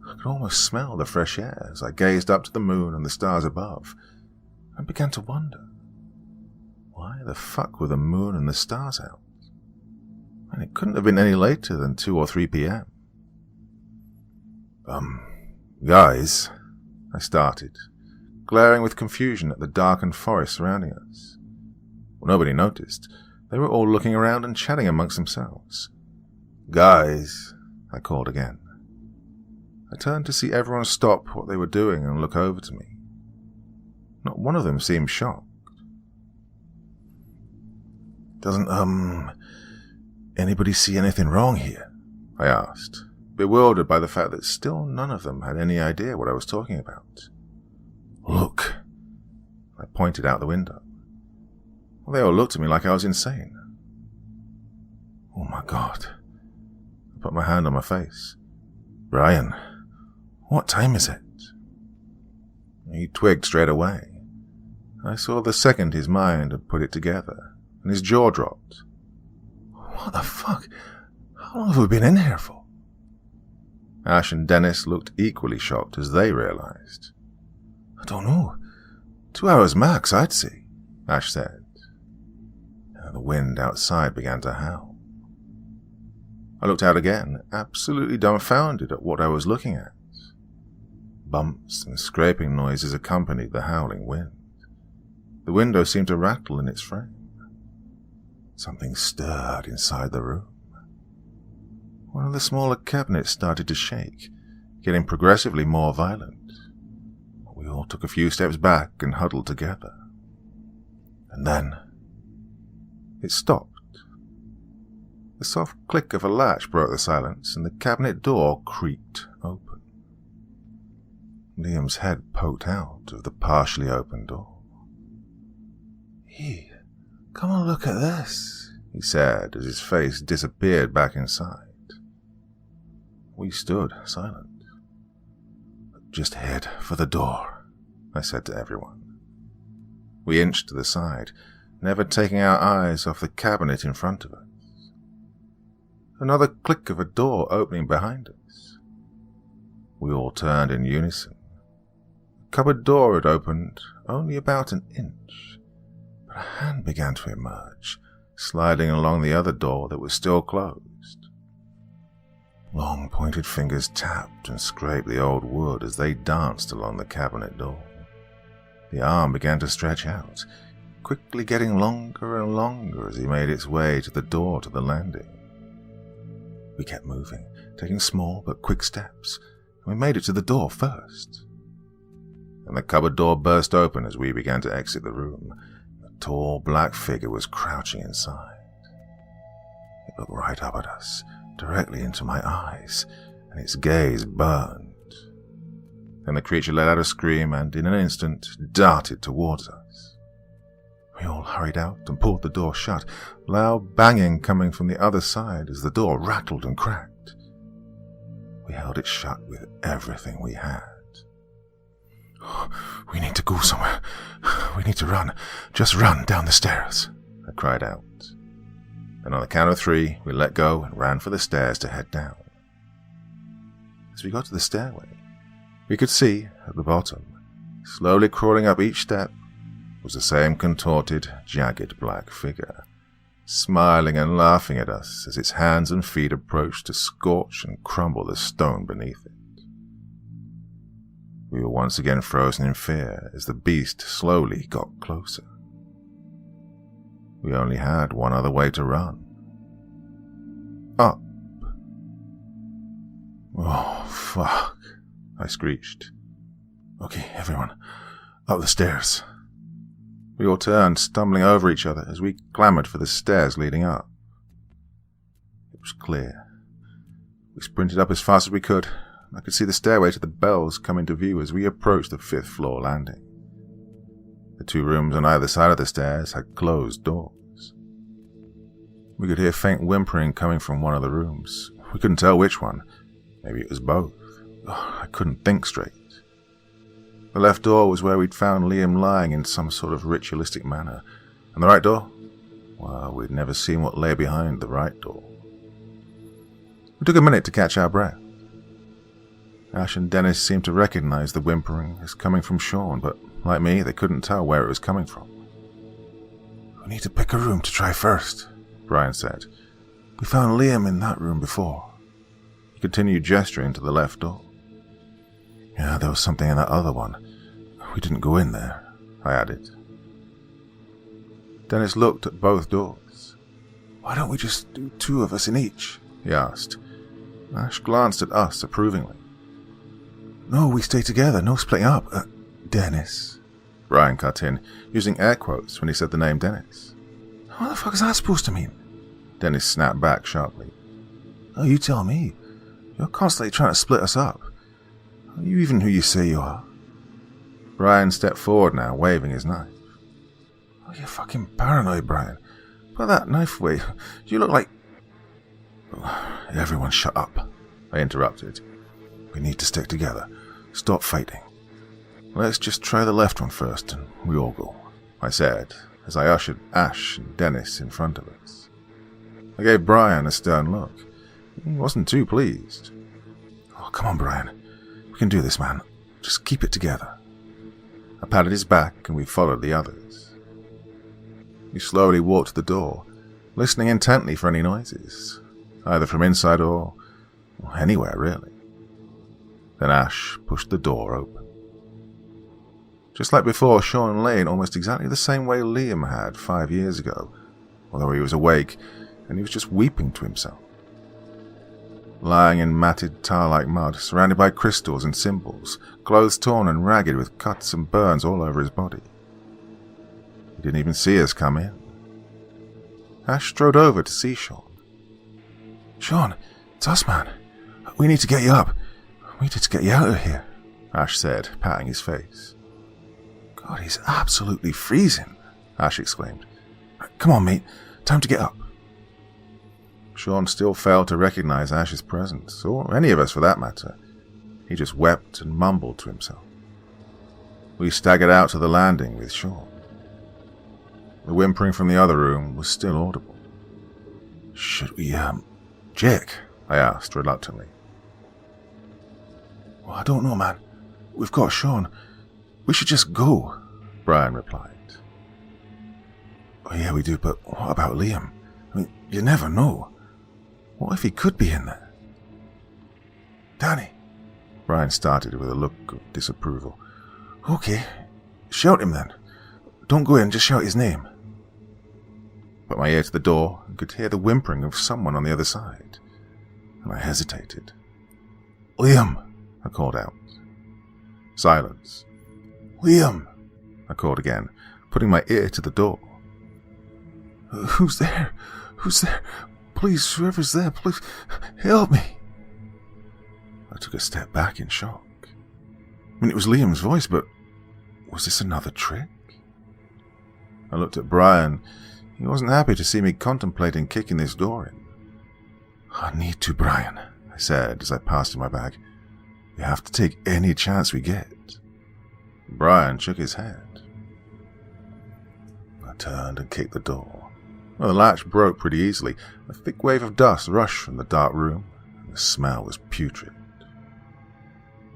I could almost smell the fresh air as I gazed up to the moon and the stars above, and began to wonder, why the fuck were the moon and the stars out? And it couldn't have been any later than 2 or 3 p.m. Guys, I started, glaring with confusion at the darkened forest surrounding us. Well, nobody noticed. They were all looking around and chatting amongst themselves. "Guys," I called again. I turned to see everyone stop what they were doing and look over to me. Not one of them seemed shocked. "Doesn't, anybody see anything wrong here?" I asked, bewildered by the fact that still none of them had any idea what I was talking about. "Look," I pointed out the window. Well, they all looked at me like I was insane. "Oh my God." I put my hand on my face. "Brian, what time is it?" He twigged straight away. I saw the second his mind had put it together, and his jaw dropped. "What the fuck? How long have we been in here for?" Ash and Dennis looked equally shocked as they realized. "I don't know. 2 hours max, I'd say," Ash said. The wind outside began to howl. I looked out again, absolutely dumbfounded at what I was looking at. Bumps and scraping noises accompanied the howling wind. The window seemed to rattle in its frame. Something stirred inside the room. One of the smaller cabinets started to shake, getting progressively more violent. We all took a few steps back and huddled together. And then it stopped. The soft click of a latch broke the silence, and the cabinet door creaked open. Liam's head poked out of the partially open door. "Hey, come and look at this," he said as his face disappeared back inside. We stood silent. "Just head for the door," I said to everyone. We inched to the side, never taking our eyes off the cabinet in front of us. Another click of a door opening behind us. We all turned in unison. The cupboard door had opened only about an inch, but a hand began to emerge, sliding along the other door that was still closed. Long pointed fingers tapped and scraped the old wood as they danced along the cabinet door. The arm began to stretch out, quickly getting longer and longer as he made its way to the door to the landing. We kept moving, taking small but quick steps, and we made it to the door first. And the cupboard door burst open as we began to exit the room. A tall black figure was crouching inside. It looked right up at us, directly into my eyes, and its gaze burned. Then the creature let out a scream and, in an instant, darted towards us. We all hurried out and pulled the door shut, loud banging coming from the other side as the door rattled and cracked. We held it shut with everything we had. "We need to go somewhere. We need to run. Just run down the stairs," I cried out. And on the count of 3, we let go and ran for the stairs to head down. As we got to the stairway, we could see, at the bottom, slowly crawling up each step, was the same contorted, jagged black figure, smiling and laughing at us as its hands and feet approached to scorch and crumble the stone beneath it. We were once again frozen in fear as the beast slowly got closer. We only had one other way to run. Up. "Oh, fuck," I screeched. "Okay, everyone, up the stairs." We all turned, stumbling over each other as we clamoured for the stairs leading up. It was clear. We sprinted up as fast as we could. I could see the stairway to the bells come into view as we approached the 5th floor landing. The 2 rooms on either side of the stairs had closed doors. We could hear faint whimpering coming from one of the rooms. We couldn't tell which one. Maybe it was both. I couldn't think straight. The left door was where we'd found Liam lying in some sort of ritualistic manner. And the right door? Well, we'd never seen what lay behind the right door. We took a minute to catch our breath. Ash and Dennis seemed to recognize the whimpering as coming from Sean, but like me, they couldn't tell where it was coming from. "We need to pick a room to try first," Brian said. "We found Liam in that room before." He continued gesturing to the left door. "Yeah, there was something in that other one. We didn't go in there," I added. Dennis looked at both doors. "Why don't we just do 2 of us in each?" he asked. Ash glanced at us approvingly. "No, we stay together, no splitting up. Dennis," Brian cut in, using air quotes when he said the name Dennis. "What the fuck is that supposed to mean?" Dennis snapped back sharply. "Oh, you tell me. You're constantly trying to split us up. Are you even who you say you are?" Brian stepped forward now, waving his knife. "Oh, you're fucking paranoid, Brian. Put that knife away. You look like—" "Everyone shut up," I interrupted. "We need to stick together. Stop fighting. Let's just try the left one first, and we all go," I said, as I ushered Ash and Dennis in front of us. I gave Brian a stern look. He wasn't too pleased. "Oh, come on, Brian. We can do this, man. Just keep it together." I patted his back, and we followed the others. We slowly walked to the door, listening intently for any noises, either from inside or anywhere, really. Then Ash pushed the door open. Just like before, Sean lay in almost exactly the same way Liam had 5 years ago, although he was awake, and he was just weeping to himself. Lying in matted tar-like mud, surrounded by crystals and symbols, clothes torn and ragged with cuts and burns all over his body. He didn't even see us come in. Ash strode over to see Sean. "Sean, it's us, man. We need to get you up. We need to get you out of here," Ash said, patting his face. "God, he's absolutely freezing," Ash exclaimed. "Come on, mate. Time to get up." Sean still failed to recognize Ash's presence, or any of us for that matter. He just wept and mumbled to himself. We staggered out to the landing with Sean. The whimpering from the other room was still audible. "Should we, Jake?" I asked reluctantly. "Well, I don't know, man. We've got Sean. We should just go," Brian replied. "Oh, yeah, we do, but what about Liam? I mean, you never know. What if he could be in there?" "Danny," Brian started with a look of disapproval. "Okay, shout him then. Don't go in, just shout his name." Put my ear to the door and could hear the whimpering of someone on the other side, and I hesitated. "Liam," I called out. Silence. "Liam," I called again, putting my ear to the door. Who's there? Who's there? Please, whoever's there, please, help me." I took a step back in shock. I mean, it was Liam's voice, but was this another trick? I looked at Brian. He wasn't happy to see me contemplating kicking this door in. "I need to, Brian," I said as I passed him my bag. "We have to take any chance we get." Brian shook his head. I turned and kicked the door. Well, the latch broke pretty easily. A thick wave of dust rushed from the dark room, and the smell was putrid.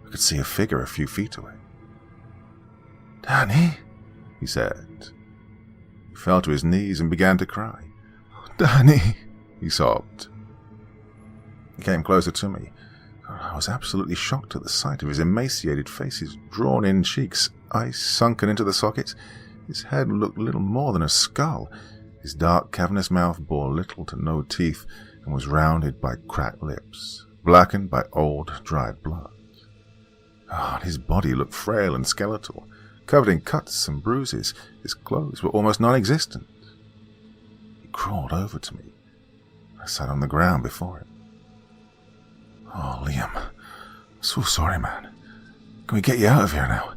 I could see a figure a few feet away. "Danny," he said. He fell to his knees and began to cry. "Danny," he sobbed. He came closer to me. I was absolutely shocked at the sight of his emaciated face, his drawn-in cheeks, eyes sunken into the sockets. His head looked little more than a skull. His dark, cavernous mouth bore little to no teeth and was rounded by cracked lips, blackened by old, dried blood. God, his body looked frail and skeletal, covered in cuts and bruises. His clothes were almost non-existent. He crawled over to me. I sat on the ground before him. "Oh, Liam, I'm so sorry, man. Can we get you out of here now?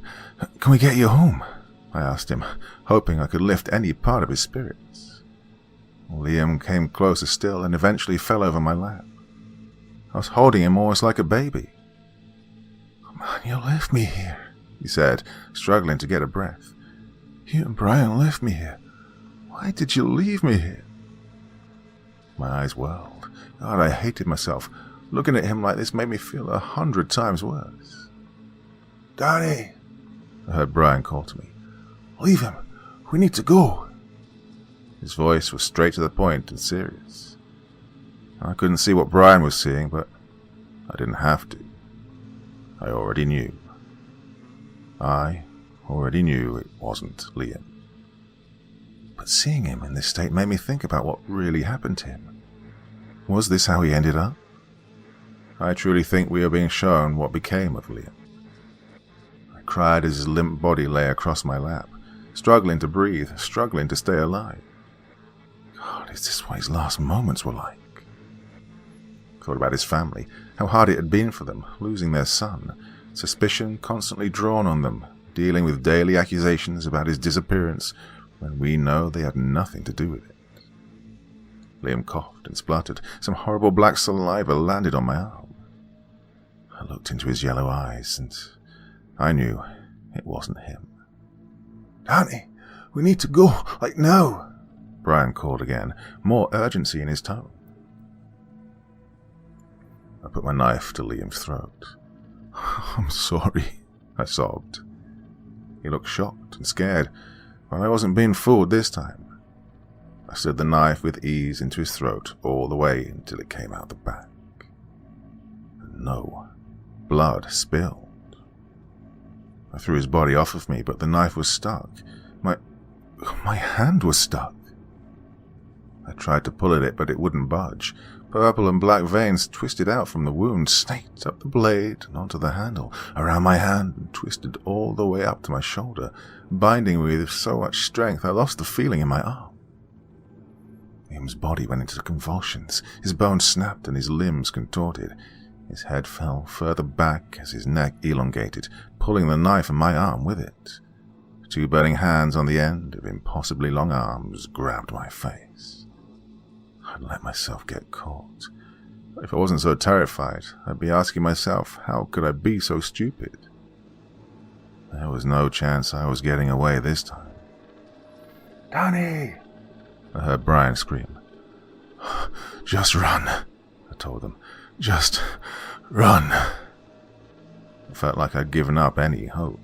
Can we get you home?" I asked him, hoping I could lift any part of his spirits. Liam came closer still and eventually fell over my lap. I was holding him almost like a baby. "Oh, man, you left me here," he said, struggling to get a breath. "You and Brian left me here. Why did you leave me here?" My eyes whirled. God, I hated myself. Looking at him like this made me feel 100 times worse. "Danny," I heard Brian call to me. "Leave him. We need to go." His voice was straight to the point and serious. I couldn't see what Brian was seeing, but I didn't have to. I already knew. I already knew it wasn't Liam. But seeing him in this state made me think about what really happened to him. Was this how he ended up? I truly think we are being shown what became of Liam. I cried as his limp body lay across my lap, struggling to breathe, struggling to stay alive. God, is this what his last moments were like? Thought about his family, how hard it had been for them, losing their son, suspicion constantly drawn on them, dealing with daily accusations about his disappearance when we know they had nothing to do with it. Liam coughed and spluttered. Some horrible black saliva landed on my arm. I looked into his yellow eyes, and I knew it wasn't him. "Danny, we need to go, like now," Brian called again, more urgency in his tone. I put my knife to Liam's throat. "I'm sorry," I sobbed. He looked shocked and scared, but I wasn't being fooled this time. I slid the knife with ease into his throat all the way until it came out the back. And no blood spilled. I threw his body off of me, but the knife was stuck. My hand was stuck. I tried to pull at it, but it wouldn't budge. Purple and black veins twisted out from the wound, snaked up the blade and onto the handle, around my hand, and twisted all the way up to my shoulder, binding me with so much strength I lost the feeling in my arm. Liam's body went into convulsions. His bones snapped and his limbs contorted. His head fell further back as his neck elongated, pulling the knife and my arm with it. Two burning hands on the end of impossibly long arms grabbed my face. I'd let myself get caught. If I wasn't so terrified, I'd be asking myself, how could I be so stupid? There was no chance I was getting away this time. "Danny!" I heard Brian scream. "Just run," I told them. "Just run." I felt like I'd given up any hope.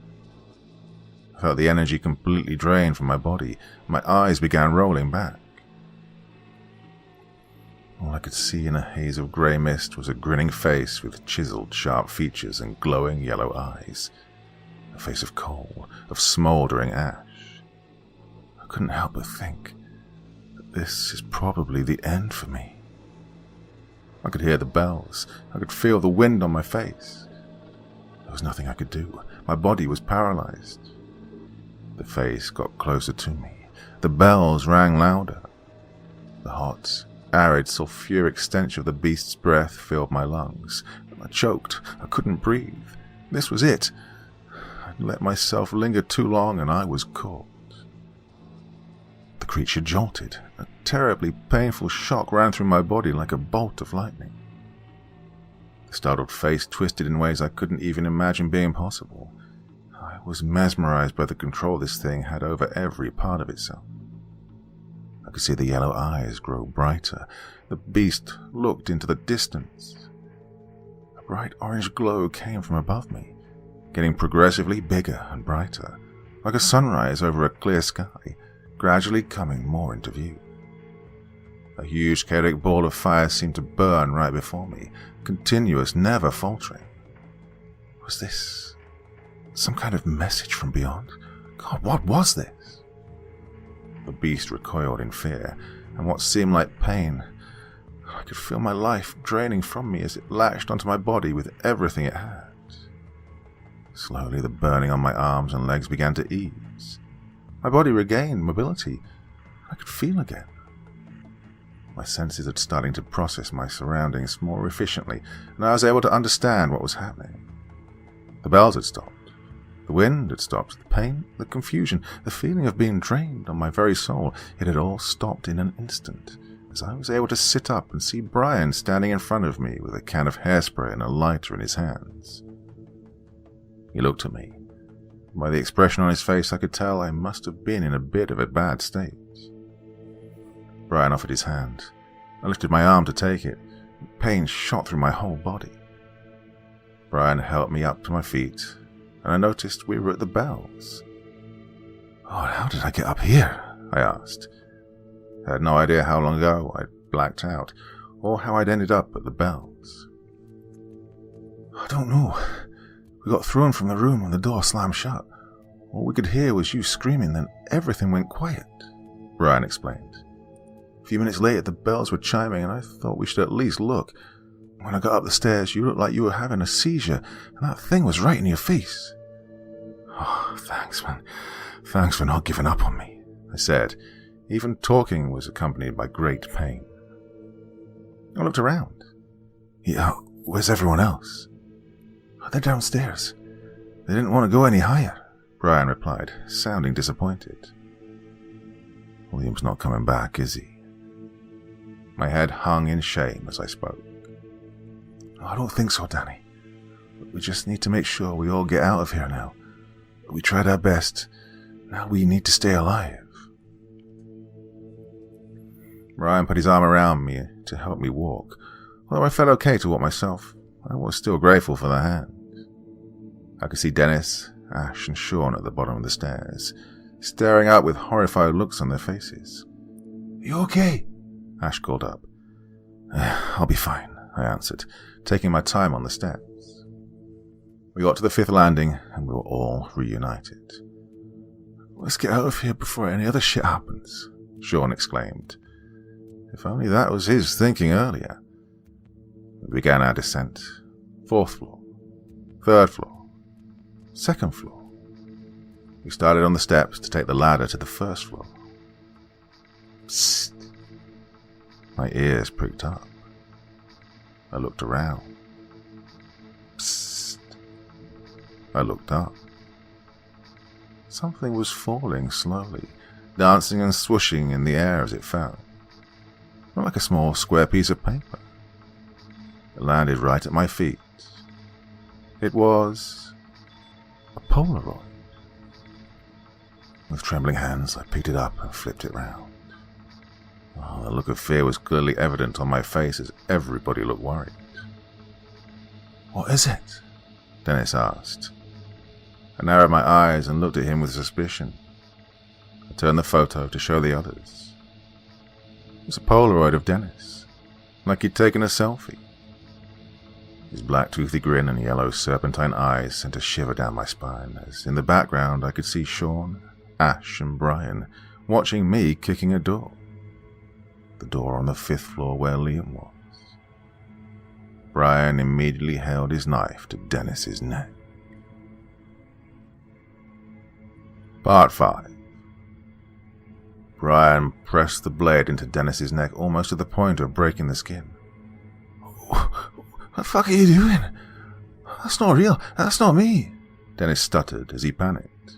I felt the energy completely drained from my body. My eyes began rolling back. All I could see in a haze of grey mist was a grinning face with chiseled, sharp features and glowing yellow eyes. A face of coal, of smouldering ash. I couldn't help but think that this is probably the end for me. I could hear the bells. I could feel the wind on my face. There was nothing I could do. My body was paralyzed. The face got closer to me. The bells rang louder. The hot, arid, sulphuric stench of the beast's breath filled my lungs. I choked. I couldn't breathe. This was it. I'd let myself linger too long and I was caught. The creature jolted. A terribly painful shock ran through my body like a bolt of lightning. The startled face twisted in ways I couldn't even imagine being possible. I was mesmerized by the control this thing had over every part of itself. I could see the yellow eyes grow brighter. The beast looked into the distance. A bright orange glow came from above me, getting progressively bigger and brighter, like a sunrise over a clear sky, gradually coming more into view. A huge chaotic ball of fire seemed to burn right before me, continuous, never faltering. Was this some kind of message from beyond? God, what was this? The beast recoiled in fear, and what seemed like pain. I could feel my life draining from me as it latched onto my body with everything it had. Slowly, the burning on my arms and legs began to ease. My body regained mobility. I could feel again. My senses had started to process my surroundings more efficiently, and I was able to understand what was happening. The bells had stopped. The wind had stopped. The pain, the confusion, the feeling of being drained on my very soul, it had all stopped in an instant, as I was able to sit up and see Brian standing in front of me with a can of hairspray and a lighter in his hands. He looked at me. By the expression on his face, I could tell I must have been in a bit of a bad state. Brian offered his hand. I lifted my arm to take it. Pain shot through my whole body. Brian helped me up to my feet, and I noticed we were at the bells. "Oh, how did I get up here?" I asked. I had no idea how long ago I'd blacked out, or how I'd ended up at the bells. "I don't know. We got thrown from the room and the door slammed shut. All we could hear was you screaming, then everything went quiet," Brian explained. "A few minutes later, the bells were chiming, and I thought we should at least look. When I got up the stairs, you looked like you were having a seizure, and that thing was right in your face." "Oh, thanks, man. Thanks for not giving up on me," I said. Even talking was accompanied by great pain. I looked around. "Yeah, where's everyone else?" "Oh, they're downstairs. They didn't want to go any higher," Brian replied, sounding disappointed. "William's not coming back, is he?" My head hung in shame as I spoke. "I don't think so, Danny. But we just need to make sure we all get out of here now. We tried our best. Now we need to stay alive." Brian put his arm around me to help me walk. Although I felt okay to walk myself, I was still grateful for the hand. I could see Dennis, Ash, and Sean at the bottom of the stairs, staring up with horrified looks on their faces. "You okay?" Ash called up. "I'll be fine," I answered, taking my time on the steps. We got to the 5th landing, and we were all reunited. "Let's get out of here before any other shit happens," Sean exclaimed. If only that was his thinking earlier. We began our descent. 4th floor, 3rd floor, 2nd floor. We started on the steps to take the ladder to the 1st floor. Psst. My ears pricked up. I looked around. Psst. I looked up. Something was falling slowly, dancing and swooshing in the air as it fell. Not like a small square piece of paper. It landed right at my feet. It was a Polaroid. With trembling hands, I picked it up and flipped it round. Oh, the look of fear was clearly evident on my face as everybody looked worried. "What is it?" Dennis asked. I narrowed my eyes and looked at him with suspicion. I turned the photo to show the others. It was a Polaroid of Dennis, like he'd taken a selfie. His black toothy grin and yellow serpentine eyes sent a shiver down my spine as in the background I could see Sean, Ash and Brian watching me kicking a door. The door on the 5th floor where Liam was. Brian immediately held his knife to Dennis's neck. Part 5. Brian pressed the blade into Dennis's neck almost to the point of breaking the skin. "What the fuck are you doing? That's not real. That's not me," Dennis stuttered as he panicked.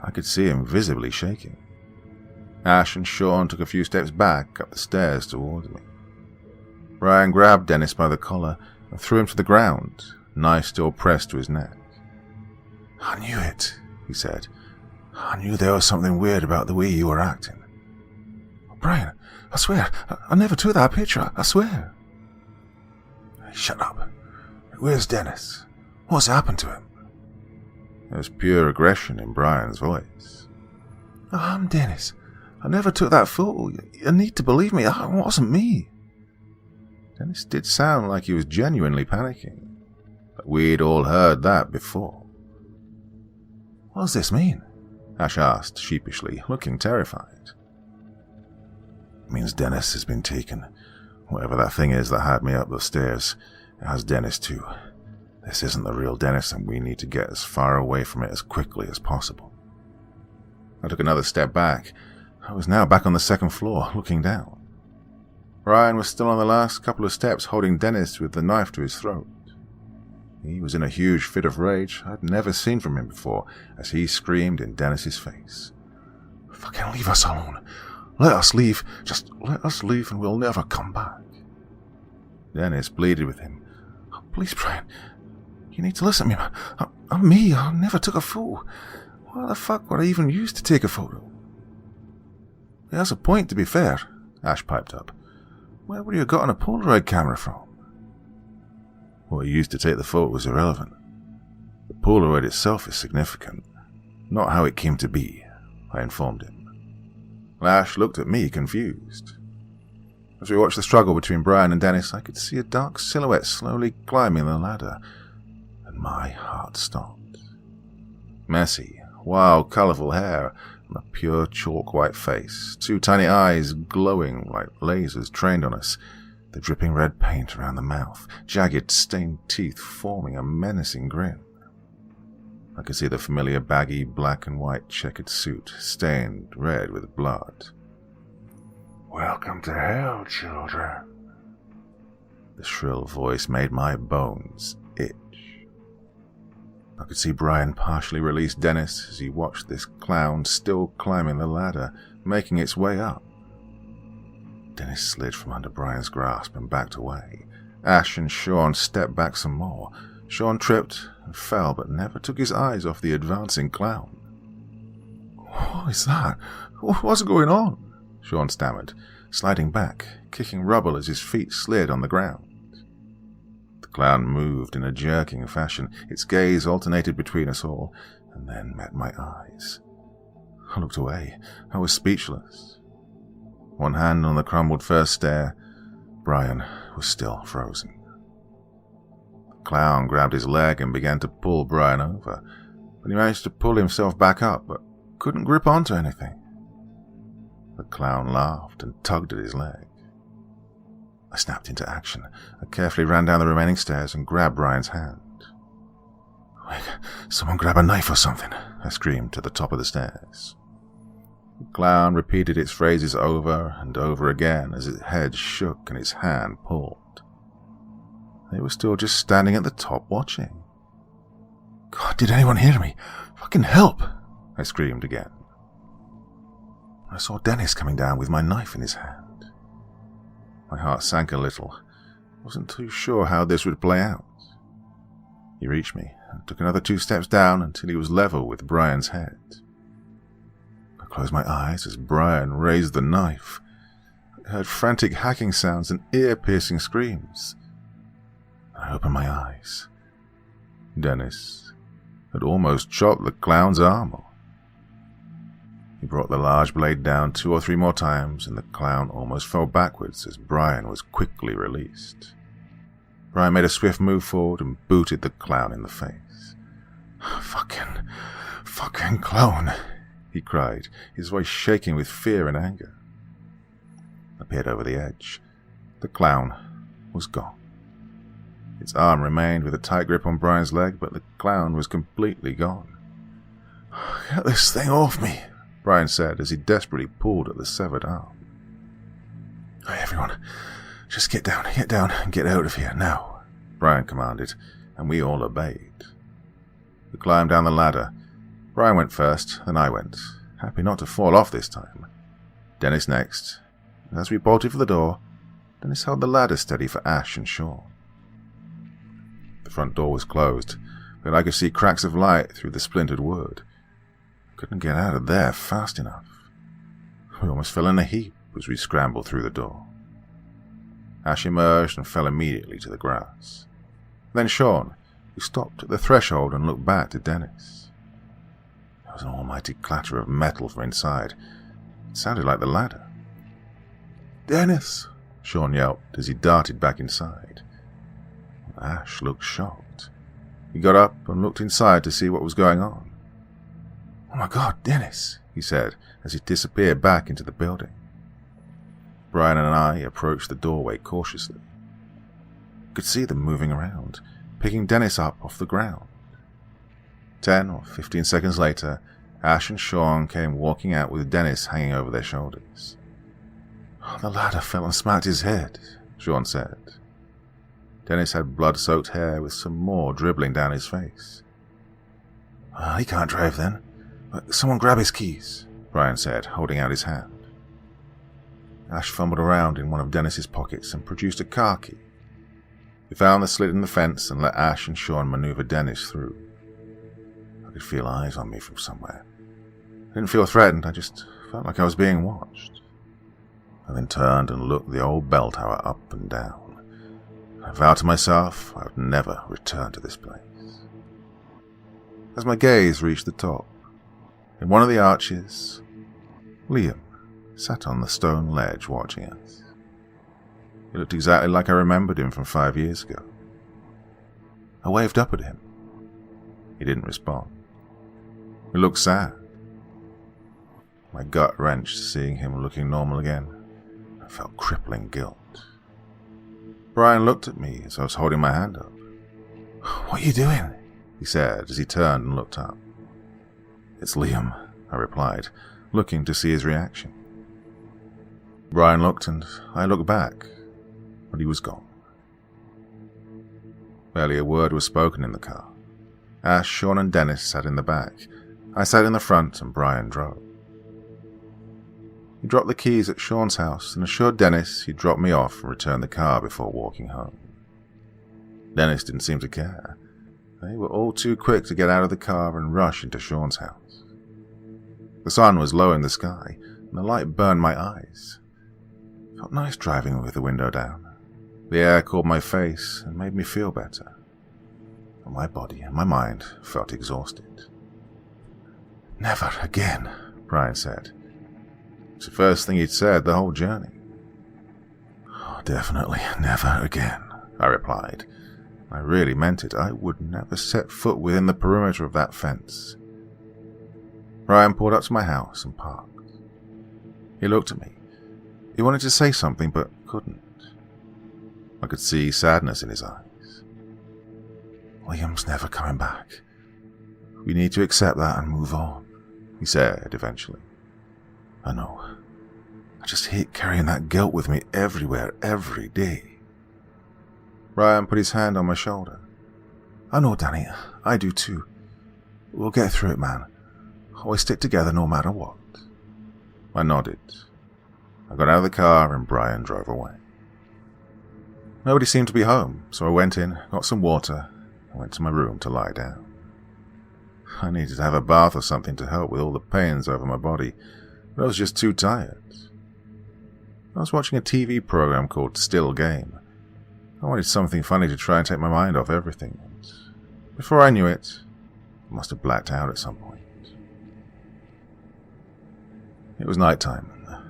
I could see him visibly shaking. Ash and Sean took a few steps back up the stairs towards me. Brian grabbed Dennis by the collar and threw him to the ground, knife still pressed to his neck. "I knew it," he said. "I knew there was something weird about the way you were acting." "Brian, I swear, I never took that picture, I swear." "Shut up. Where's Dennis? What's happened to him?" There was pure aggression in Brian's voice. "I'm Dennis. I never took that photo. You need to believe me, it wasn't me." Dennis did sound like he was genuinely panicking, but we'd all heard that before. "What does this mean?" Ash asked sheepishly, looking terrified. "It means Dennis has been taken. Whatever that thing is that had me up the stairs, it has Dennis too. This isn't the real Dennis, and we need to get as far away from it as quickly as possible." I took another step back. I was now back on the 2nd floor, looking down. Brian was still on the last couple of steps, holding Dennis with the knife to his throat. He was in a huge fit of rage I'd never seen from him before, as he screamed in Dennis's face. "Fucking leave us alone. Let us leave. Just let us leave and we'll never come back." Dennis pleaded with him. "Please, Brian, you need to listen to me. I'm me. I never took a photo. Why the fuck would I even use to take a photo?" "He has a point, to be fair," Ash piped up. "Where would you have gotten a Polaroid camera from?" "What he used to take the photo was irrelevant. The Polaroid itself is significant, not how it came to be," I informed him. Ash looked at me, confused. As we watched the struggle between Brian and Dennis, I could see a dark silhouette slowly climbing the ladder, and my heart stopped. Messy, wild, colourful hair, and a pure chalk-white face, 2 tiny eyes glowing like lasers trained on us, the dripping red paint around the mouth, jagged, stained teeth forming a menacing grin. I could see the familiar baggy black and white checkered suit stained red with blood. "Welcome to hell, children." The shrill voice made my bones itch. I could see Brian partially release Dennis as he watched this clown still climbing the ladder, making its way up. Dennis slid from under Brian's grasp and backed away. Ash and Sean stepped back some more. Sean tripped and fell, but never took his eyes off the advancing clown. "What is that? What's going on?" Sean stammered, sliding back, kicking rubble as his feet slid on the ground. The clown moved in a jerking fashion. Its gaze alternated between us all, and then met my eyes. I looked away. I was speechless. One hand on the crumbled first stair, Brian was still frozen. The clown grabbed his leg and began to pull Brian over, but he managed to pull himself back up, but couldn't grip onto anything. The clown laughed and tugged at his leg. I snapped into action. I carefully ran down the remaining stairs and grabbed Brian's hand. "Quick, someone grab a knife or something," I screamed to the top of the stairs. The clown repeated its phrases over and over again as its head shook and its hand pulled. They were still just standing at the top watching. "God, did anyone hear me? Fucking help!" I screamed again. I saw Dennis coming down with my knife in his hand. My heart sank a little. I wasn't too sure how this would play out. He reached me and took another 2 steps down until he was level with Brian's head. I closed my eyes as Brian raised the knife. I heard frantic hacking sounds and ear-piercing screams. I opened my eyes. Dennis had almost chopped the clown's arm off. He brought the large blade down 2 or 3 more times, and the clown almost fell backwards as Brian was quickly released. Brian made a swift move forward and booted the clown in the face. Fucking clown," he cried, his voice shaking with fear and anger. I peered over the edge. The clown was gone. Its arm remained with a tight grip on Brian's leg, but the clown was completely gone. "Get this thing off me," Brian said as he desperately pulled at the severed arm. "Hey, everyone, just get down and get out of here now," Brian commanded, and we all obeyed. We climbed down the ladder. Brian went first, then I went, happy not to fall off this time. Dennis next, and as we bolted for the door, Dennis held the ladder steady for Ash and Sean. The front door was closed, but I could see cracks of light through the splintered wood. Couldn't get out of there fast enough. We almost fell in a heap as we scrambled through the door. Ash emerged and fell immediately to the grass. Then Sean, who stopped at the threshold and looked back to Dennis. There was an almighty clatter of metal from inside. It sounded like the ladder. "Dennis!" Sean yelped as he darted back inside. Ash looked shocked. He got up and looked inside to see what was going on. "Oh my God, Dennis," he said as he disappeared back into the building. Brian and I approached the doorway cautiously. I could see them moving around, picking Dennis up off the ground. 10 or 15 seconds later, Ash and Sean came walking out with Dennis hanging over their shoulders. "The ladder fell and smacked his head," Sean said. Dennis had blood-soaked hair with some more dribbling down his face. "He can't drive then. Someone grab his keys," Brian said, holding out his hand. Ash fumbled around in one of Dennis's pockets and produced a car key. He found the slit in the fence and let Ash and Sean maneuver Dennis through. I could feel eyes on me from somewhere. I didn't feel threatened, I just felt like I was being watched. I then turned and looked the old bell tower up and down. I vowed to myself I would never return to this place. As my gaze reached the top, in one of the arches, Liam sat on the stone ledge watching us. He looked exactly like I remembered him from 5 years ago. I waved up at him. He didn't respond. He looked sad. My gut wrenched seeing him looking normal again. I felt crippling guilt. Brian looked at me as I was holding my hand up. "What are you doing?" he said as he turned and looked up. "It's Liam," I replied, looking to see his reaction. Brian looked and I looked back, but he was gone. Barely a word was spoken in the car. Ash, Sean and Dennis sat in the back. I sat in the front and Brian drove. He dropped the keys at Sean's house and assured Dennis he'd drop me off and return the car before walking home. Dennis didn't seem to care. They were all too quick to get out of the car and rush into Sean's house. The sun was low in the sky, and the light burned my eyes. It felt nice driving with the window down. The air cooled my face and made me feel better. But my body and my mind felt exhausted. "Never again," Brian said. It's the first thing he'd said the whole journey. "Oh, definitely never again," I replied. I really meant it. I would never set foot within the perimeter of that fence. Brian pulled up to my house and parked. He looked at me. He wanted to say something but couldn't. I could see sadness in his eyes. "William's never coming back. We need to accept that and move on," he said eventually. "I know. I just hate carrying that guilt with me everywhere, every day." Brian put his hand on my shoulder. "I know, Danny. I do too. We'll get through it, man. Always stick together no matter what." I nodded. I got out of the car and Brian drove away. Nobody seemed to be home, so I went in, got some water, and went to my room to lie down. I needed to have a bath or something to help with all the pains over my body, but I was just too tired. I was watching a TV program called Still Game. I wanted something funny to try and take my mind off everything. Before I knew it, I must have blacked out at some point. It was night time.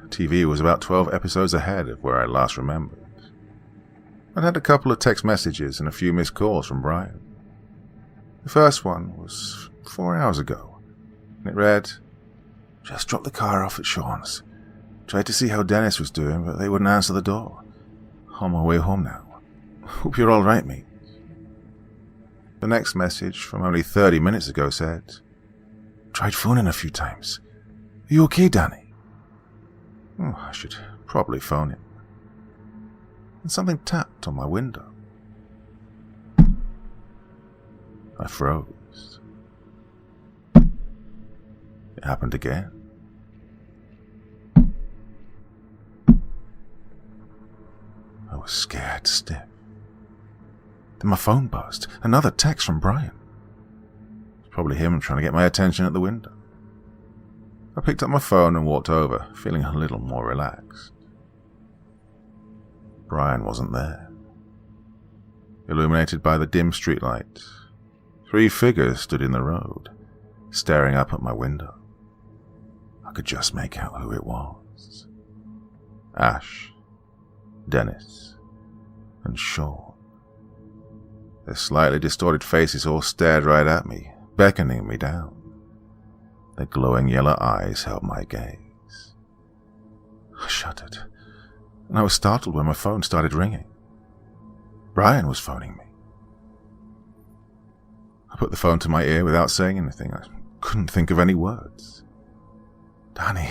TV was about 12 episodes ahead of where I last remembered. I'd had a couple of text messages and a few missed calls from Brian. The first one was 4 hours ago, and it read, "Just dropped the car off at Sean's. Tried to see how Dennis was doing, but they wouldn't answer the door. On my way home now. Hope you're all right, mate." The next message, from only 30 minutes ago, said, "Tried phoning a few times. Are you okay, Danny?" I should probably phone him. And something tapped on my window. I froze. It happened again. I was scared stiff. Then my phone buzzed. Another text from Brian. It's probably him trying to get my attention at the window. I picked up my phone and walked over, feeling a little more relaxed. Brian wasn't there. Illuminated by the dim streetlight, 3 figures stood in the road, staring up at my window. I could just make out who it was. Ash, Dennis, and Sean. Their slightly distorted faces all stared right at me, beckoning me down. Their glowing yellow eyes held my gaze. I shuddered, and I was startled when my phone started ringing. Brian was phoning me. I put the phone to my ear without saying anything. I couldn't think of any words. "Danny,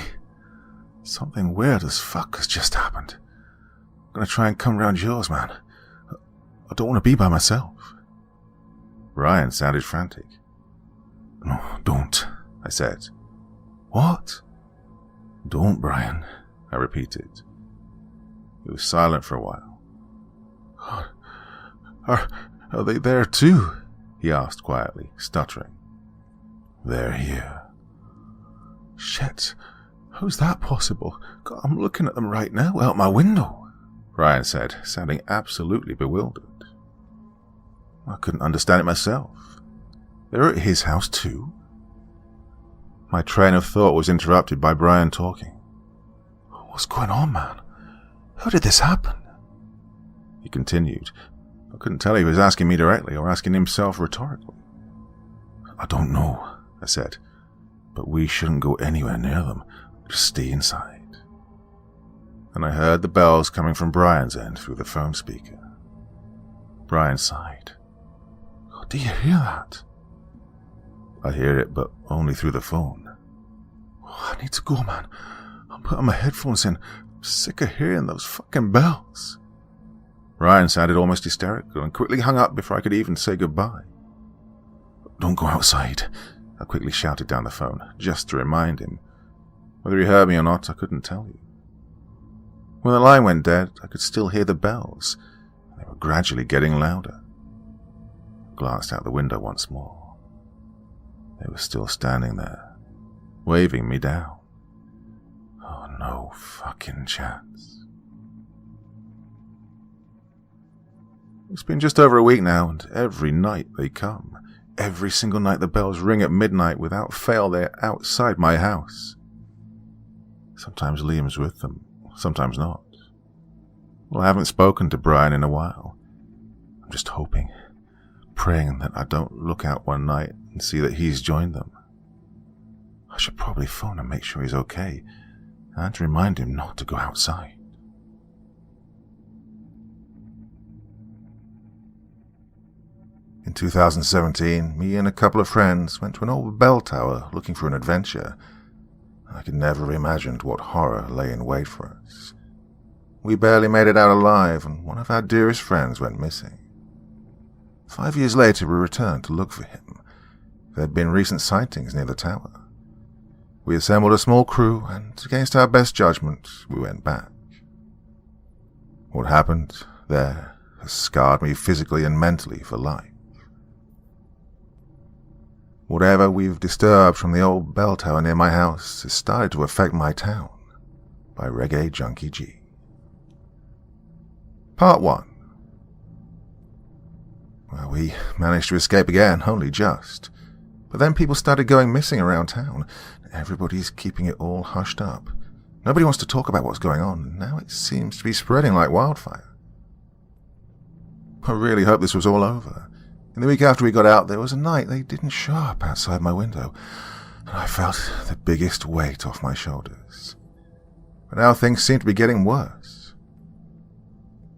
something weird as fuck has just happened. I'm gonna try and come round yours, man. I don't want to be by myself." Brian sounded frantic. "No, don't," I said. "What?" "Don't, Brian," I repeated. He was silent for a while. Are they there too?" he asked quietly, stuttering. "They're here." "Shit, how's that possible? God, I'm looking at them right now, out my window," Brian said, sounding absolutely bewildered. I couldn't understand it myself. They were at his house too? My train of thought was interrupted by Brian talking. "What's going on, man? How did this happen?" He continued. I couldn't tell if he was asking me directly or asking himself rhetorically. "I don't know," I said, "but we shouldn't go anywhere near them. Just stay inside." And I heard the bells coming from Brian's end through the phone speaker. Brian sighed. "Oh, do you hear that?" "I hear it, but only through the phone." "Oh, I need to go, man. I'm putting my headphones in. I'm sick of hearing those fucking bells." Brian sounded almost hysterical and quickly hung up before I could even say goodbye. "Don't go outside," I quickly shouted down the phone, just to remind him. Whether he heard me or not, I couldn't tell you. When the line went dead, I could still hear the bells, and they were gradually getting louder. I glanced out the window once more. They were still standing there, waving me down. Oh, no fucking chance. It's been just over a week now, and every night they come. Every single night the bells ring at midnight without fail. They're outside my house. Sometimes Liam's with them, sometimes not. Well, I haven't spoken to Brian in a while. I'm just hoping, praying that I don't look out one night and see that he's joined them. I should probably phone and make sure he's okay, and remind him not to go outside. In 2017, me and a couple of friends went to an old bell tower looking for an adventure. I could never have imagined what horror lay in wait for us. We barely made it out alive, and one of our dearest friends went missing. 5 years later, we returned to look for him. There had been recent sightings near the tower. We assembled a small crew, and against our best judgment, we went back. What happened there has scarred me physically and mentally for life. Whatever we've disturbed from the old bell tower near my house has started to affect my town. By Reggae Junkie Gee. Part 1. Well, we managed to escape again, only just. But then people started going missing around town. Everybody's keeping it all hushed up. Nobody wants to talk about what's going on, and now it seems to be spreading like wildfire. I really hope this was all over. In the week after we got out, there was a night they didn't show up outside my window, and I felt the biggest weight off my shoulders. But now things seem to be getting worse.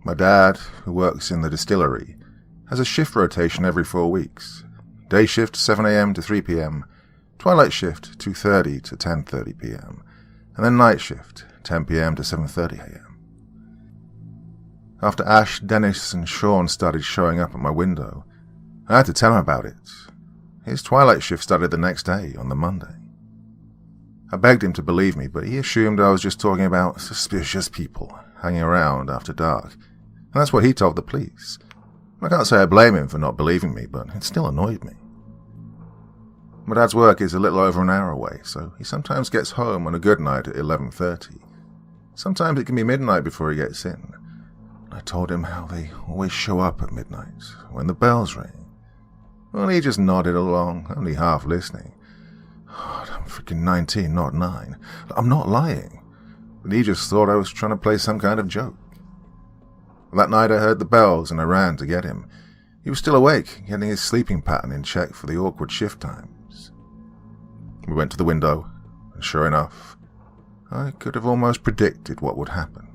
My dad, who works in the distillery, has a shift rotation every 4 weeks. Day shift 7 a.m. to 3 p.m., twilight shift 2:30 to 10:30 p.m., and then night shift 10 p.m. to 7:30 a.m. After Ash, Dennis, and Sean started showing up at my window, I had to tell him about it. His twilight shift started the next day, on the Monday. I begged him to believe me, but he assumed I was just talking about suspicious people hanging around after dark, and that's what he told the police. I can't say I blame him for not believing me, but it still annoyed me. My dad's work is a little over an hour away, so he sometimes gets home on a good night at 11:30. Sometimes it can be midnight before he gets in. I told him how they always show up at midnight, when the bells ring. Well, he just nodded along, only half listening. God, I'm freaking 19, not 9. I'm not lying. But he just thought I was trying to play some kind of joke. That night I heard the bells and I ran to get him. He was still awake, getting his sleeping pattern in check for the awkward shift times. We went to the window, and sure enough, I could have almost predicted what would happen.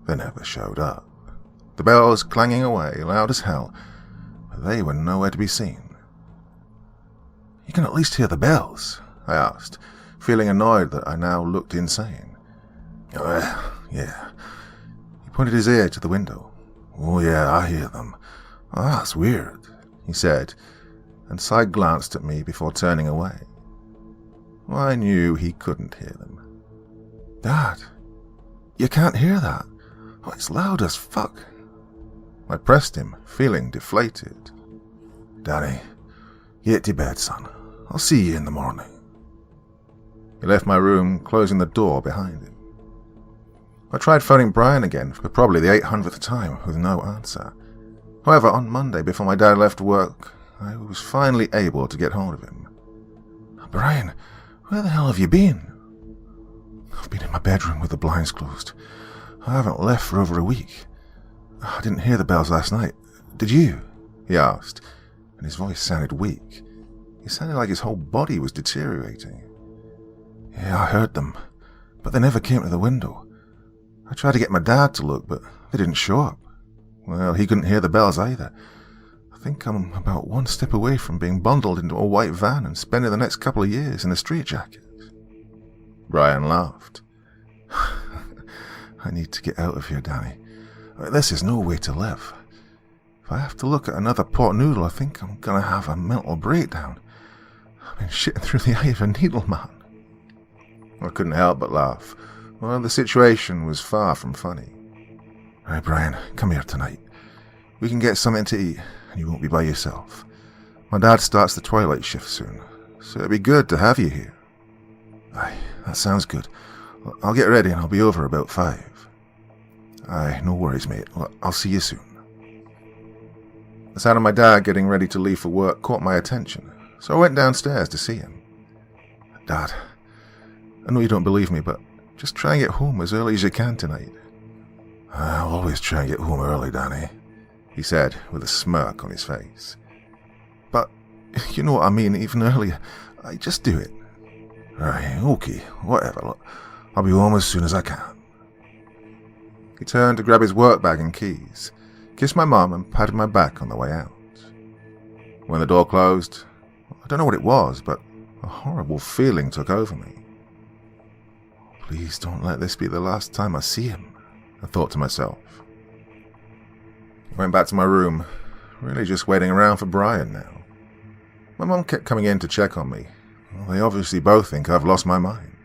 They never showed up. The bells clanging away, loud as hell, but they were nowhere to be seen. You can at least hear the bells, I asked, feeling annoyed that I now looked insane. Yeah. He pointed his ear to the window. Oh yeah, I hear them. Oh, that's weird, he said, and side-glanced at me before turning away. Well, I knew he couldn't hear them. Dad, you can't hear that. Oh, it's loud as fuck. I pressed him, feeling deflated. Danny, get to bed, son. I'll see you in the morning. He left my room, closing the door behind him. I tried phoning Brian again for probably the 800th time, with no answer. However, on Monday, before my dad left work, I was finally able to get hold of him. Brian, where the hell have you been? I've been in my bedroom with the blinds closed. I haven't left for over a week. I didn't hear the bells last night. Did you? He asked, and his voice sounded weak. He sounded like his whole body was deteriorating. Yeah, I heard them, but they never came to the window. I tried to get my dad to look, but they didn't show up. Well, he couldn't hear the bells either. I think I'm about one step away from being bundled into a white van and spending the next couple of years in a straitjacket. Brian laughed. I need to get out of here, Danny. This is no way to live. If I have to look at another pot noodle, I think I'm going to have a mental breakdown. I've been shitting through the eye of a needle, man. I couldn't help but laugh. Well, the situation was far from funny. All right, Brian, come here tonight. We can get something to eat, and you won't be by yourself. My dad starts the twilight shift soon, so it'd be good to have you here. Aye, that sounds good. I'll get ready and I'll be over about 5. Aye, no worries, mate. I'll see you soon. The sound of my dad getting ready to leave for work caught my attention, so I went downstairs to see him. Dad, I know you don't believe me, but just try and get home as early as you can tonight. I'll always try and get home early, Danny, he said with a smirk on his face. But, you know what I mean, even earlier. I just do it. Right, okay, whatever. Look, I'll be home as soon as I can. He turned to grab his work bag and keys, kissed my mum and patted my back on the way out. When the door closed, I don't know what it was, but a horrible feeling took over me. Please don't let this be the last time I see him, I thought to myself. I went back to my room, really just waiting around for Brian now. My mum kept coming in to check on me. Well, they obviously both think I've lost my mind.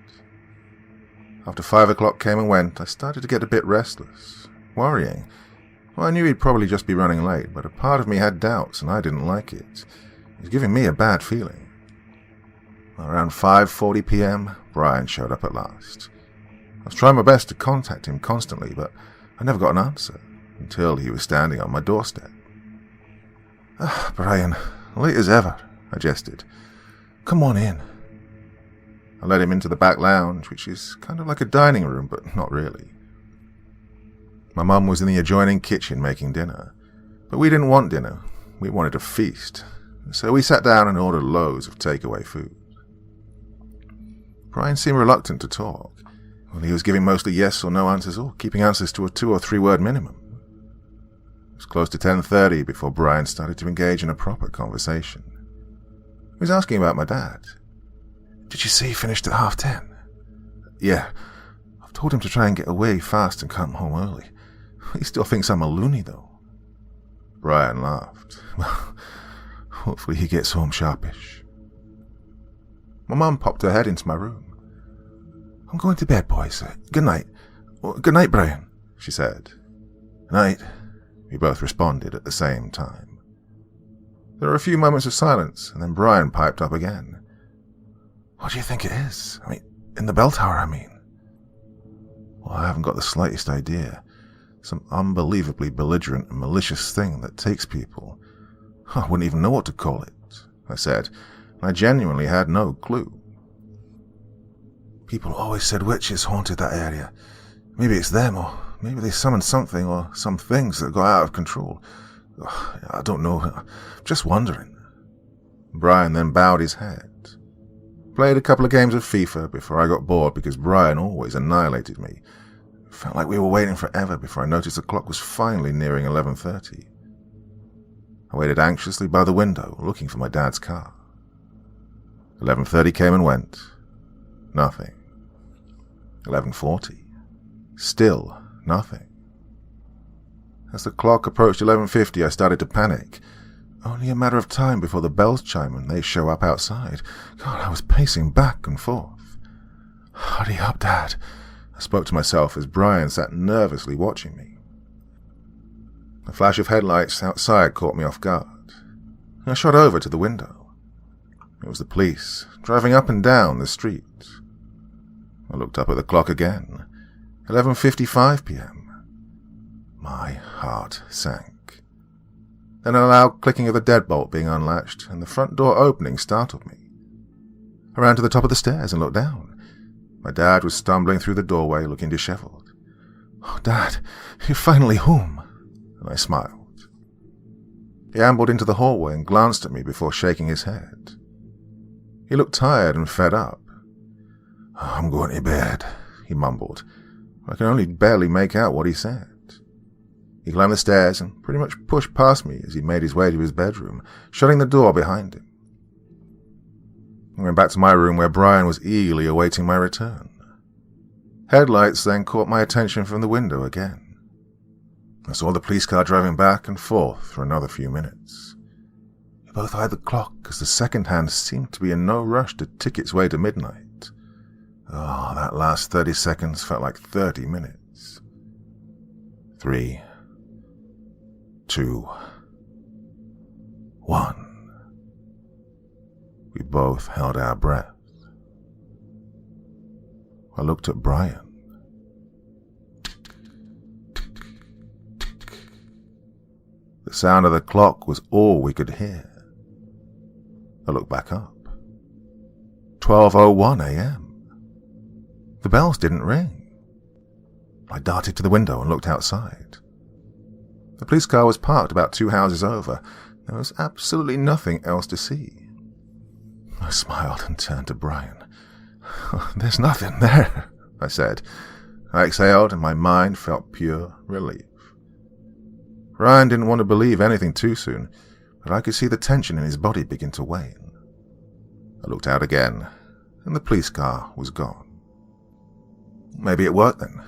After 5 o'clock came and went, I started to get a bit restless, worrying. Well, I knew he'd probably just be running late, but a part of me had doubts and I didn't like it. It was giving me a bad feeling. Around 5:40 p.m., Brian showed up at last. I was trying my best to contact him constantly, but I never got an answer until he was standing on my doorstep. Brian, late as ever, I gestured. Come on in. I led him into the back lounge, which is kind of like a dining room, but not really. My mum was in the adjoining kitchen making dinner, but we didn't want dinner. We wanted a feast, so we sat down and ordered loads of takeaway food. Brian seemed reluctant to talk. Well, he was giving mostly yes or no answers, or keeping answers to a 2 or 3 word minimum. It was close to 10:30 before Brian started to engage in a proper conversation. He was asking about my dad. Did you say he finished at 10:30? Yeah. I've told him to try and get away fast and come home early. He still thinks I'm a loony, though. Brian laughed. Well, hopefully he gets home sharpish. My mum popped her head into my room. I'm going to bed, boys. Good night. Good night, Brian, she said. Night, we both responded at the same time. There were a few moments of silence, and then Brian piped up again. What do you think it is? In the bell tower, I mean. Well, I haven't got the slightest idea. Some unbelievably belligerent and malicious thing that takes people. I wouldn't even know what to call it, I said, and I genuinely had no clue. People always said witches haunted that area. Maybe it's them, or maybe they summoned something or some things that got out of control. I don't know. I'm just wondering. Brian then bowed his head. Played a couple of games of FIFA before I got bored because Brian always annihilated me. It felt like we were waiting forever before I noticed the clock was finally nearing 11:30. I waited anxiously by the window, looking for my dad's car. 11:30 came and went. Nothing. 11:40. Still nothing. As the clock approached 11:50, I started to panic. Only a matter of time before the bells chime and they show up outside. God, I was pacing back and forth. Hurry up, Dad, I spoke to myself as Brian sat nervously watching me. A flash of headlights outside caught me off guard. I shot over to the window. It was the police, driving up and down the street. I looked up at the clock again. 11:55 p.m. My heart sank. Then a loud clicking of the deadbolt being unlatched and the front door opening startled me. I ran to the top of the stairs and looked down. My dad was stumbling through the doorway, looking disheveled. Oh, Dad, you're finally home, and I smiled. He ambled into the hallway and glanced at me before shaking his head. He looked tired and fed up. I'm going to bed, he mumbled. I could only barely make out what he said. He climbed the stairs and pretty much pushed past me as he made his way to his bedroom, shutting the door behind him. I went back to my room where Brian was eagerly awaiting my return. Headlights then caught my attention from the window again. I saw the police car driving back and forth for another few minutes. We both eyed the clock as the second hand seemed to be in no rush to tick its way to midnight. Oh, that last 30 seconds felt like 30 minutes. 3, 2, 1. We both held our breath. I looked at Brian. The sound of the clock was all we could hear. I looked back up. 12:01 a.m. The bells didn't ring. I darted to the window and looked outside. The police car was parked about 2 houses over. There was absolutely nothing else to see. I smiled and turned to Brian. There's nothing there, I said. I exhaled and my mind felt pure relief. Brian didn't want to believe anything too soon, but I could see the tension in his body begin to wane. I looked out again, and the police car was gone. Maybe it worked then.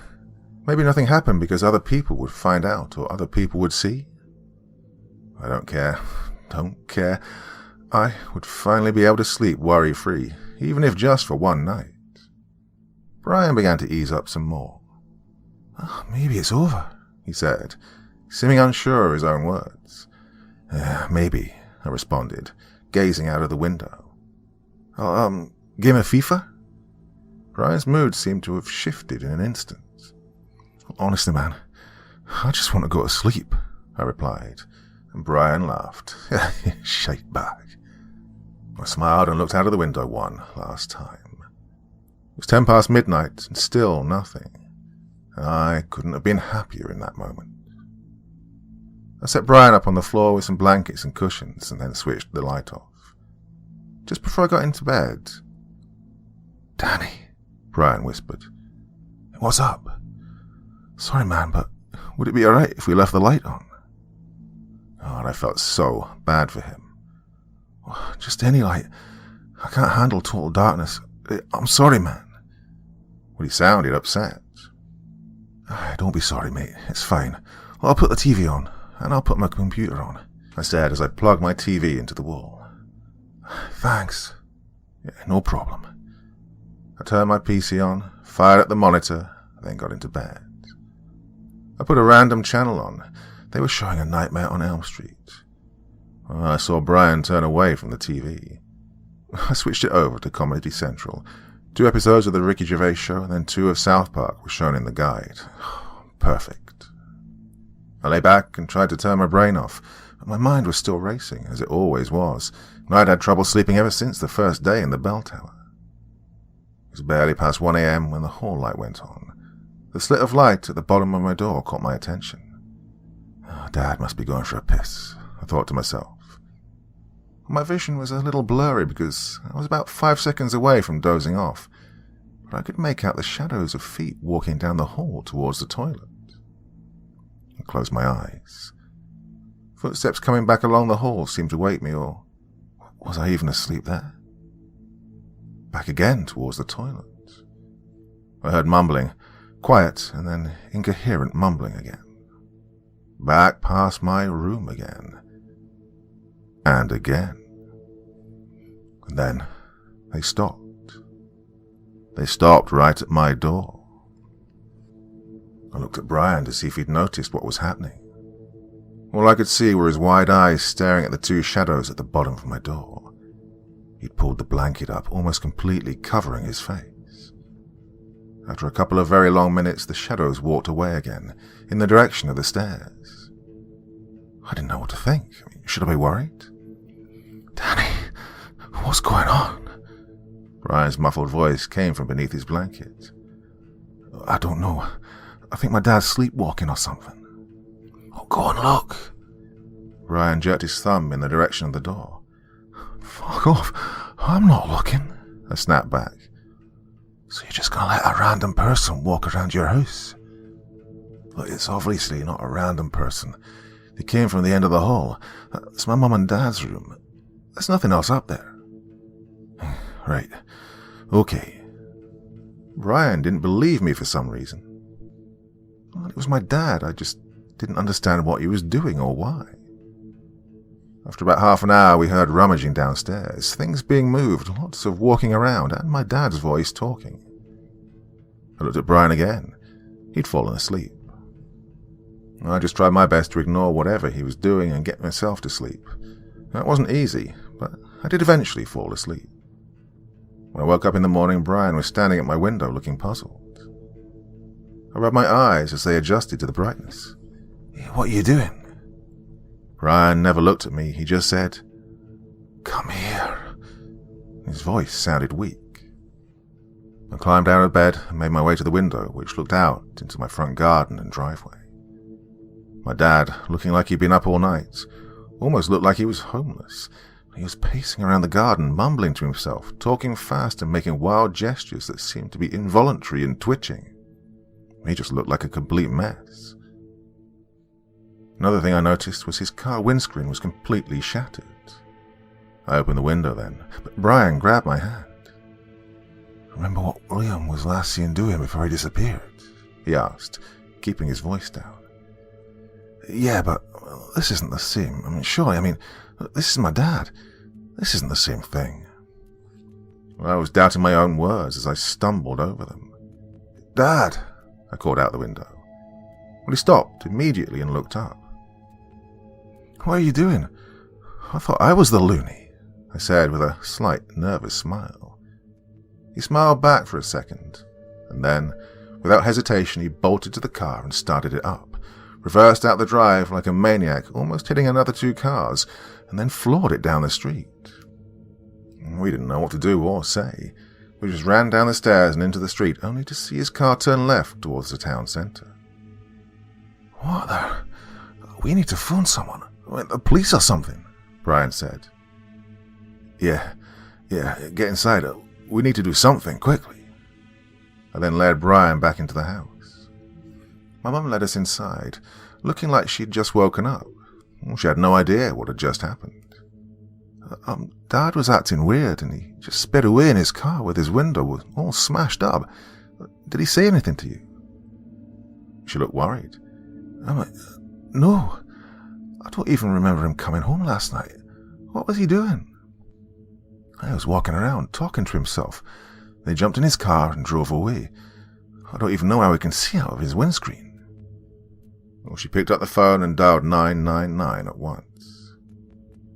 Maybe nothing happened because other people would find out or other people would see. I don't care. Don't care. I would finally be able to sleep worry-free, even if just for one night. Brian began to ease up some more. "Oh, maybe it's over," he said, seeming unsure of his own words. Maybe," I responded, gazing out of the window. Game of FIFA?" Brian's mood seemed to have shifted in an instant. "Honestly, man, I just want to go to sleep," I replied, and Brian laughed. "Shite bag." I smiled and looked out of the window one last time. It was 10 past midnight and still nothing. I couldn't have been happier in that moment. I set Brian up on the floor with some blankets and cushions and then switched the light off. Just before I got into bed, "Danny," Brian whispered. "What's up?" "Sorry, man, but would it be alright if we left the light on?" Oh, and I felt so bad for him. "Just any light. I can't handle total darkness. I'm sorry, man." Well, he sounded upset. "Don't be sorry, mate. It's fine. I'll put the TV on, and I'll put my computer on," I said as I plugged my TV into the wall. "Thanks." "Yeah, no problem." I turned my PC on, fired up the monitor, then got into bed. I put a random channel on. They were showing A Nightmare on Elm Street. I saw Brian turn away from the TV. I switched it over to Comedy Central. 2 episodes of The Ricky Gervais Show and then 2 of South Park were shown in the guide. Perfect. I lay back and tried to turn my brain off, but my mind was still racing, as it always was, and I'd had trouble sleeping ever since the first day in the bell tower. It was barely past 1 a.m. when the hall light went on. The slit of light at the bottom of my door caught my attention. Dad must be going for a piss, I thought to myself. My vision was a little blurry because I was about 5 seconds away from dozing off, but I could make out the shadows of feet walking down the hall towards the toilet. I closed my eyes. Footsteps coming back along the hall seemed to wake me, or was I even asleep there? Back again towards the toilet. I heard mumbling, quiet and then incoherent mumbling again. Back past my room again. And again. And then they stopped. They stopped right at my door. I looked at Brian to see if he'd noticed what was happening. All I could see were his wide eyes staring at the 2 shadows at the bottom of my door. He'd pulled the blanket up, almost completely covering his face. After a couple of very long minutes, the shadows walked away again, in the direction of the stairs. I didn't know what to think. Should I be worried? "Danny, what's going on?" Brian's muffled voice came from beneath his blanket. "I don't know. I think my dad's sleepwalking or something." "Oh, go and look." Brian jerked his thumb in the direction of the door. "Fuck off. I'm not looking," I snapped back. "So you're just going to let a random person walk around your house?" "Look, it's obviously not a random person. They came from the end of the hall. It's my mum and dad's room. There's nothing else up there." "Right. Okay." Brian didn't believe me for some reason. Well, it was my dad. I just didn't understand what he was doing or why. After about half an hour, we heard rummaging downstairs, things being moved, lots of walking around, and my dad's voice talking. I looked at Brian again. He'd fallen asleep. I just tried my best to ignore whatever he was doing and get myself to sleep. That wasn't easy, but I did eventually fall asleep. When I woke up in the morning, Brian was standing at my window looking puzzled. I rubbed my eyes as they adjusted to the brightness. "What are you doing?" Brian never looked at me. He just said, "Come here." His voice sounded weak. I climbed out of bed and made my way to the window, which looked out into my front garden and driveway. My dad, looking like he'd been up all night, almost looked like he was homeless. He was pacing around the garden, mumbling to himself, talking fast and making wild gestures that seemed to be involuntary and twitching. He just looked like a complete mess. Another thing I noticed was his car windscreen was completely shattered. I opened the window then, but Brian grabbed my hand. "Remember what William was last seen doing before he disappeared?" he asked, keeping his voice down. "Yeah, but this isn't the same. Surely, this is my dad. This isn't the same thing." I was doubting my own words as I stumbled over them. "Dad!" I called out the window. Well, he stopped immediately and looked up. "What are you doing? I thought I was the loony," I said with a slight nervous smile. He smiled back for a second, and then, without hesitation, he bolted to the car and started it up, reversed out the drive like a maniac, almost hitting another 2 cars, and then floored it down the street. We didn't know what to do or say. We just ran down the stairs and into the street, only to see his car turn left towards the town centre. "What the? We need to phone someone. The police or something," Brian said. Yeah, get inside. We need to do something, quickly." I then led Brian back into the house. My mum led us inside, looking like she'd just woken up. She had no idea what had just happened. Dad was acting weird, and he just sped away in his car with his window all smashed up. Did he say anything to you?" She looked worried. "No. I don't even remember him coming home last night. What was he doing?" "I was walking around, talking to himself. They jumped in his car and drove away. I don't even know how he can see out of his windscreen." Well, she picked up the phone and dialed 999 at once.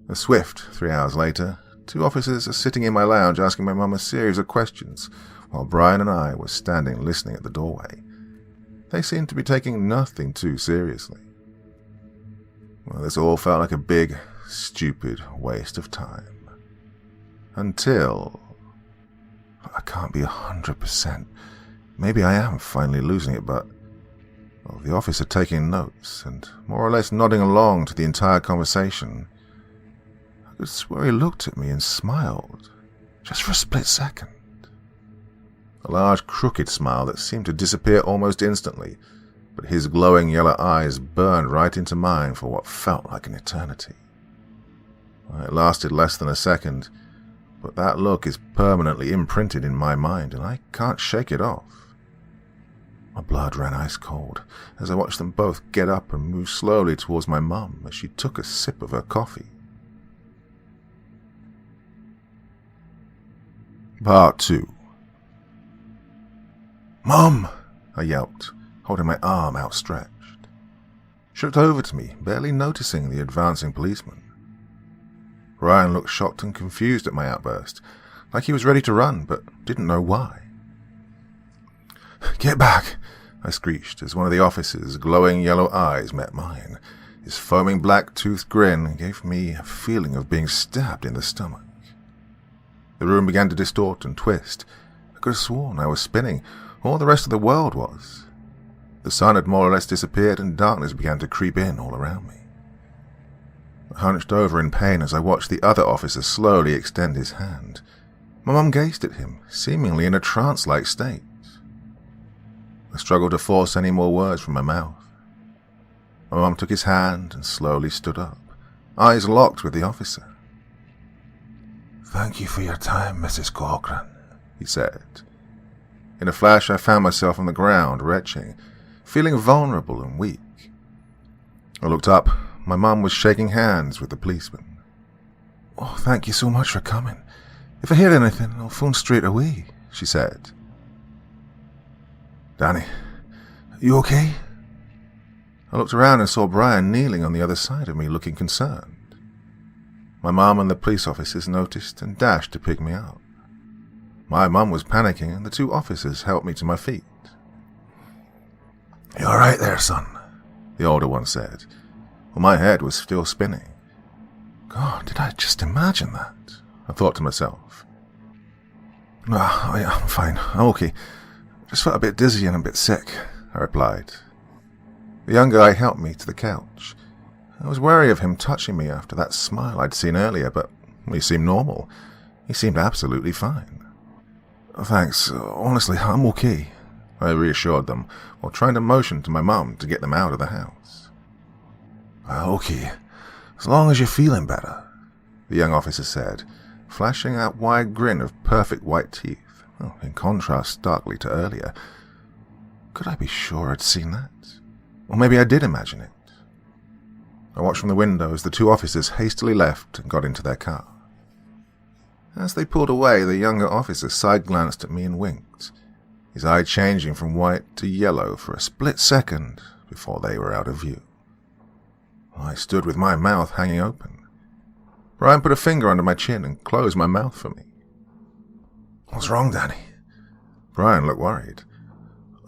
A swift 3 hours later, 2 officers are sitting in my lounge asking my mum a series of questions, while Brian and I were standing listening at the doorway. They seemed to be taking nothing too seriously. Well, this all felt like a big, stupid waste of time. Until... I can't be 100%. Maybe I am finally losing it, but... Well, the officer taking notes and more or less nodding along to the entire conversation. I could swear he looked at me and smiled, just for a split second. A large crooked smile that seemed to disappear almost instantly, but his glowing yellow eyes burned right into mine for what felt like an eternity. It lasted less than a second, but that look is permanently imprinted in my mind and I can't shake it off. My blood ran ice cold as I watched them both get up and move slowly towards my mum as she took a sip of her coffee. Part 2. "Mum!" I yelped, holding my arm outstretched. She looked over to me, barely noticing the advancing policeman. Ryan looked shocked and confused at my outburst, like he was ready to run, but didn't know why. "Get back!" I screeched as one of the officers' glowing yellow eyes met mine. His foaming black-toothed grin gave me a feeling of being stabbed in the stomach. The room began to distort and twist. I could have sworn I was spinning. All the rest of the world was. The sun had more or less disappeared and darkness began to creep in all around me. I hunched over in pain as I watched the other officer slowly extend his hand. My mum gazed at him, seemingly in a trance-like state. I struggled to force any more words from my mouth. My mum took his hand and slowly stood up, eyes locked with the officer. "Thank you for your time, Mrs. Corcoran," he said. In a flash, I found myself on the ground, retching, feeling vulnerable and weak. I looked up. My mum was shaking hands with the policeman. "Oh, thank you so much for coming. If I hear anything, I'll phone straight away," she said. "Danny, you okay?" I looked around and saw Brian kneeling on the other side of me, looking concerned. My mum and the police officers noticed and dashed to pick me up. My mum was panicking, and the 2 officers helped me to my feet. "You all right there, son?" the older one said, while my head was still spinning. God, did I just imagine that? I thought to myself. "No, I'm fine. I'm okay. Just felt a bit dizzy and a bit sick," I replied. The young guy helped me to the couch. I was wary of him touching me after that smile I'd seen earlier, but he seemed normal. He seemed absolutely fine. "Thanks. Honestly, I'm okay," I reassured them, while trying to motion to my mum to get them out of the house. Okay, as long as you're feeling better, the young officer said, flashing that wide grin of perfect white teeth, in contrast starkly to earlier. Could I be sure I'd seen that? Or maybe I did imagine it. I watched from the window as the two officers hastily left and got into their car. As they pulled away, the younger officer side-glanced at me and winked, his eye changing from white to yellow for a split second before they were out of view. I stood with my mouth hanging open. Brian put a finger under my chin and closed my mouth for me. "What's wrong, Danny?" Brian looked worried.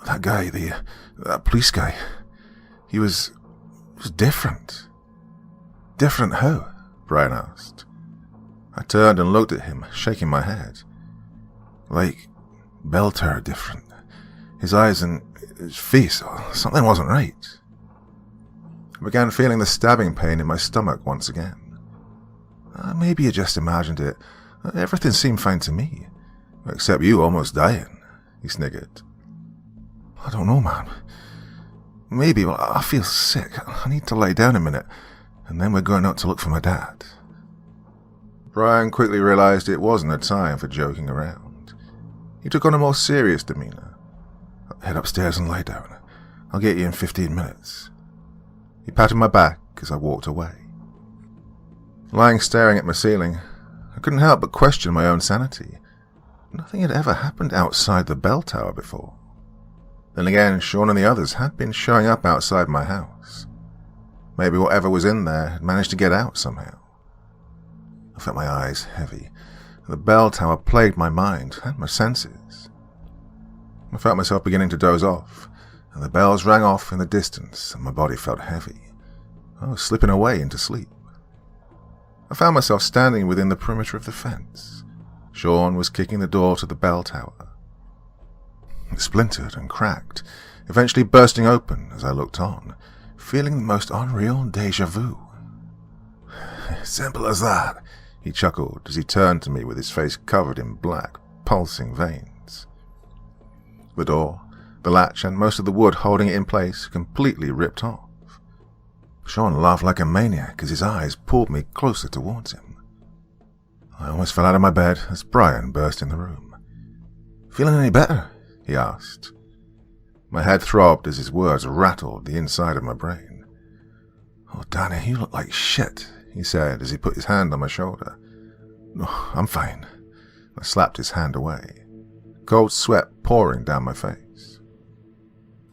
"That guy, that police guy, he was different." "Different how?" Brian asked. I turned and looked at him, shaking my head. "Like, Belter different. His eyes and his face, something wasn't right." I began feeling the stabbing pain in my stomach once again. "Maybe you just imagined it. Everything seemed fine to me. Except you almost dying," he sniggered. "I don't know, man. Maybe, well, I feel sick. I need to lie down a minute, and then we're going out to look for my dad." Brian quickly realized it wasn't a time for joking around. He took on a more serious demeanor. "Head upstairs and lie down. I'll get you in 15 minutes. He patted my back as I walked away. Lying staring at my ceiling, I couldn't help but question my own sanity. Nothing had ever happened outside the bell tower before. Then again, Sean and the others had been showing up outside my house. Maybe whatever was in there had managed to get out somehow. I felt my eyes heavy. The bell tower plagued my mind and my senses. I felt myself beginning to doze off, and the bells rang off in the distance, and my body felt heavy. I was slipping away into sleep. I found myself standing within the perimeter of the fence. Sean was kicking the door to the bell tower. It splintered and cracked, eventually bursting open as I looked on, feeling the most unreal déjà vu. "Simple as that," he chuckled as he turned to me with his face covered in black, pulsing veins. The door, the latch, and most of the wood holding it in place completely ripped off. Sean laughed like a maniac as his eyes pulled me closer towards him. I almost fell out of my bed as Brian burst in the room. "Feeling any better?" he asked. My head throbbed as his words rattled the inside of my brain. "Oh, Danny, you look like shit," he said as he put his hand on my shoulder. "No, I'm fine." I slapped his hand away, cold sweat pouring down my face.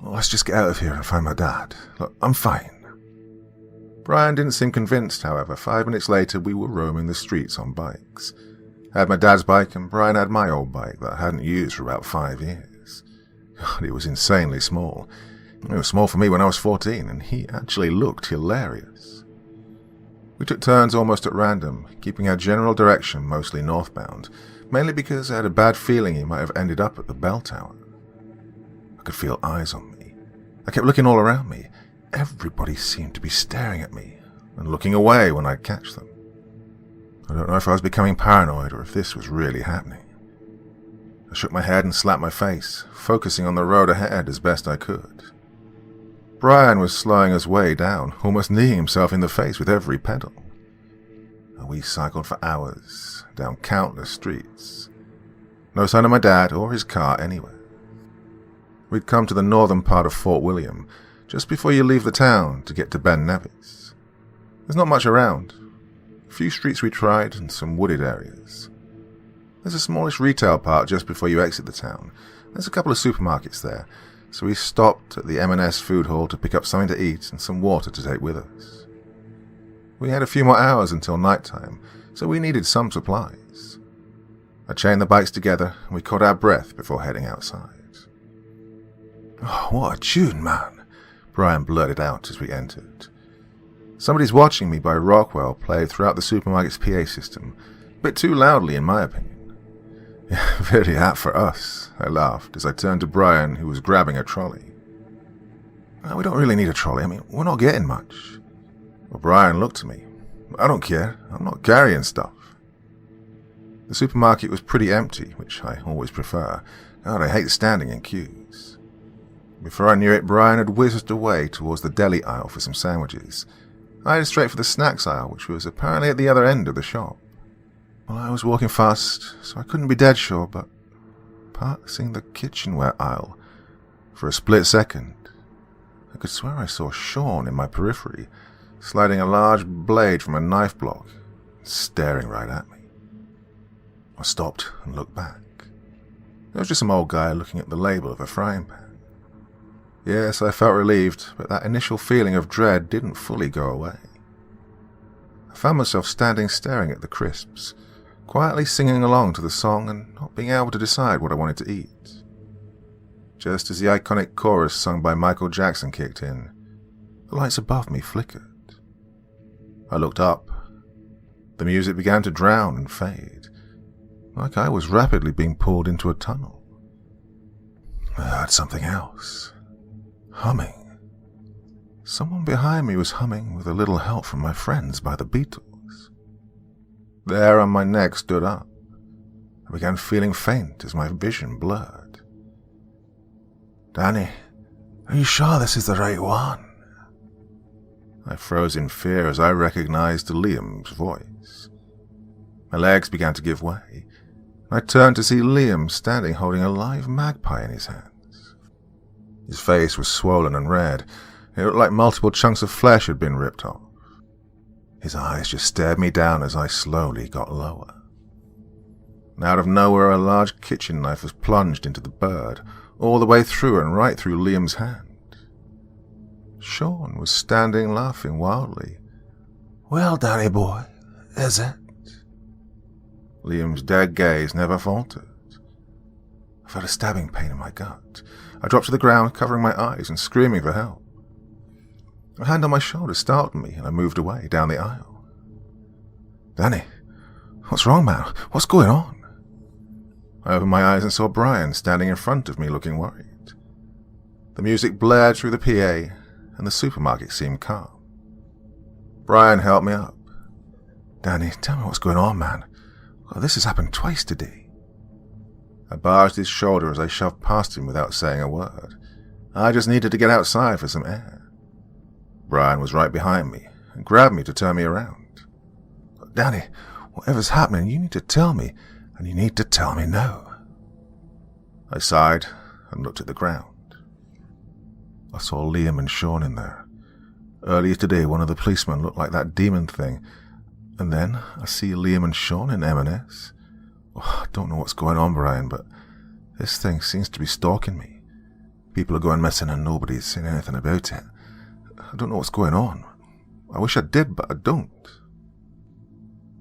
"Well, let's just get out of here and find my dad. Look, I'm fine." Brian didn't seem convinced, however. 5 minutes later, we were roaming the streets on bikes. I had my dad's bike, and Brian had my old bike that I hadn't used for about 5 years. God, it was insanely small. It was small for me when I was 14, and he actually looked hilarious. We took turns almost at random, keeping our general direction mostly northbound, mainly because I had a bad feeling he might have ended up at the bell tower. I could feel eyes on me. I kept looking all around me. Everybody seemed to be staring at me and looking away when I'd catch them. I don't know if I was becoming paranoid or if this was really happening. I shook my head and slapped my face, focusing on the road ahead as best I could. Brian was slowing us way down, almost kneeing himself in the face with every pedal. And we cycled for hours, down countless streets. No sign of my dad or his car anywhere. We'd come to the northern part of Fort William, just before you leave the town to get to Ben Nevis. There's not much around. A few streets we tried and some wooded areas. There's a smallish retail part just before you exit the town. There's a couple of supermarkets there, so we stopped at the M&S food hall to pick up something to eat and some water to take with us. We had a few more hours until night time, so we needed some supplies. I chained the bikes together and we caught our breath before heading outside. "Oh, what a tune, man," Brian blurted out as we entered. Somebody's Watching Me by Rockwell played throughout the supermarket's PA system, a bit too loudly in my opinion. "Yeah, very apt for us," I laughed as I turned to Brian, who was grabbing a trolley. "No, we don't really need a trolley. I mean, we're not getting much." Well, Brian looked at me. "I don't care. I'm not carrying stuff." The supermarket was pretty empty, which I always prefer. God, I hate standing in queues. Before I knew it, Brian had whizzed away towards the deli aisle for some sandwiches. I headed straight for the snacks aisle, which was apparently at the other end of the shop. Well, I was walking fast, so I couldn't be dead sure, but passing the kitchenware aisle, for a split second, I could swear I saw Sean in my periphery, sliding a large blade from a knife block, staring right at me. I stopped and looked back. There was just some old guy looking at the label of a frying pan. Yes, I felt relieved, but that initial feeling of dread didn't fully go away. I found myself standing staring at the crisps, quietly singing along to the song and not being able to decide what I wanted to eat. Just as the iconic chorus sung by Michael Jackson kicked in, the lights above me flickered. I looked up. The music began to drown and fade, like I was rapidly being pulled into a tunnel. I heard something else. Humming. Someone behind me was humming with a little help from my friends by the Beatles. The hair on my neck stood up. I began feeling faint as my vision blurred. Danny, are you sure this is the right one? I froze in fear as I recognized Liam's voice. My legs began to give way. I turned to see Liam standing holding a live magpie in his hands. His face was swollen and red. It looked like multiple chunks of flesh had been ripped off. His eyes just stared me down as I slowly got lower. And out of nowhere, a large kitchen knife was plunged into the bird, all the way through and right through Liam's hand. Sean was standing laughing wildly. Well, Danny boy, is it? Liam's dead gaze never faltered. I felt a stabbing pain in my gut. I dropped to the ground, covering my eyes and screaming for help. A hand on my shoulder startled me, and I moved away down the aisle. Danny, what's wrong, man? What's going on? I opened my eyes and saw Brian standing in front of me looking worried. The music blared through the PA, and the supermarket seemed calm. Brian helped me up. Danny, tell me what's going on, man. Oh, this has happened twice today. I barged his shoulder as I shoved past him without saying a word. I just needed to get outside for some air. Brian was right behind me and grabbed me to turn me around. Danny, whatever's happening, you need to tell me, and you need to tell me now. I sighed and looked at the ground. I saw Liam and Sean in there. Earlier today, one of the policemen looked like that demon thing, and then I see Liam and Sean in M&S. Oh, I don't know what's going on, Brian, but this thing seems to be stalking me. People are going missing and nobody's saying anything about it. I don't know what's going on. I wish I did, but I don't.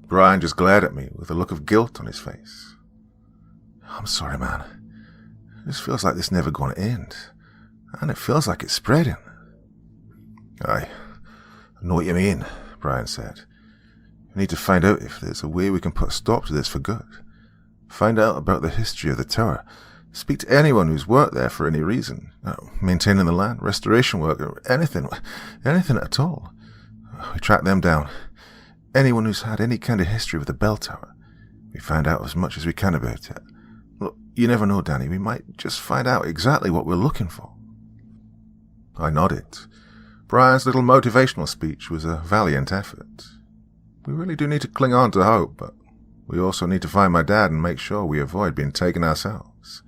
Brian just glared at me with a look of guilt on his face. I'm sorry, man. This feels like this never going to end. And it feels like it's spreading. I know what you mean, Brian said. We need to find out if there's a way we can put a stop to this for good. Find out about the history of the tower. Speak to anyone who's worked there for any reason. Maintaining the land, restoration work, or anything at all. We track them down. Anyone who's had any kind of history with the bell tower. We find out as much as we can about it. Look, you never know, Danny. We might just find out exactly what we're looking for. I nodded. Brian's little motivational speech was a valiant effort. We really do need to cling on to hope, but we also need to find my dad and make sure we avoid being taken ourselves.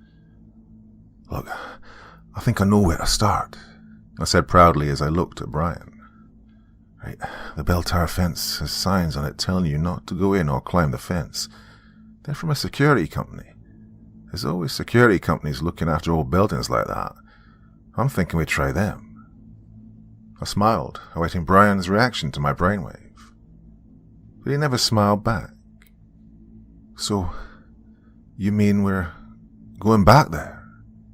Look, I think I know where to start, I said proudly as I looked at Brian. Right, the bell tower fence has signs on it telling you not to go in or climb the fence. They're from a security company. There's always security companies looking after old buildings like that. I'm thinking we try them. I smiled, awaiting Brian's reaction to my brainwave. But he never smiled back. So, you mean we're going back there?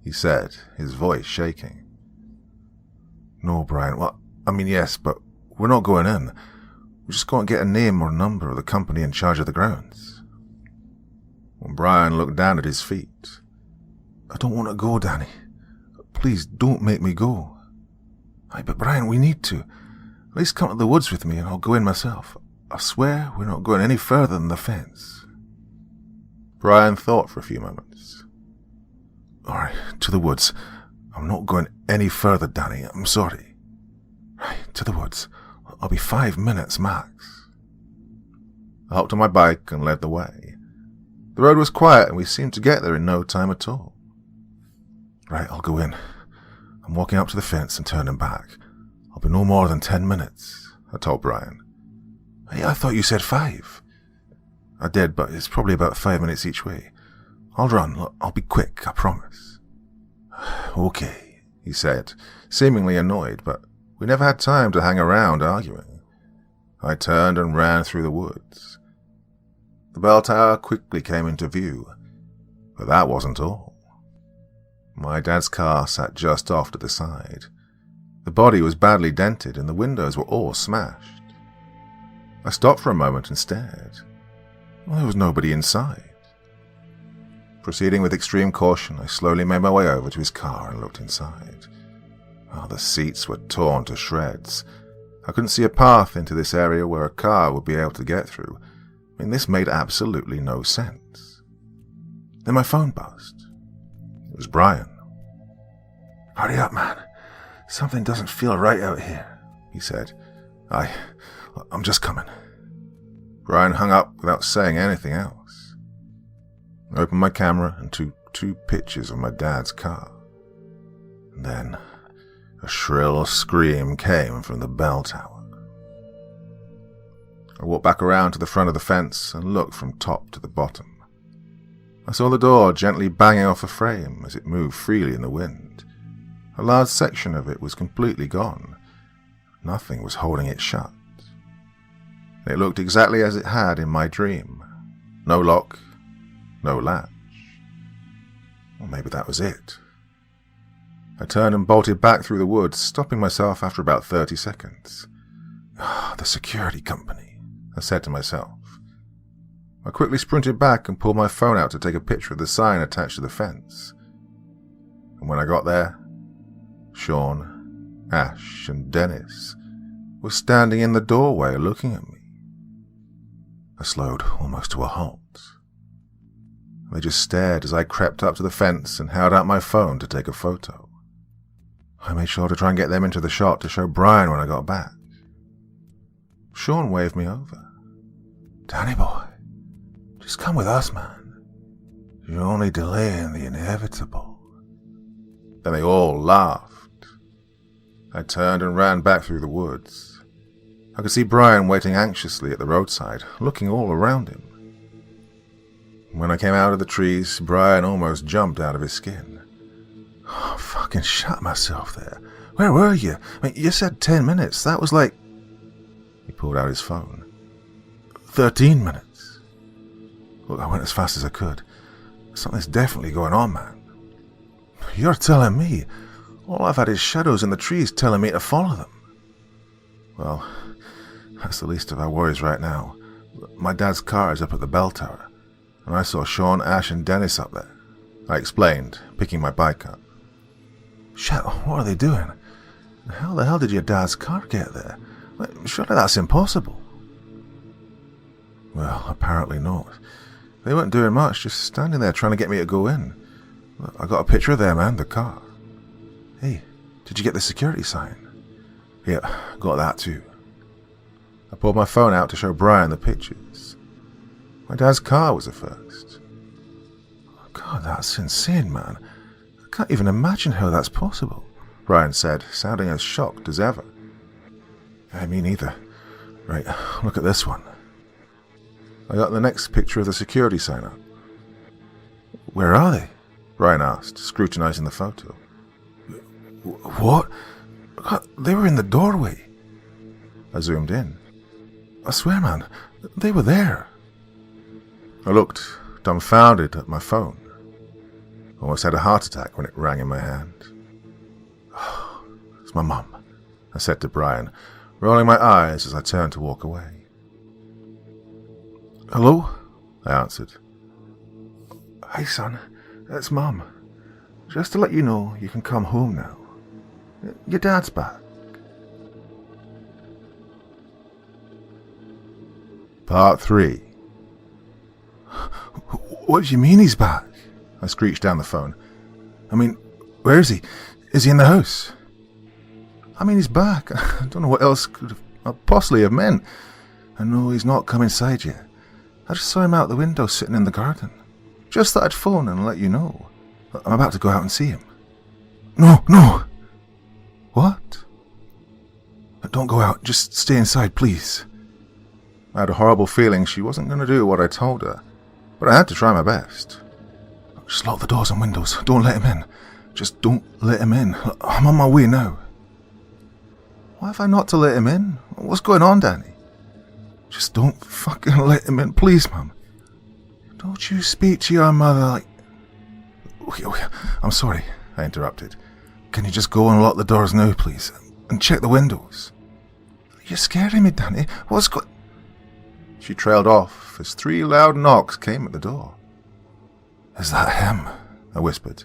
He said, his voice shaking. No, Brian. Well, I mean, yes, but we're not going in. We're just going to get a name or number of the company in charge of the grounds. When Brian looked down at his feet, I don't want to go, Danny. Please don't make me go. Aye, but Brian, we need to. At least come to the woods with me and I'll go in myself. I swear we're not going any further than the fence. Brian thought for a few moments. All right, to the woods. I'm not going any further, Danny. I'm sorry. Right, to the woods. I'll be 5 minutes max. I hopped on my bike and led the way. The road was quiet and we seemed to get there in no time at all. Right, I'll go in. I'm walking up to the fence and turning back. I'll be no more than 10 minutes, I told Brian. Hey, I thought you said 5. I did, but it's probably about 5 minutes each way. I'll run. Look, I'll be quick, I promise. Okay, he said, seemingly annoyed, but we never had time to hang around arguing. I turned and ran through the woods. The bell tower quickly came into view, but that wasn't all. My dad's car sat just off to the side. The body was badly dented and the windows were all smashed. I stopped for a moment and stared. Well, there was nobody inside. Proceeding with extreme caution, I slowly made my way over to his car and looked inside. Oh, the seats were torn to shreds. I couldn't see a path into this area where a car would be able to get through. I mean, this made absolutely no sense. Then my phone buzzed. It was Brian. Hurry up, man. Something doesn't feel right out here, he said. I'm just coming. Brian hung up without saying anything else. I opened my camera and took 2 pictures of my dad's car. And then a shrill scream came from the bell tower. I walked back around to the front of the fence and looked from top to the bottom. I saw the door gently banging off a frame as it moved freely in the wind. A large section of it was completely gone. Nothing was holding it shut. It looked exactly as it had in my dream. No lock, no latch. Or maybe that was it. I turned and bolted back through the woods, stopping myself after about 30 seconds. The security company, I said to myself. I quickly sprinted back and pulled my phone out to take a picture of the sign attached to the fence. And when I got there, Sean, Ash, and Dennis were standing in the doorway looking at me. I slowed almost to a halt. They just stared as I crept up to the fence and held out my phone to take a photo. I made sure to try and get them into the shot to show Brian when I got back. Sean waved me over. Danny boy, just come with us, man. You're only delaying the inevitable. Then they all laughed. I turned and ran back through the woods. I could see Brian waiting anxiously at the roadside, looking all around him. When I came out of the trees, Brian almost jumped out of his skin. Oh, I fucking shot myself there. Where were you? I mean, you said 10 minutes. That was like... He pulled out his phone. 13 minutes. Look, I went as fast as I could. Something's definitely going on, man. You're telling me? All I've had is shadows in the trees telling me to follow them. Well, that's the least of our worries right now. My dad's car is up at the bell tower, and I saw Sean, Ash, and Dennis up there. I explained, picking my bike up. Shit, what are they doing? How the hell did your dad's car get there? Surely that's impossible. Well, apparently not. They weren't doing much, just standing there trying to get me to go in. I got a picture of them and the car. Hey, did you get the security sign? Yeah, got that too. I pulled my phone out to show Brian the pictures. My dad's car was the first. Oh, God, that's insane, man. I can't even imagine how that's possible, Brian said, sounding as shocked as ever. Me neither. Right, look at this one. I got the next picture of the security sign up. Where are they? Brian asked, scrutinizing the photo. What? God, they were in the doorway. I zoomed in. I swear, man, they were there. I looked, dumbfounded, at my phone. Almost had a heart attack when it rang in my hand. Oh, it's my mum, I said to Brian, rolling my eyes as I turned to walk away. Hello? I answered. Hi, son. It's Mum. Just to let you know, you can come home now. Your dad's back. Part 3. What do you mean he's back? I screeched down the phone. I mean, where is he? Is he in the house? I mean, he's back. I don't know what else could have... Possibly of men. I know he's not come inside yet. I just saw him out the window sitting in the garden. Just thought I'd phone and let you know. I'm about to go out and see him. No! What? Don't go out. Just stay inside, please. I had a horrible feeling she wasn't going to do what I told her, but I had to try my best. Just lock the doors and windows. Don't let him in. Just don't let him in. I'm on my way now. Why have I not to let him in? What's going on, Danny? Just don't fucking let him in, please, Mum. Don't you speak to your mother like... Okay, I'm sorry, I interrupted. Can you just go and lock the doors now, please? And check the windows? You're scaring me, Danny. What's going... She trailed off as 3 loud knocks came at the door. Is that him? I whispered.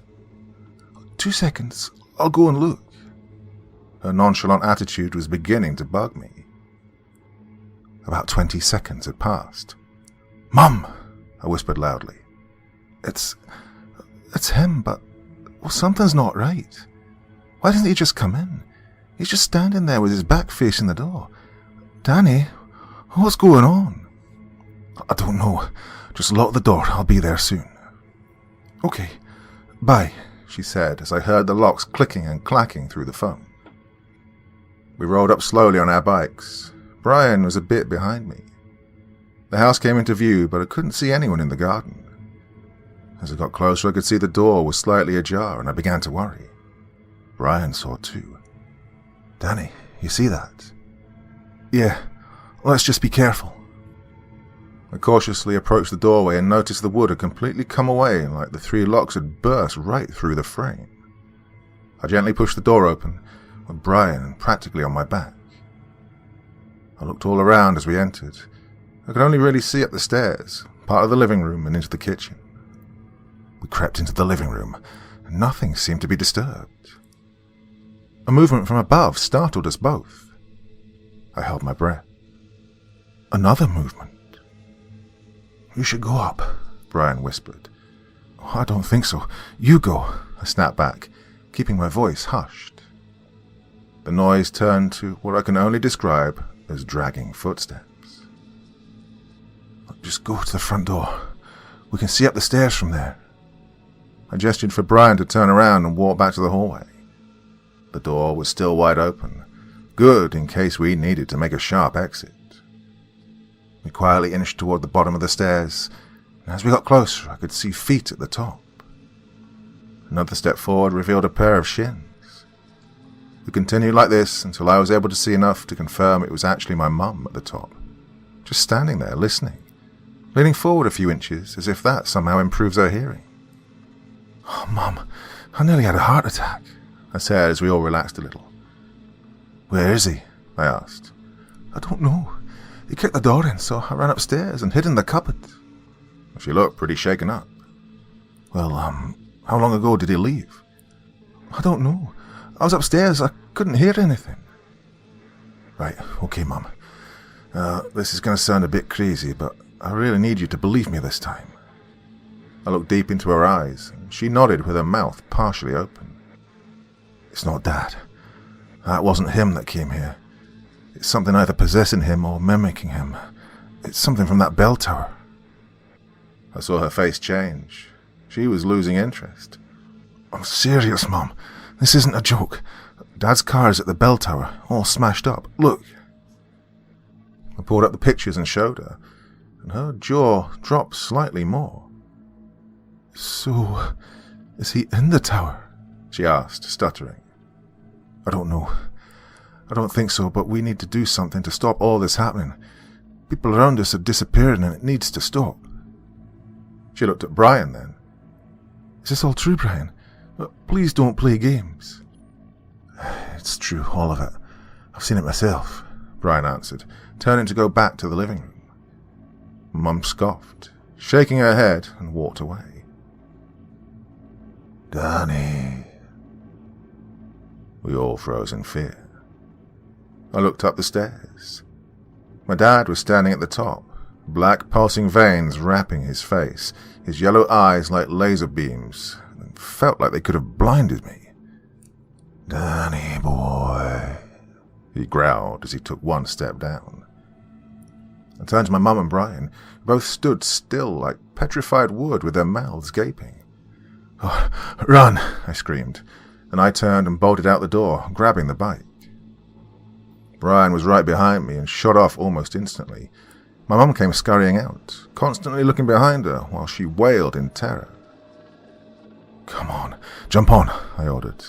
2 seconds. I'll go and look. Her nonchalant attitude was beginning to bug me. About 20 seconds had passed. Mum! I whispered loudly. It's him, but... Well, something's not right. Why doesn't he just come in? He's just standing there with his back facing the door. Danny, what's going on? I don't know. Just lock the door. I'll be there soon. Okay. Bye, she said as I heard the locks clicking and clacking through the phone. We rolled up slowly on our bikes. Brian was a bit behind me. The house came into view, but I couldn't see anyone in the garden. As I got closer, I could see the door was slightly ajar, and I began to worry. Brian saw too. Danny, you see that? Yeah. Let's just be careful. I cautiously approached the doorway and noticed the wood had completely come away, like the 3 locks had burst right through the frame. I gently pushed the door open, with Brian practically on my back. I looked all around as we entered. I could only really see up the stairs, part of the living room and into the kitchen. We crept into the living room, and nothing seemed to be disturbed. A movement from above startled us both. I held my breath. Another movement. You should go up, Brian whispered. Oh, I don't think so. You go, I snapped back, keeping my voice hushed. The noise turned to what I can only describe as dragging footsteps. Just go to the front door. We can see up the stairs from there. I gestured for Brian to turn around and walk back to the hallway. The door was still wide open, good in case we needed to make a sharp exit. We quietly inched toward the bottom of the stairs, and as we got closer, I could see feet at the top. Another step forward revealed a pair of shins. We continued like this until I was able to see enough to confirm it was actually my mum at the top, just standing there listening, leaning forward a few inches as if that somehow improves her hearing. Oh, Mum, I nearly had a heart attack, I said as we all relaxed a little. Where is he? I asked. I don't know. He kicked the door in, so I ran upstairs and hid in the cupboard. She looked pretty shaken up. Well, how long ago did he leave? I don't know. I was upstairs. I couldn't hear anything. Right, okay, Mum. This is going to sound a bit crazy, but I really need you to believe me this time. I looked deep into her eyes, and she nodded with her mouth partially open. It's not Dad. That wasn't him that came here. It's something either possessing him or mimicking him. It's something from that bell tower. I saw her face change. She was losing interest. I'm serious, Mum. This isn't a joke. Dad's car is at the bell tower, all smashed up. Look. I pulled up the pictures and showed her, and her jaw dropped slightly more. So, is he in the tower? She asked, stuttering. I don't know. I don't think so, but we need to do something to stop all this happening. People around us are disappearing and it needs to stop. She looked at Brian then. Is this all true, Brian? Please don't play games. It's true, all of it. I've seen it myself, Brian answered, turning to go back to the living room. Mum scoffed, shaking her head, and walked away. Danny. We all froze in fear. I looked up the stairs. My dad was standing at the top, black pulsing veins wrapping his face, his yellow eyes like laser beams, and felt like they could have blinded me. Danny boy, he growled as he took one step down. I turned to my mum and Brian, who both stood still like petrified wood with their mouths gaping. "Oh, run!" I screamed, and I turned and bolted out the door, grabbing the bike. Brian was right behind me and shot off almost instantly. My mum came scurrying out, constantly looking behind her while she wailed in terror. "Come on, jump on," I ordered.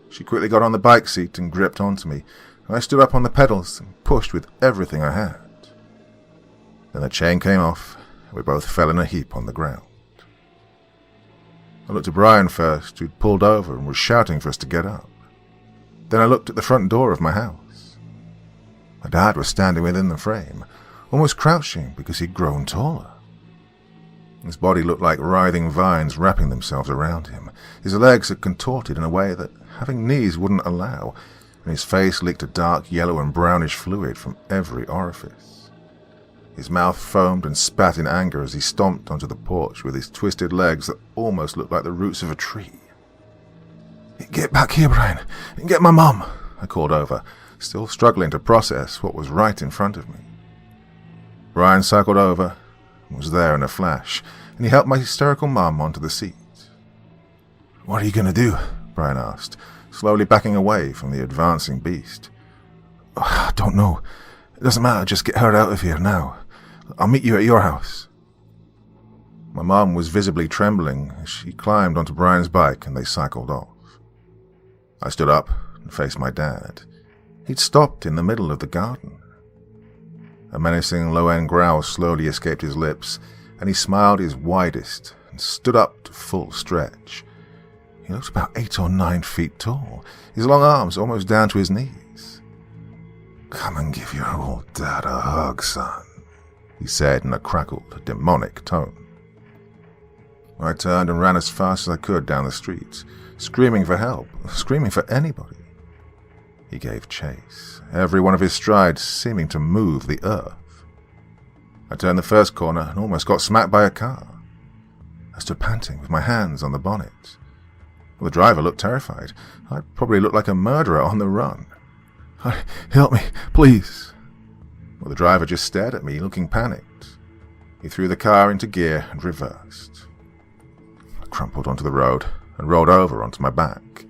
She quickly got on the bike seat and gripped onto me, and I stood up on the pedals and pushed with everything I had. Then the chain came off, and we both fell in a heap on the ground. I looked at Brian first, who'd pulled over and was shouting for us to get up. Then I looked at the front door of my house. My dad was standing within the frame, almost crouching because he'd grown taller. His body looked like writhing vines wrapping themselves around him. His legs had contorted in a way that having knees wouldn't allow, and his face leaked a dark yellow and brownish fluid from every orifice. His mouth foamed and spat in anger as he stomped onto the porch with his twisted legs that almost looked like the roots of a tree. "Get back here, Brian, and get my mum," I called over, still struggling to process what was right in front of me. Brian cycled over and was there in a flash, and he helped my hysterical mum onto the seat. "What are you going to do?" Brian asked, slowly backing away from the advancing beast. "I don't know. It doesn't matter, just get her out of here now. I'll meet you at your house." My mum was visibly trembling as she climbed onto Brian's bike and they cycled off. I stood up and faced my dad. He'd stopped in the middle of the garden. A menacing low-end growl slowly escaped his lips, and he smiled his widest and stood up to full stretch. He looked about 8 or 9 feet tall, his long arms almost down to his knees. "Come and give your old dad a hug, son," he said in a crackled, demonic tone. I turned and ran as fast as I could down the street, screaming for help, screaming for anybody. He gave chase, every one of his strides seeming to move the earth. I turned the first corner and almost got smacked by a car. I stood panting with my hands on the bonnet. The driver looked terrified. I probably looked like a murderer on the run. "Help me, please." Well, the driver just stared at me, looking panicked. He threw the car into gear and reversed. I crumpled onto the road and rolled over onto my back.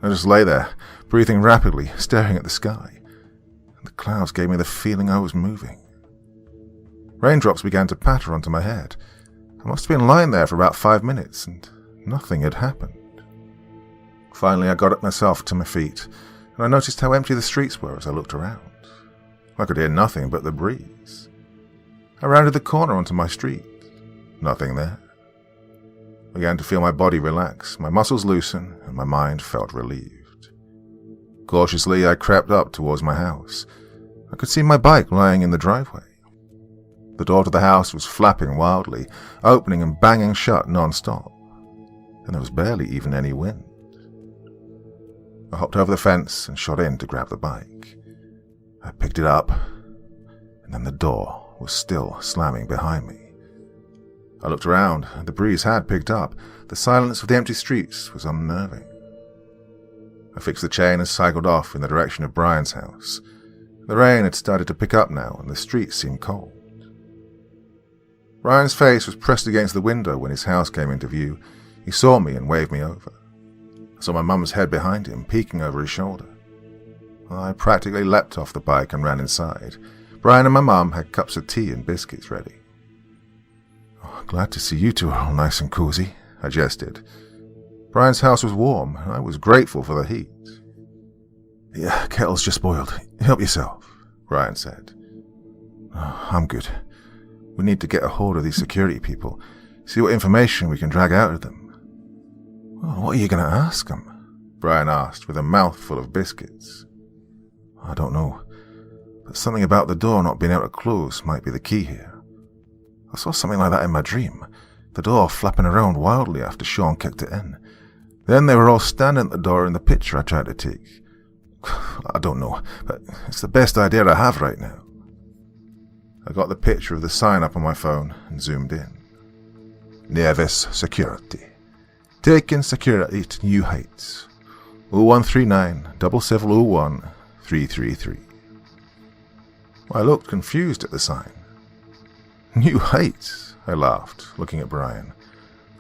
I just lay there, breathing rapidly, staring at the sky. The clouds gave me the feeling I was moving. Raindrops began to patter onto my head. I must have been lying there for about 5 minutes, and nothing had happened. Finally, I got myself to my feet, and I noticed how empty the streets were as I looked around. I could hear nothing but the breeze. I rounded the corner onto my street. Nothing there. I began to feel my body relax, my muscles loosen, and my mind felt relieved. Cautiously, I crept up towards my house. I could see my bike lying in the driveway. The door to the house was flapping wildly, opening and banging shut non-stop, and there was barely even any wind. I hopped over the fence and shot in to grab the bike. I picked it up, and then the door was still slamming behind me. I looked around, and the breeze had picked up. The silence of the empty streets was unnerving. I fixed the chain and cycled off in the direction of Brian's house. The rain had started to pick up now, and the streets seemed cold. Brian's face was pressed against the window when his house came into view. He saw me and waved me over. I saw my mum's head behind him, peeking over his shoulder. I practically leapt off the bike and ran inside. Brian and my mum had cups of tea and biscuits ready. "Glad to see you two are all nice and cozy," I gestured. Brian's house was warm, and I was grateful for the heat. "The kettle's just boiled. Help yourself," Brian said. "I'm good. We need to get a hold of these security people, see what information we can drag out of them." "What are you going to ask them?" Brian asked with a mouthful of biscuits. "I don't know, but something about the door not being able to close might be the key here. I saw something like that in my dream, the door flapping around wildly after Sean kicked it in. Then they were all standing at the door in the picture I tried to take. I don't know, but it's the best idea I have right now." I got the picture of the sign up on my phone and zoomed in. "Nevis Security. Taking security to new heights. 0139 7701 333. I looked confused at the sign. New Heights, I laughed, looking at Brian.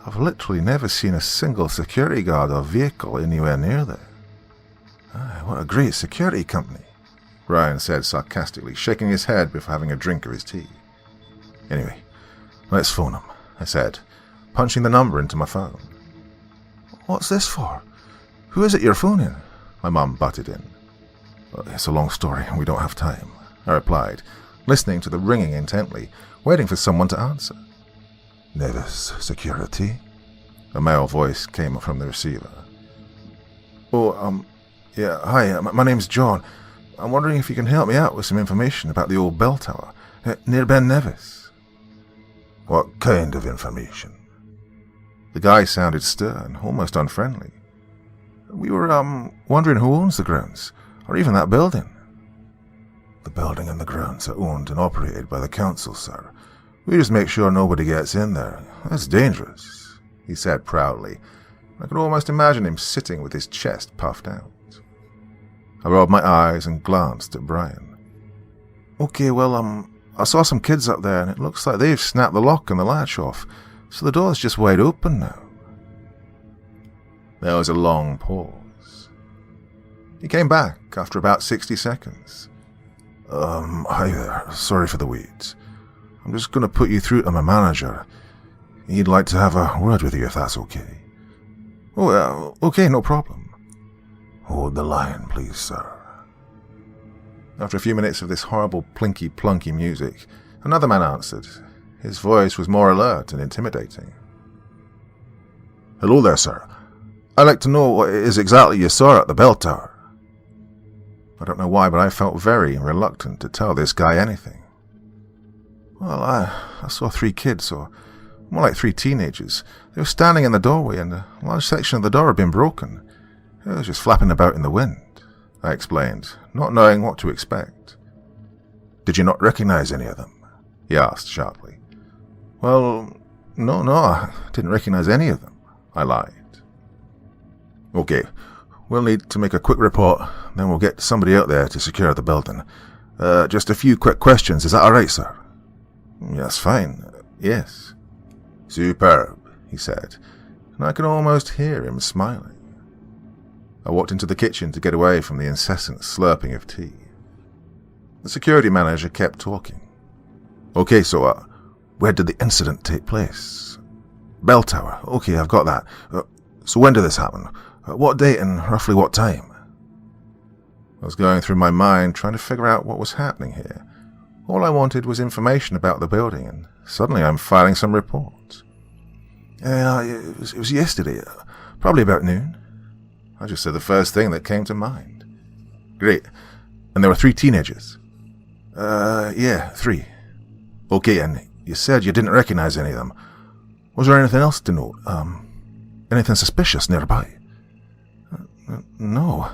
I've literally never seen a single security guard or vehicle anywhere near there. What a great security company, Brian said sarcastically, shaking his head before having a drink of his tea. Anyway, let's phone him, I said, punching the number into my phone. What's this for? Who is it you're phoning? My mum butted in. It's a long story and we don't have time, I replied, listening to the ringing intently, waiting for someone to answer. Nevis Security? A male voice came from the receiver. Yeah, hi, my name's John. I'm wondering if you can help me out with some information about the old bell tower near Ben Nevis. What kind of information? The guy sounded stern, almost unfriendly. We were, wondering who owns the grounds, or even that building. The building and the grounds are owned and operated by the council, sir. We just make sure nobody gets in there. That's dangerous, he said proudly. I could almost imagine him sitting with his chest puffed out. I rolled my eyes and glanced at Brian. Okay, well, I saw some kids up there and it looks like they've snapped the lock and the latch off, so the door's just wide open now. There was a long pause. He came back after about 60 seconds. Hi there. Sorry for the wait. I'm just going to put you through to my manager. He'd like to have a word with you if that's okay. Okay, no problem. Hold the line, please, sir. After a few minutes of this horrible plinky-plunky music, another man answered. His voice was more alert and intimidating. Hello there, sir. I'd like to know what it is exactly you saw at the bell tower. I don't know why, but I felt very reluctant to tell this guy anything. Well, I saw 3 kids, or more like 3 teenagers. They were standing in the doorway, and a large section of the door had been broken. It was just flapping about in the wind, I explained, not knowing what to expect. Did you not recognize any of them? He asked sharply. Well, no, I didn't recognize any of them, I lied. Okay, we'll need to make a quick report, then we'll get somebody out there to secure the building. Just a few quick questions, is that alright, sir? Yes, fine, yes. Superb, he said, and I could almost hear him smiling. I walked into the kitchen to get away from the incessant slurping of tea. The security manager kept talking. Okay, so, where did the incident take place? Bell tower, okay, I've got that. So when did this happen? What date and roughly what time? I was going through my mind trying to figure out what was happening here. All I wanted was information about the building, and suddenly I'm filing some reports. It was yesterday, probably about noon. I just said the first thing that came to mind. Great. And there were 3 teenagers? Yeah, 3. Okay, and you said you didn't recognize any of them. Was there anything else to note? Anything suspicious nearby? No.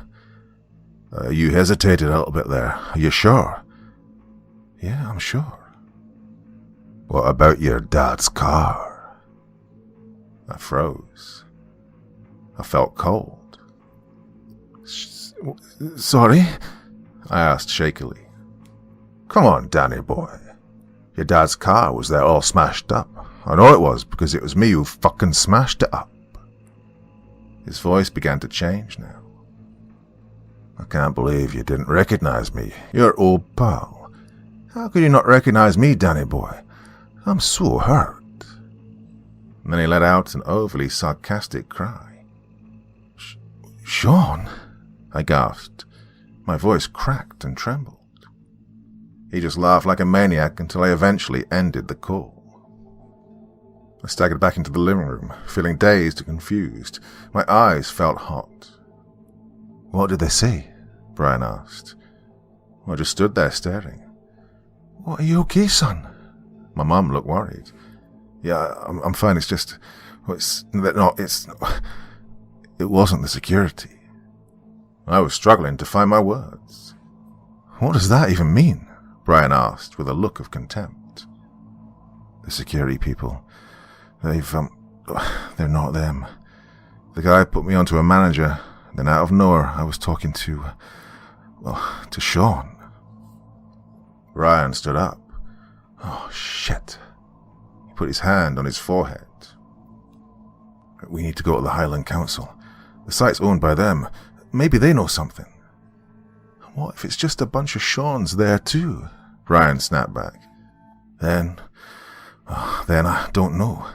You hesitated a little bit there. Are you sure? Yeah, I'm sure. What about your dad's car? I froze. I felt cold. Sorry? I asked shakily. Come on, Danny boy. Your dad's car was there all smashed up. I know it was, because it was me who fucking smashed it up. His voice began to change now. I can't believe you didn't recognize me, your old pal. How could you not recognize me, Danny boy? I'm so hurt. And then he let out an overly sarcastic cry. Sean? I gasped. My voice cracked and trembled. He just laughed like a maniac until I eventually ended the call. I staggered back into the living room, feeling dazed and confused. My eyes felt hot. What did they say? Brian asked. I just stood there staring. What, are you okay, son? My mum looked worried. Yeah, I'm fine, it's just... It wasn't the security. I was struggling to find my words. What does that even mean? Brian asked with a look of contempt. The security people, they're not them. The guy put me onto a manager, then out of nowhere I was talking to, Well, to Sean. Ryan stood up. Oh, shit. He put his hand on his forehead. We need to go to the Highland Council. The site's owned by them. Maybe they know something. What if it's just a bunch of Seans there too? Ryan snapped back. Then I don't know.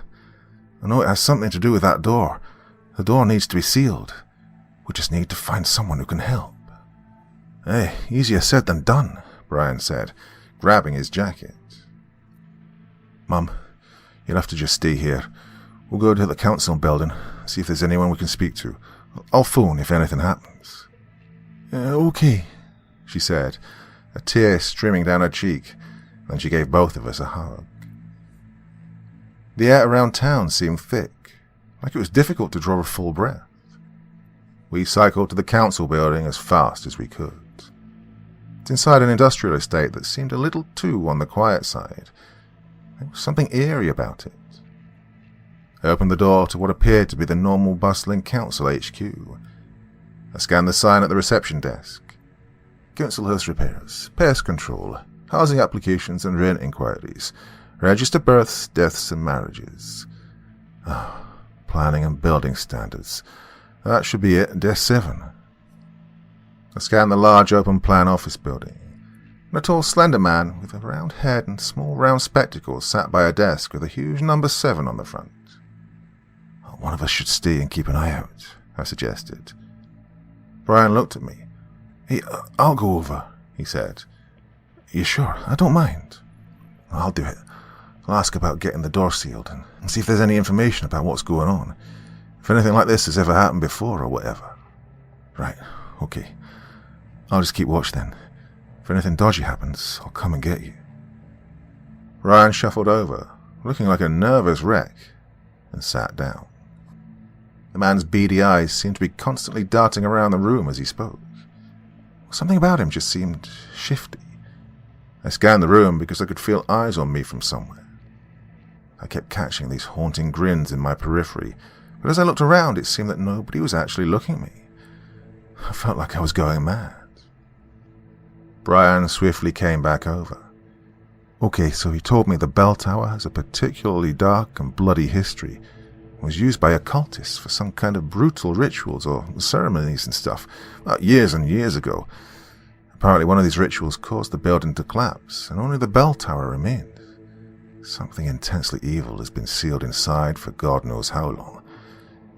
I know it has something to do with that door. The door needs to be sealed. We just need to find someone who can help. Hey, easier said than done, Brian said, grabbing his jacket. Mum, you'll have to just stay here. We'll go to the council building, see if there's anyone we can speak to. I'll phone if anything happens. Okay, she said, a tear streaming down her cheek, and she gave both of us a hug. The air around town seemed thick, like it was difficult to draw a full breath. We cycled to the council building as fast as we could. It's inside an industrial estate that seemed a little too on the quiet side. There was something eerie about it. I opened the door to what appeared to be the normal bustling council HQ. I scanned the sign at the reception desk. Council house repairs, pest control, housing applications and rent inquiries, register births, deaths and marriages. Planning and building standards. That should be it, desk 7. I scanned the large open-plan office building. A tall, slender man with a round head and small round spectacles sat by a desk with a huge number 7 on the front. One of us should stay and keep an eye out, I suggested. Brian looked at me. Hey, I'll go over, he said. You sure? I don't mind. I'll do it. I'll ask about getting the door sealed and see if there's any information about what's going on. If anything like this has ever happened before or whatever. Right, okay. I'll just keep watch then. If anything dodgy happens, I'll come and get you. Ryan shuffled over, looking like a nervous wreck, and sat down. The man's beady eyes seemed to be constantly darting around the room as he spoke. Something about him just seemed shifty. I scanned the room because I could feel eyes on me from somewhere. I kept catching these haunting grins in my periphery, but as I looked around it seemed that nobody was actually looking at me. I felt like I was going mad. Brian swiftly came back over. Okay, so he told me the bell tower has a particularly dark and bloody history. It was used by occultists for some kind of brutal rituals or ceremonies and stuff, years and years ago. Apparently one of these rituals caused the building to collapse, and only the bell tower remained. Something intensely evil has been sealed inside for God knows how long.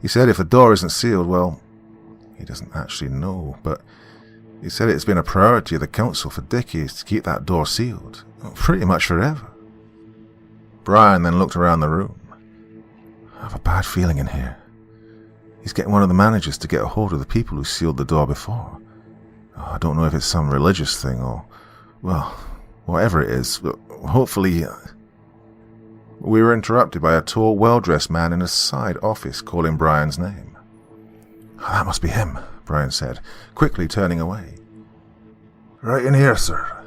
He said if a door isn't sealed, well, he doesn't actually know, but he said it's been a priority of the council for decades to keep that door sealed, pretty much forever. Brian then looked around the room. I have a bad feeling in here. He's getting one of the managers to get a hold of the people who sealed the door before. I don't know if it's some religious thing or, well, whatever it is. Hopefully... We were interrupted by a tall, well-dressed man in a side office calling Brian's name. That must be him, Brian said, quickly turning away. Right in here, sir.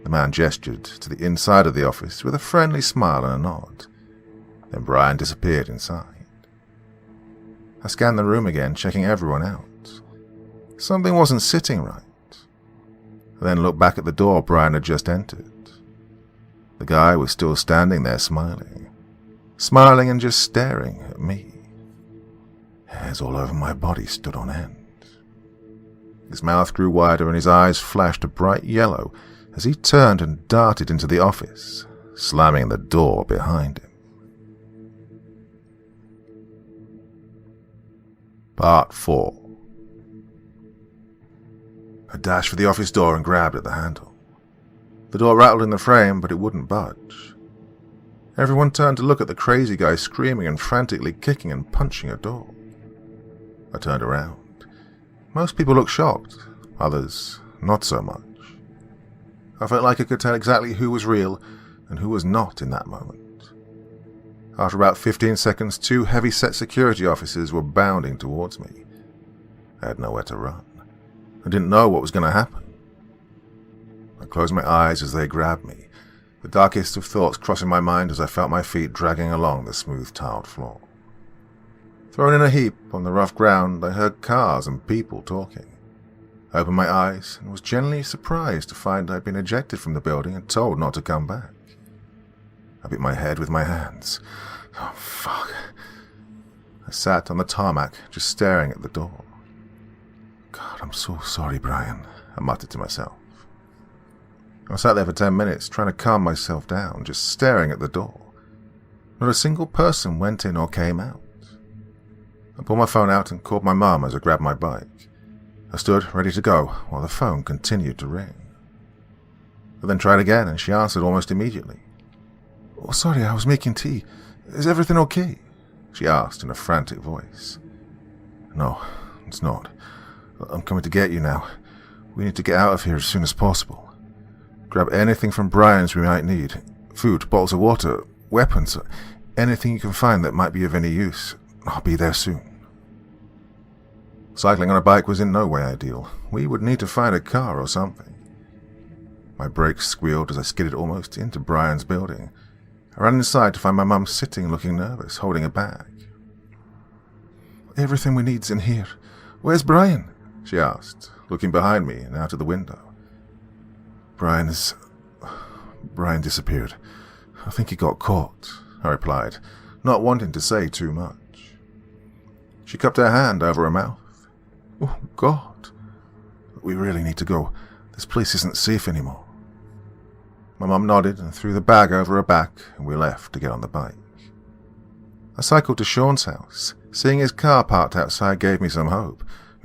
The man gestured to the inside of the office with a friendly smile and a nod. Then Brian disappeared inside. I scanned the room again, checking everyone out. Something wasn't sitting right. I then looked back at the door Brian had just entered. The guy was still standing there smiling and just staring at me. Hairs all over my body stood on end. His mouth grew wider and his eyes flashed a bright yellow as he turned and darted into the office, slamming the door behind him. Part 4. I dashed for the office door and grabbed at the handle. The door rattled in the frame, but it wouldn't budge. Everyone turned to look at the crazy guy screaming and frantically kicking and punching a door. I turned around. Most people looked shocked, others not so much. I felt like I could tell exactly who was real and who was not in that moment. After about 15 seconds, 2 heavy-set security officers were bounding towards me. I had nowhere to run. I didn't know what was going to happen. I closed my eyes as they grabbed me, the darkest of thoughts crossing my mind as I felt my feet dragging along the smooth tiled floor. Thrown in a heap on the rough ground, I heard cars and people talking. I opened my eyes and was genuinely surprised to find I'd been ejected from the building and told not to come back. I beat my head with my hands. Oh, fuck. I sat on the tarmac, just staring at the door. God, I'm so sorry, Brian, I muttered to myself. I sat there for 10 minutes, trying to calm myself down, just staring at the door. Not a single person went in or came out. I pulled my phone out and called my mum as I grabbed my bike. I stood ready to go while the phone continued to ring. I then tried again and she answered almost immediately. Oh, sorry, I was making tea. Is everything okay? She asked in a frantic voice. No, it's not. I'm coming to get you now. We need to get out of here as soon as possible. Grab anything from Brian's we might need. Food, bottles of water, weapons, anything you can find that might be of any use. I'll be there soon. Cycling on a bike was in no way ideal. We would need to find a car or something. My brakes squealed as I skidded almost into Brian's building. I ran inside to find my mum sitting looking nervous, holding a bag. Everything we need's in here. Where's Brian? She asked, looking behind me and out of the window. Brian disappeared. I think he got caught, I replied, not wanting to say too much. She cupped her hand over her mouth. Oh, God. We really need to go. This place isn't safe anymore. My mum nodded and threw the bag over her back, and we left to get on the bike. I cycled to Sean's house. Seeing his car parked outside gave me some hope.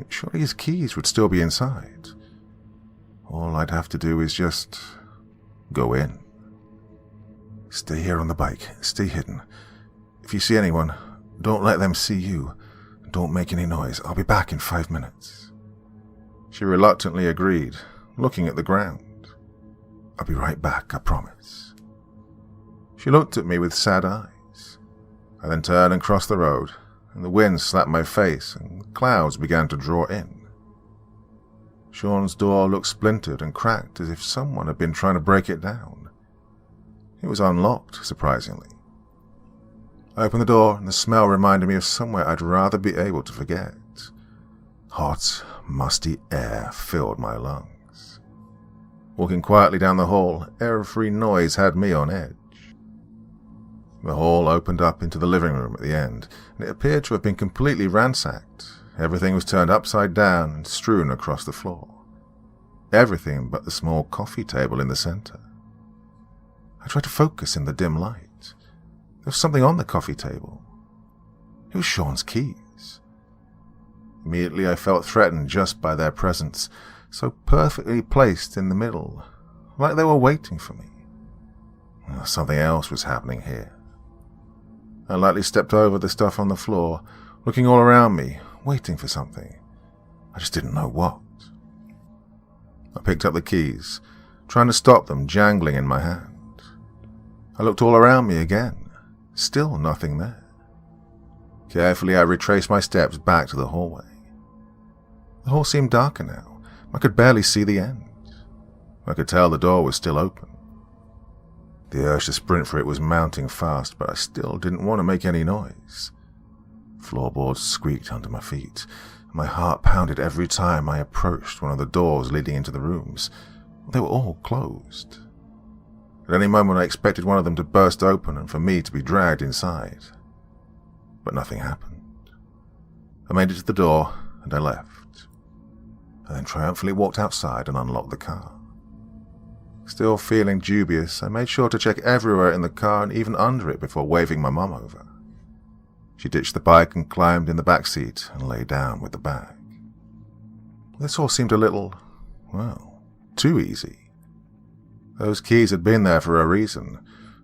Surely his keys would still be inside. All I'd have to do is just go in. Stay here on the bike. Stay hidden. If you see anyone, don't let them see you. Don't make any noise. I'll be back in 5 minutes. She reluctantly agreed, looking at the ground. I'll be right back, I promise. She looked at me with sad eyes. I then turned and crossed the road, and the wind slapped my face, and clouds began to draw in. Sean's door looked splintered and cracked as if someone had been trying to break it down. It was unlocked, surprisingly. I opened the door, and the smell reminded me of somewhere I'd rather be able to forget. Hot, musty air filled my lungs. Walking quietly down the hall, every noise had me on edge. The hall opened up into the living room at the end, and it appeared to have been completely ransacked. Everything was turned upside down and strewn across the floor. Everything but the small coffee table in the center. I tried to focus in the dim light. There was something on the coffee table. It was Sean's keys. Immediately I felt threatened just by their presence, so perfectly placed in the middle, like they were waiting for me. Something else was happening here. I lightly stepped over the stuff on the floor, looking all around me, waiting for something. I just didn't know what. I picked up the keys, trying to stop them jangling in my hand. I looked all around me again. Still nothing there. Carefully, I retraced my steps back to the hallway. The hall seemed darker now. I could barely see the end. I could tell the door was still open. The urge to sprint for it was mounting fast, but I still didn't want to make any noise. Floorboards squeaked under my feet, and my heart pounded every time I approached one of the doors leading into the rooms. They were all closed. At any moment I expected one of them to burst open and for me to be dragged inside. But nothing happened. I made it to the door and I left. I then triumphantly walked outside and unlocked the car. Still feeling dubious, I made sure to check everywhere in the car and even under it before waving my mum over. She ditched the bike and climbed in the back seat and lay down with the bag. This all seemed a little, well, too easy. Those keys had been there for a reason.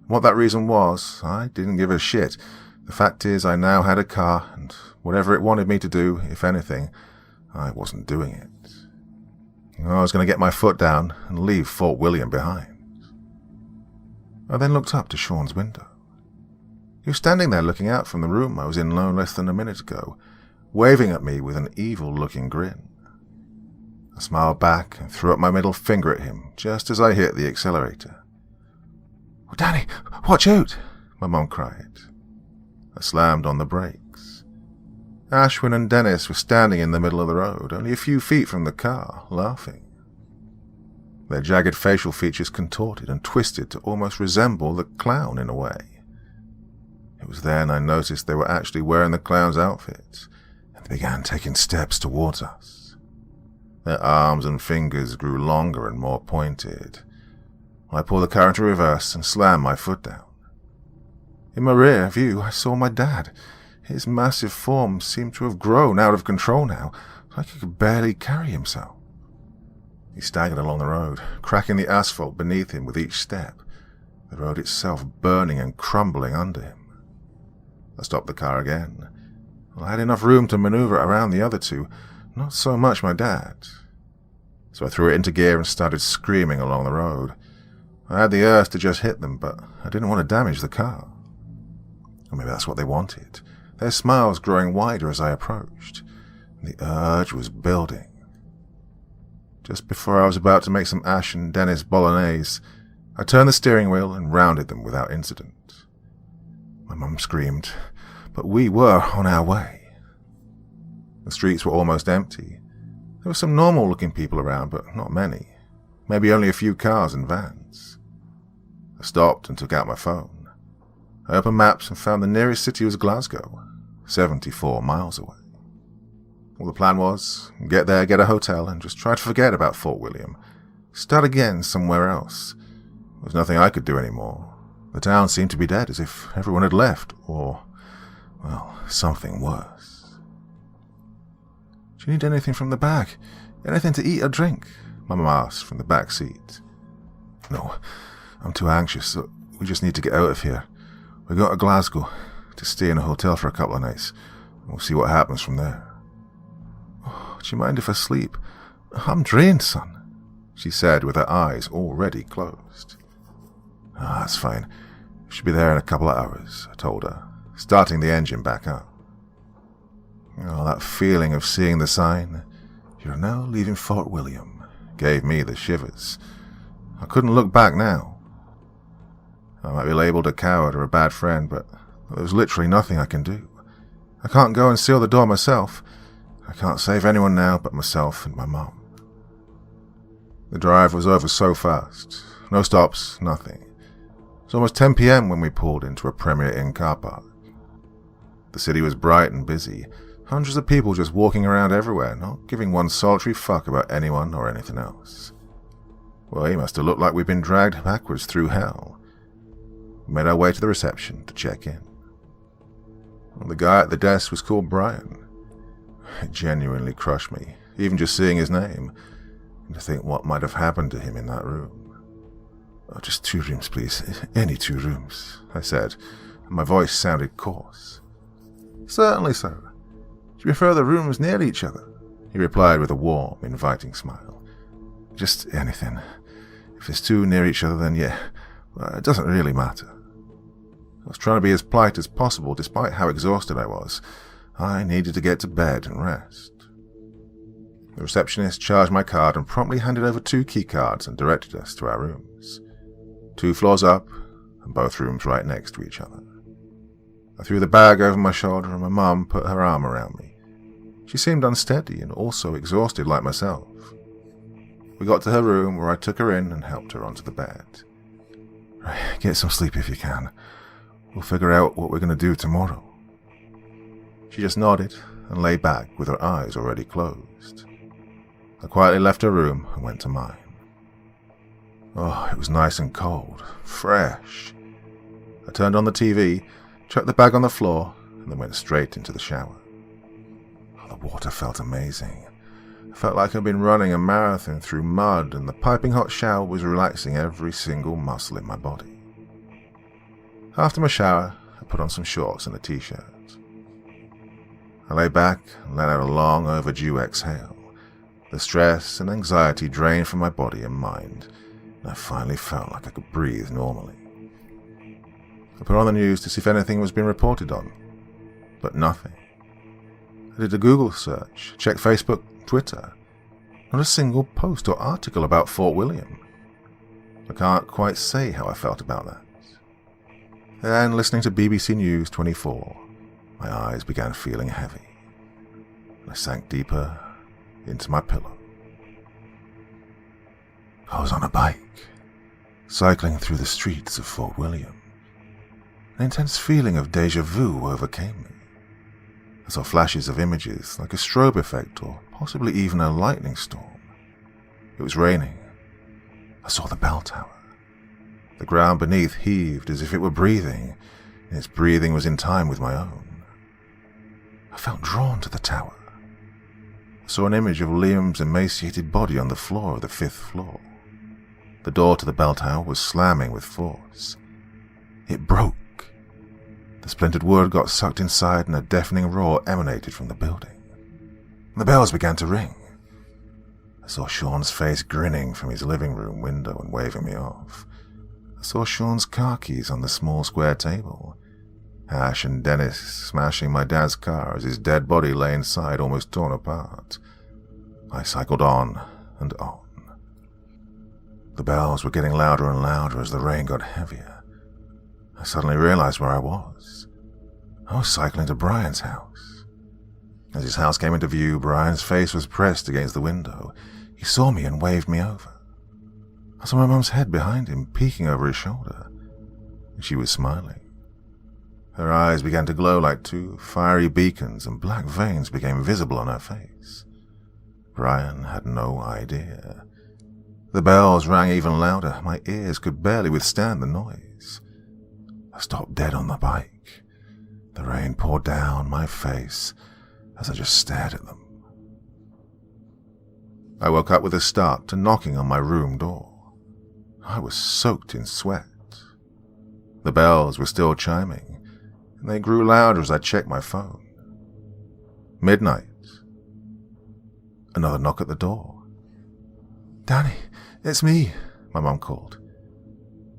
What that reason was, I didn't give a shit. The fact is, I now had a car, and whatever it wanted me to do, if anything, I wasn't doing it. I was going to get my foot down and leave Fort William behind. I then looked up to Sean's window. He was standing there looking out from the room I was in no less than a minute ago, waving at me with an evil-looking grin. I smiled back and threw up my middle finger at him just as I hit the accelerator. "Oh, Danny, watch out!" my mum cried. I slammed on the brakes. Ashwin and Dennis were standing in the middle of the road, only a few feet from the car, laughing. Their jagged facial features contorted and twisted to almost resemble the clown in a way. It was then I noticed they were actually wearing the clown's outfit, and they began taking steps towards us. Their arms and fingers grew longer and more pointed. I pulled the car into reverse and slammed my foot down. In my rear view, I saw my dad. His massive form seemed to have grown out of control now, like he could barely carry himself. He staggered along the road, cracking the asphalt beneath him with each step, the road itself burning and crumbling under him. I stopped the car again. I had enough room to maneuver around the other two, not so much my dad. So I threw it into gear and started screaming along the road. I had the earth to just hit them, but I didn't want to damage the car. Or maybe that's what they wanted. Their smiles growing wider as I approached. And the urge was building. Just before I was about to make some Ash and Dennis bolognese, I turned the steering wheel and rounded them without incident. My mum screamed, but we were on our way. The streets were almost empty. There were some normal-looking people around, but not many. Maybe only a few cars and vans. I stopped and took out my phone. I opened maps and found the nearest city was Glasgow, 74 miles away. Well, the plan was, get there, get a hotel, and just try to forget about Fort William. Start again somewhere else. There was nothing I could do anymore. The town seemed to be dead, as if everyone had left, or, well, something worse. Do you need anything from the back? Anything to eat or drink? My mum asked from the back seat. No, I'm too anxious, so we just need to get out of here. We go to Glasgow to stay in a hotel for a couple of nights. We'll see what happens from there. Oh, do you mind if I sleep? I'm drained, son, she said with her eyes already closed. Ah, that's fine. We should be there in a couple of hours, I told her, starting the engine back up. Oh, that feeling of seeing the sign, "You're now leaving Fort William," gave me the shivers. I couldn't look back now. I might be labelled a coward or a bad friend, but there was literally nothing I can do. I can't go and seal the door myself. I can't save anyone now but myself and my mum. The drive was over so fast. No stops, nothing. It was almost 10 p.m. when we pulled into a Premier Inn car park. The city was bright and busy. Hundreds of people just walking around everywhere, not giving one solitary fuck about anyone or anything else. Well, he must have looked like we'd been dragged backwards through hell. We made our way to the reception to check in. Well, the guy at the desk was called Brian. It genuinely crushed me, even just seeing his name, and to think what might have happened to him in that room. Oh, just 2 rooms, please. Any 2 rooms, I said, and my voice sounded coarse. Certainly, sir. Do you prefer the rooms near each other? He replied with a warm, inviting smile. Just anything. If it's 2 near each other, then yeah, well, it doesn't really matter. I was trying to be as polite as possible despite how exhausted I was. I needed to get to bed and rest. The receptionist charged my card and promptly handed over 2 key cards and directed us to our rooms. 2 floors up, and both rooms right next to each other. I threw the bag over my shoulder and my mum put her arm around me. She seemed unsteady and also exhausted like myself. We got to her room where I took her in and helped her onto the bed. Right, get some sleep if you can. We'll figure out what we're going to do tomorrow. She just nodded and lay back with her eyes already closed. I quietly left her room and went to mine. Oh, it was nice and cold, fresh. I turned on the TV, chucked the bag on the floor, and then went straight into the shower. Oh, the water felt amazing. I felt like I'd been running a marathon through mud, and the piping hot shower was relaxing every single muscle in my body. After my shower, I put on some shorts and a t-shirt. I lay back and let out a long overdue exhale. The stress and anxiety drained from my body and mind, and I finally felt like I could breathe normally. I put on the news to see if anything was being reported on, but nothing. I did a Google search, checked Facebook, Twitter. Not a single post or article about Fort William. I can't quite say how I felt about that. Then, listening to BBC News 24, my eyes began feeling heavy. I sank deeper into my pillow. I was on a bike, cycling through the streets of Fort William. An intense feeling of déjà vu overcame me. I saw flashes of images like a strobe effect or possibly even a lightning storm. It was raining. I saw the bell tower. The ground beneath heaved as if it were breathing, and its breathing was in time with my own. I felt drawn to the tower. I saw an image of Liam's emaciated body on the floor of the 5th floor. The door to the bell tower was slamming with force. It broke. The splintered wood got sucked inside and a deafening roar emanated from the building. The bells began to ring. I saw Sean's face grinning from his living room window and waving me off. I saw Sean's car keys on the small square table. Ash and Dennis smashing my dad's car as his dead body lay inside, almost torn apart. I cycled on and on. The bells were getting louder and louder as the rain got heavier. I suddenly realized where I was. I was cycling to Brian's house. As his house came into view, Brian's face was pressed against the window. He saw me and waved me over. I saw my mum's head behind him, peeking over his shoulder. She was smiling. Her eyes began to glow like two fiery beacons, and black veins became visible on her face. Brian had no idea. The bells rang even louder. My ears could barely withstand the noise. I stopped dead on the bike. The rain poured down my face as I just stared at them. I woke up with a start to knocking on my room door. I was soaked in sweat. The bells were still chiming, and they grew louder as I checked my phone. Midnight. Another knock at the door. "Danny, it's me," my mum called.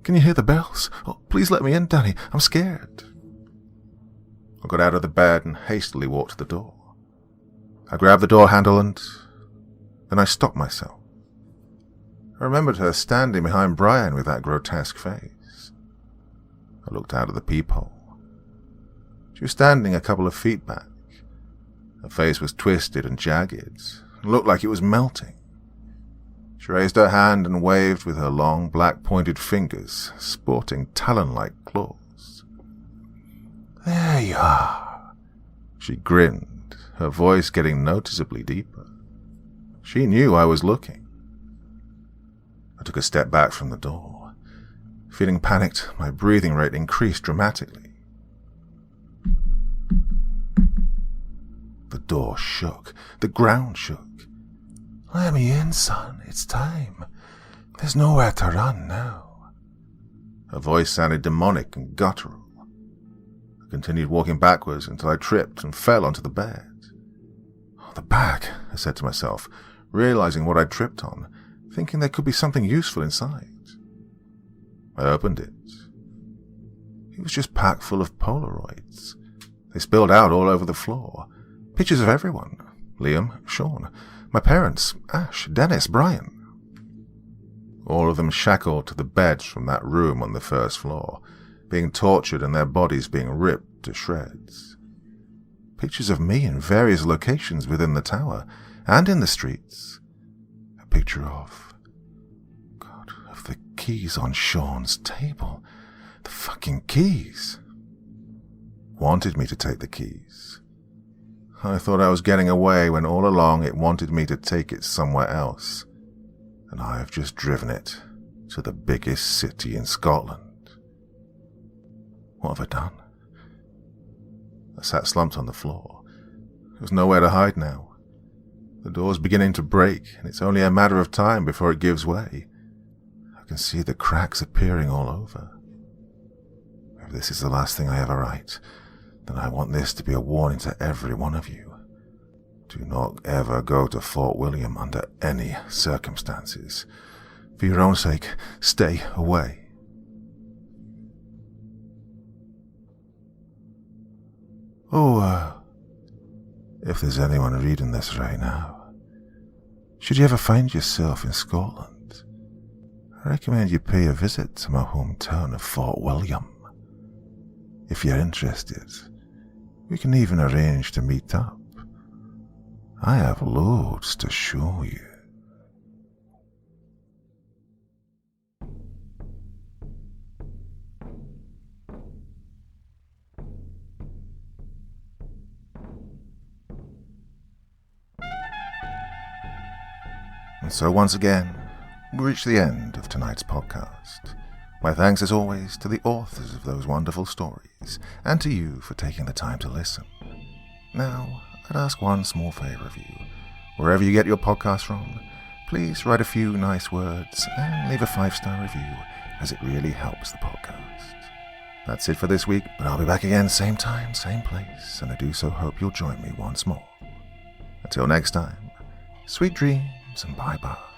"Can you hear the bells? Oh, please let me in, Danny. I'm scared." I got out of the bed and hastily walked to the door. I grabbed the door handle and then I stopped myself. I remembered her standing behind Brian with that grotesque face. I looked out of the peephole. She was standing a couple of feet back. Her face was twisted and jagged, and looked like it was melting. She raised her hand and waved with her long, black-pointed fingers, sporting talon-like claws. "There you are." She grinned, her voice getting noticeably deeper. She knew I was looking. I took a step back from the door. Feeling panicked, my breathing rate increased dramatically. The door shook. The ground shook. "Let me in, son. It's time. There's nowhere to run now." Her voice sounded demonic and guttural. I continued walking backwards until I tripped and fell onto the bed. "Oh, the bag," I said to myself, realizing what I'd tripped on, thinking there could be something useful inside. I opened it. It was just packed full of Polaroids. They spilled out all over the floor. Pictures of everyone. Liam, Sean, my parents, Ash, Dennis, Brian. All of them shackled to the beds from that room on the 1st floor, being tortured and their bodies being ripped to shreds. Pictures of me in various locations within the tower and in the streets. A picture of the keys on Sean's table. The fucking keys. Wanted me to take the keys. I thought I was getting away when all along it wanted me to take it somewhere else. And I have just driven it to the biggest city in Scotland. What have I done? I sat slumped on the floor. There was nowhere to hide now. The door's beginning to break, and it's only a matter of time before it gives way. I can see the cracks appearing all over. If this is the last thing I ever write, then I want this to be a warning to every one of you. Do not ever go to Fort William under any circumstances. For your own sake, stay away. If there's anyone reading this right now, should you ever find yourself in Scotland, I recommend you pay a visit to my hometown of Fort William. If you're interested, we can even arrange to meet up. I have loads to show you. And so once again, we reach the end of tonight's podcast. My thanks as always to the authors of those wonderful stories, and to you for taking the time to listen. Now, I'd ask one small favor of you. Wherever you get your podcast from, please write a few nice words and leave a 5-star review, as it really helps the podcast. That's it for this week, but I'll be back again same time, same place, and I do so hope you'll join me once more. Until next time, sweet dreams and bye-bye.